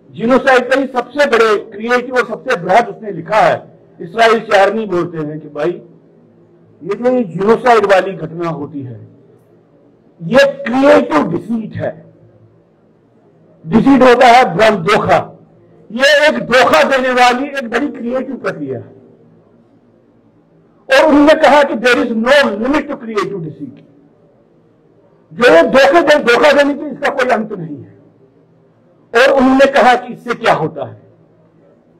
जीनोसाइड का ही सबसे बड़े क्रिएटिव और सबसे बृहद उसने लिखा है। इसराइल चारनी बोलते हैं कि भाई ये जो जीनोसाइड वाली घटना होती है, ये क्रिएटिव डिसीट है। डिसीट होता है भ्रम, धोखा। ये एक धोखा देने वाली एक बड़ी क्रिएटिव प्रक्रिया है। और उन्होंने कहा कि there is no limit to creative deceit. जो धोखा देने की इसका कोई अंत नहीं है। और उन्होंने कहा कि इससे क्या होता है,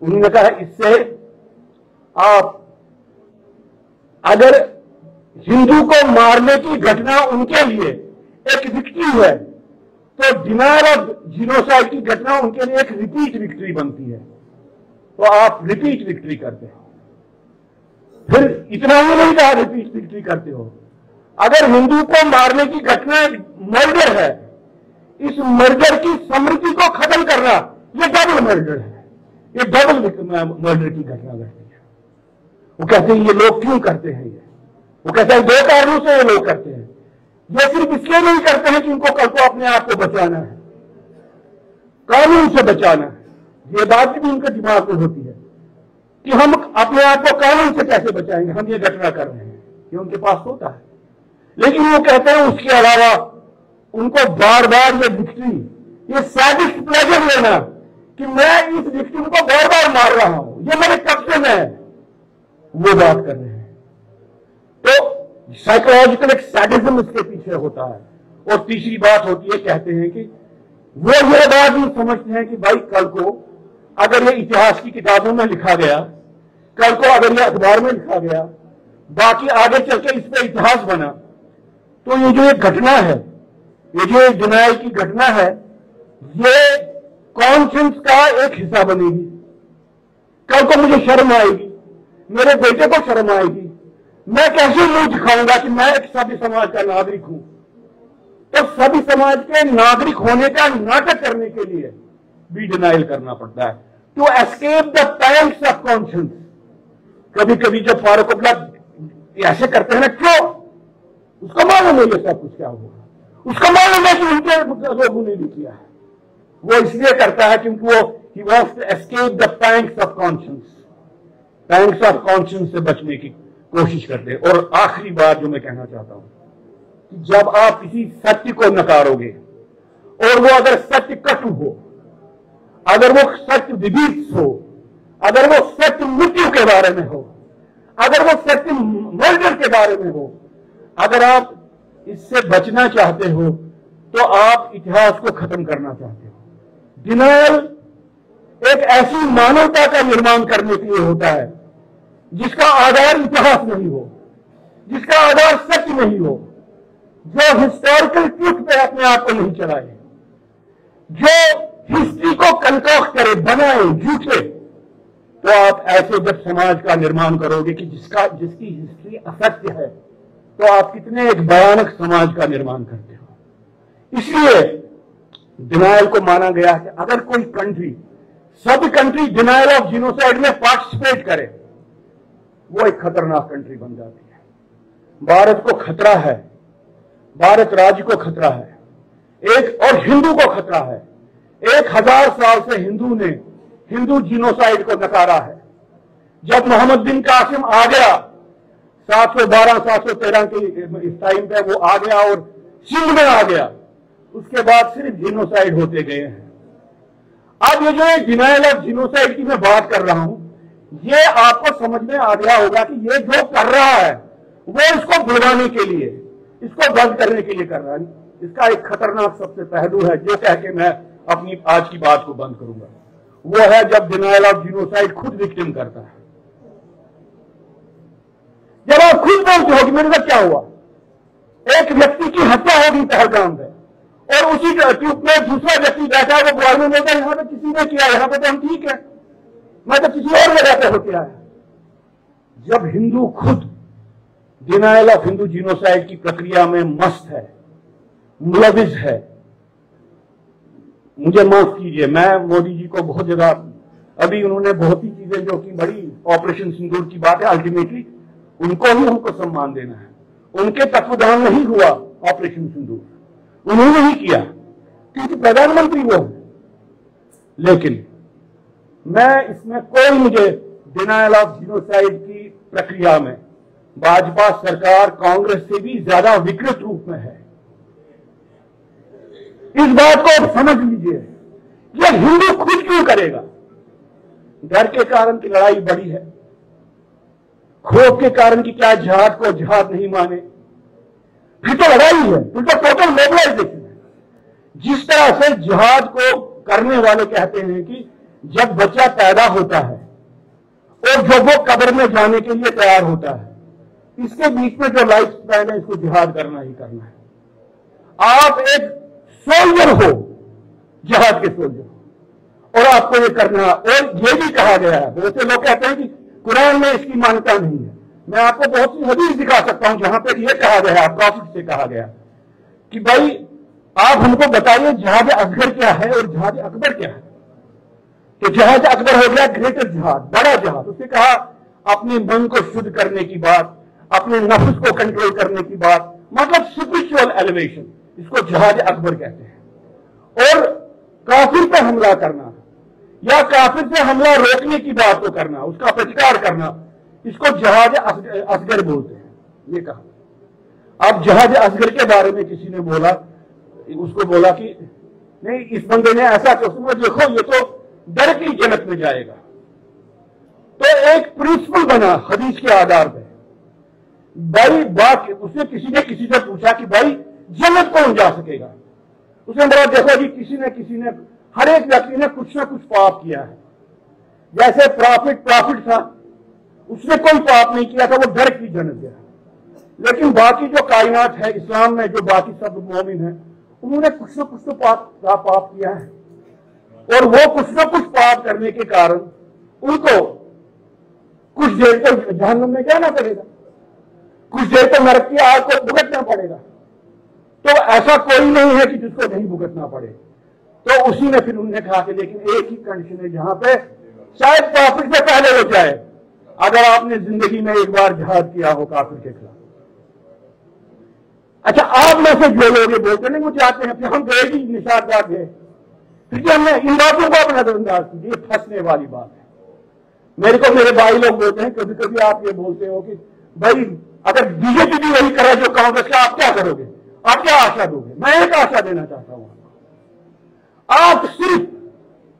उन्होंने कहा इससे आप अगर हिंदू को मारने की घटना उनके लिए एक विक्ट्री है, तो डिनायल ऑफ जीनोसाइड की घटना उनके लिए एक रिपीट विक्ट्री बनती है। तो आप रिपीट विक्ट्री करते हो। फिर इतना ही नहीं कहा रिपीट विक्ट्री करते हो, अगर हिंदू को मारने की घटना मर्डर है, इस मर्डर की स्मृति को खत्म करना, यह डबल मर्डर है, ये डबल मर्डर की घटना घटती है। वो कहते हैं ये लोग क्यों करते हैं, वो कहते हैं दो कारणों से ये लोग करते हैं। ये सिर्फ इसलिए नहीं करते हैं कि इनको कल को अपने आप को बचाना है, कानून से बचाना है। ये बात भी उनके दिमाग में होती है कि हम अपने आप को कानून से कैसे बचाएंगे, हम ये घटना कर रहे हैं, ये उनके पास होता है। लेकिन वो कहते हैं उसके अलावा उनको बार बार ये विक्ट्री, ये सैडिस्ट प्लेजर लेना कि मैं इस विक्टिम को बार बार मार रहा हूं, ये मेरे कब्जे में है, वो बात कर रहे हैं। तो साइकोलॉजिकल एक सैडिज्म इसके पीछे होता है। और तीसरी बात होती है, कहते हैं कि वो ये बात भी समझते हैं कि भाई कल को अगर ये इतिहास की किताबों में लिखा गया, कल को अगर ये अखबार में लिखा गया, बाकी आगे चल के इस पर इतिहास बना, तो ये जो एक घटना है, ये जो डिनायल की घटना है, ये कॉन्शियंस का एक हिस्सा बनेगी। कल को मुझे शर्म आएगी, मेरे बेटे को शर्म आएगी, मैं कैसे मुंह दिखाऊंगा कि मैं एक सभ्य समाज का नागरिक हूं। तो सभ्य समाज के नागरिक होने का नाटक करने के लिए भी डिनायल करना पड़ता है, to escape the pangs of conscience. कभी कभी जब फारूक अब्दुल्ला ऐसे करते हैं ना, क्यों? उसको मालूम है ये सब कुछ क्या हुआ, उसको मालूम है कि उनके लोगों ने भी किया है। वो इसलिए करता है क्योंकि वो he wants to escape the pangs of conscience, pangs of conscience से बचने की कोशिश करते हैं। और आखिरी बात जो मैं कहना चाहता हूं कि जब आप किसी सत्य को नकारोगे और वो अगर सत्य कटु हो, अगर वो सत्य विभीत हो, अगर वो सत्य मृत्यु के बारे में हो, अगर वो सत्य मर्डर के बारे में हो, अगर आप इससे बचना चाहते हो तो आप इतिहास को खत्म करना चाहते हो। डिनायल एक ऐसी मानवता का निर्माण करने के लिए होता है जिसका आधार इतिहास नहीं हो, जिसका आधार सत्य नहीं हो, जो हिस्टोरिकल ट्रुथ पे अपने आप को नहीं चलाए, जो हिस्ट्री को कंकॉक्ट करे, बनाए झूठे। तो आप ऐसे जब समाज का निर्माण करोगे कि जिसकी हिस्ट्री असत्य है, तो आप कितने एक भयानक समाज का निर्माण करते हो। इसलिए डिनायल को माना गया है कि अगर कोई कंट्री, सब कंट्री डिनायल ऑफ जीनोसाइड में पार्टिसिपेट करे, वो एक खतरनाक कंट्री बन जाती है। भारत को खतरा है, भारत राज्य को खतरा है, एक और हिंदू को खतरा है। 1000 साल से हिंदू जीनोसाइड को नकारा है। जब मोहम्मद बिन कासिम आ गया 712-713 के इस टाइम पे वो आ गया और सिंध में आ गया, उसके बाद सिर्फ जीनोसाइड होते गए हैं। अब ये जो डिनायल ऑफ जीनोसाइड की मैं बात कर रहा हूं, ये आपको समझ में आ गया होगा कि ये जो कर रहा है वो इसको बुलवाने के लिए, इसको बंद करने के लिए कर रहा है। इसका एक खतरनाक सबसे पहलू है जो कह के मैं अपनी आज की बात को बंद करूंगा, वो है जब डिनायल ऑफ जीनोसाइड खुद विक्टिम करता है। जब आप खुद बोलते हो कि मेरे साथ क्या हुआ, एक व्यक्ति की हत्या होगी पहलगाम पे और उसी ट्यूब में दूसरा व्यक्ति बैठा है, वो बुआई में बोलता है यहां पे किसी ने किया, यहां पे तो हम ठीक है, मैं तो किसी और जगह पे होके आया। जब हिंदू खुद डिनायल ऑफ हिंदू जीनोसाइड की प्रक्रिया में मस्त है, मुलविज है, मुझे माफ कीजिए, मैं मोदी जी को बहुत जगह, अभी उन्होंने बहुत ही चीजें जो कि बड़ी ऑपरेशन सिंदूर की बात है, अल्टीमेटली उनको ही हमको सम्मान देना है। उनके तत्वाधान नहीं हुआ ऑपरेशन सिंदूर, उन्होंने ही किया क्योंकि प्रधानमंत्री वो है। लेकिन मैं इसमें कोई, मुझे डिनायल ऑफ जीनोसाइड की प्रक्रिया में भाजपा सरकार कांग्रेस से भी ज्यादा विकृत रूप में है। इस बात को आप समझ लीजिए, ये हिंदू खुद क्यों करेगा? डर के कारण की लड़ाई बड़ी है, खौफ के कारण की क्या जिहाद को जिहाद नहीं माने, फिर तो लड़ाई है, फिर तो टोटल मोबिलाइजेशन है। जिस तरह से जिहाद को करने वाले कहते हैं कि जब बच्चा पैदा होता है और जब वो कब्र में जाने के लिए तैयार होता है, इसके बीच में जो लाइफ स्पैन है, इसको जिहाद करना ही करना है। आप एक सोल्जर हो, जिहाद के सोल्जर हो, और आपको ये करना। और ये भी कहा गया है, बहुत से लोग कहते हैं कि कुरान में इसकी मान्यता नहीं है। मैं आपको बहुत सी हदीस दिखा सकता हूं जहां पर यह कहा गया, प्रॉफिट से कहा गया कि भाई आप हमको बताइए जिहाद असगर क्या है और जिहाद अकबर क्या है। तो जिहाद अकबर हो गया ग्रेटर जिहाद, बड़ा जिहाद। उसने कहा अपने मन को शुद्ध करने की बात, अपने नफ्स को कंट्रोल करने की बात, मतलब स्पिरिचुअल एलिवेशन, इसको जिहाद अकबर कहते हैं। और काफिर पर हमला करना या काफिर से हमला रोकने की बात को करना, उसका प्रतिकार करना, इसको जिहाद असगर बोलते हैं। ये कहा। अब जिहाद असगर के बारे में किसी ने बोला, उसको बोला कि नहीं, इस बंदे ने ऐसा क्यों, देखो ये तो डायरेक्टली जन्नत में जाएगा। तो एक प्रिंसिपल बना हदीस के आधार पर। भाई बात, उसने किसी से पूछा कि भाई जन्नत कौन जा सकेगा? उसने बोला देखो जी, किसी ने हर एक व्यक्ति ने कुछ ना कुछ पाप किया है। जैसे प्रॉफिट था, उसने कोई पाप नहीं किया था, वो डायरेक्टली जन्नत गया। लेकिन बाकी जो कायनात है इस्लाम में, जो बाकी सब मोमिन है, उन्होंने कुछ ना कुछ तो पाप किया है, और वो कुछ ना कुछ पाप करने के कारण उनको कुछ देर तक जहन्नम में जाना पड़ेगा, कुछ देर तक नरक की आग को भुगतना पड़ेगा। तो ऐसा कोई नहीं है कि जिसको नहीं भुगतना पड़े। तो उसी ने फिर उन्होंने कहा कि लेकिन एक ही कंडीशन है जहां पे शायद काफिर से पहले हो जाए, अगर आपने जिंदगी में एक बार जिहाद किया हो काफिर के खिलाफ। अच्छा, आप में से जो लोग बोलते नहीं, वो चाहते हैं फिर हम गए ही निशानदार गए, फिर हमने इन बातों को अपना नजरअंदाज कीजिए, फंसने वाली बात है। मेरे को मेरे भाई लोग बोलते हैं, कभी कभी आप ये बोलते हो कि भाई अगर बीजेपी भी वही करे जो कांग्रेस का, आप क्या करोगे, आप क्या आशा दोगे? मैं एक आशा देना चाहता हूं, आप सिर्फ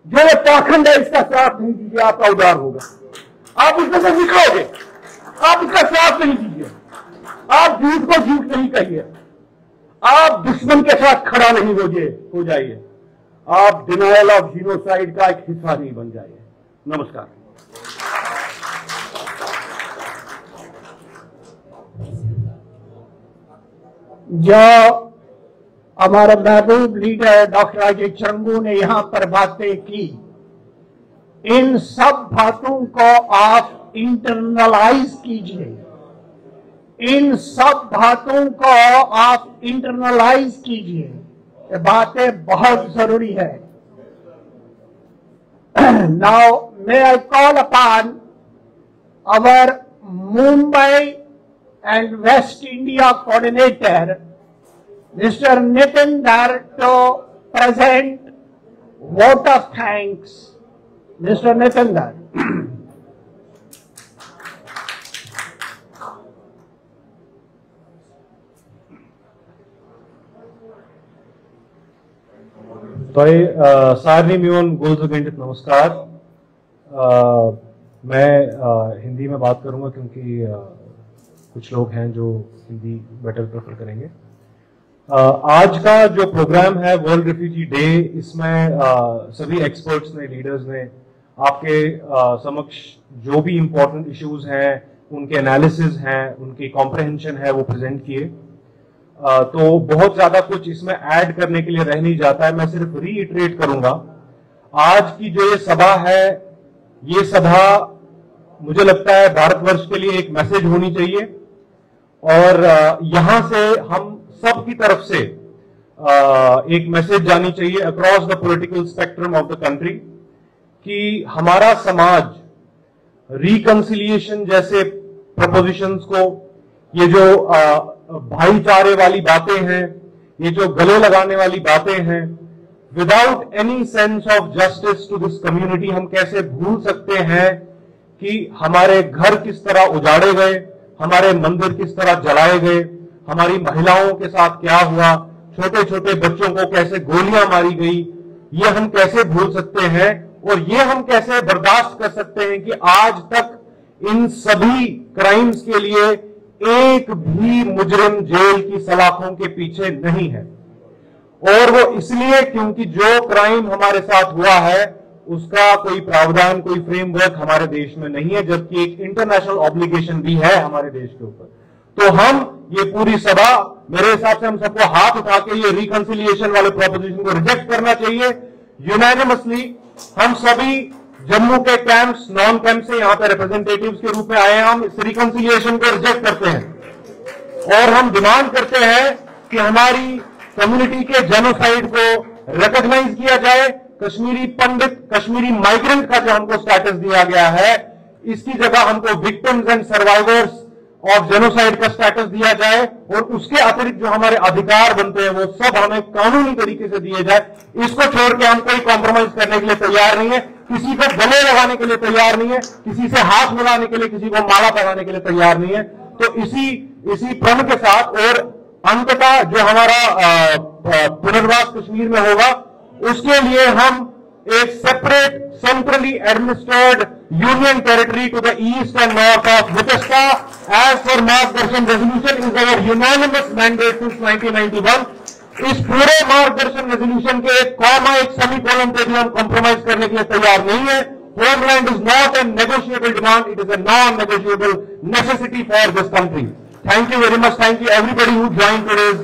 जो ये पाखंड है इसका साथ नहीं दीजिए, आपका उद्धार होगा। आप उसमें से निकलोगे, आप इसका साथ नहीं दीजिए, आप झूठ को झूठ नहीं कहिए, आप दुश्मन के साथ खड़ा नहीं हो जाइए, आप डिनायल ऑफ जीनोसाइड का एक हिस्सा नहीं बन जाइए। नमस्कार। जो हमारा महबूब लीडर डॉक्टर अजय चंगू ने यहां पर बातें की, इन सब बातों को आप इंटरनलाइज कीजिए, इन सब बातों को आप इंटरनलाइज कीजिए, ये बातें बहुत जरूरी है। Now may I call upon our Mumbai and West India coordinator Mr. Nitin Dhar to present vote of thanks. Mr. Nitin Dhar. सारनी मियोन गोल्सगेंडित नमस्कार। मैं हिंदी में बात करूंगा क्योंकि कुछ लोग हैं जो हिंदी बेटर प्रेफर करेंगे। आज का जो प्रोग्राम है वर्ल्ड रिफ्यूजी डे, इसमें सभी एक्सपर्ट्स ने, लीडर्स ने आपके समक्ष जो भी इंपॉर्टेंट इश्यूज हैं, उनके एनालिसिस हैं, उनकी कॉम्प्रहेंशन है, वो प्रेजेंट किए। तो बहुत ज्यादा कुछ इसमें ऐड करने के लिए रह नहीं जाता है, मैं सिर्फ रीइटरेट करूंगा। आज की जो ये सभा है, ये सभा मुझे लगता है भारतवर्ष के लिए एक मैसेज होनी चाहिए और यहां से हम सब की तरफ से एक मैसेज जानी चाहिए across the political spectrum of the country कि हमारा समाज रिकंसिलिएशन जैसे प्रपोजिशंस को, ये जो भाईचारे वाली बातें हैं, ये जो गले लगाने वाली बातें हैं, without any sense of justice to this community, हम कैसे भूल सकते हैं कि हमारे घर किस तरह उजाड़े गए, हमारे मंदिर किस तरह जलाए गए, हमारी महिलाओं के साथ क्या हुआ, छोटे छोटे बच्चों को कैसे गोलियां मारी गई, ये हम कैसे भूल सकते हैं और ये हम कैसे बर्दाश्त कर सकते हैं कि आज तक इन सभी क्राइम्स के लिए एक भी मुजरिम जेल की सलाखों के पीछे नहीं है। और वो इसलिए क्योंकि जो क्राइम हमारे साथ हुआ है उसका कोई प्रावधान, कोई फ्रेमवर्क हमारे देश में नहीं है, जबकि एक इंटरनेशनल ऑब्लिगेशन भी है हमारे देश के ऊपर। तो हम ये पूरी सभा, मेरे हिसाब से हम सबको हाथ उठा के ये रिकंसिलिएशन वाले प्रोपोजिशन को रिजेक्ट करना चाहिए यूनानिमसली। हम सभी जम्मू के कैंप्स, नॉन कैंप से यहाँ पे रिप्रेजेंटेटिव्स के रूप में आए हैं, हम इस रिकंसिलिएशन को रिजेक्ट करते हैं और हम डिमांड करते हैं कि हमारी कम्युनिटी के जेनोसाइड को रिकॉग्नाइज किया जाए। कश्मीरी पंडित, कश्मीरी माइग्रेंट का जो हमको स्टेटस दिया गया है, इसकी जगह हमको victims and survivors of genocide का स्टेटस दिया जाए और उसके अतिरिक्त जो हमारे अधिकार बनते हैं वो सब हमें कानूनी तरीके से दिए जाए। इसको छोड़ के हम कोई कॉम्प्रोमाइज करने के लिए तैयार नहीं है, किसी को गले लगाने के लिए तैयार नहीं है, किसी से हाथ मिलाने के लिए, किसी को माला पहनाने के लिए तैयार नहीं है। तो इसी प्रण के साथ और अंततः जो हमारा पुनर्वास कश्मीर में होगा, उसके लिए हम एक separate centrally administered union territory to the east and north of Vitasta as per Margdarshan resolution is our unanimous mandate since 1991। इस पूरे मार्गदर्शन रेजोल्यूशन के एक कॉमा, एक सेमीकोलन पे भी हम कॉम्प्रोमाइज करने के लिए तैयार नहीं है। Homeland is not a negotiable demand, it is a non negotiable necessity for this country. Thank you very much. Thank you everybody who joined today's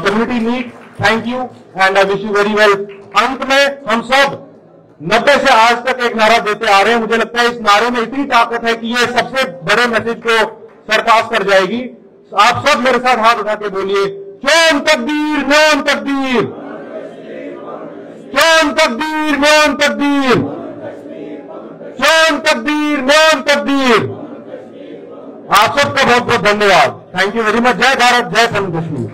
community meet. Thank you and I wish you very well. अंत में हम सब 90 से आज तक एक नारा देते आ रहे हैं। मुझे लगता है इस नारे में इतनी ताकत है कि ये सबसे बड़े मैसेज को सरपास कर जाएगी। आप सब मेरे साथ हाथ उठा के बोलिए, चौन तकदीर न्योन तकदीर, चौन तकदीर न्योन तकदीर, चौन तकदीर न्योन तकदीर। आप सबका बहुत बहुत धन्यवाद। Thank you very much. जय भारत, जय जम्मू कश्मीर।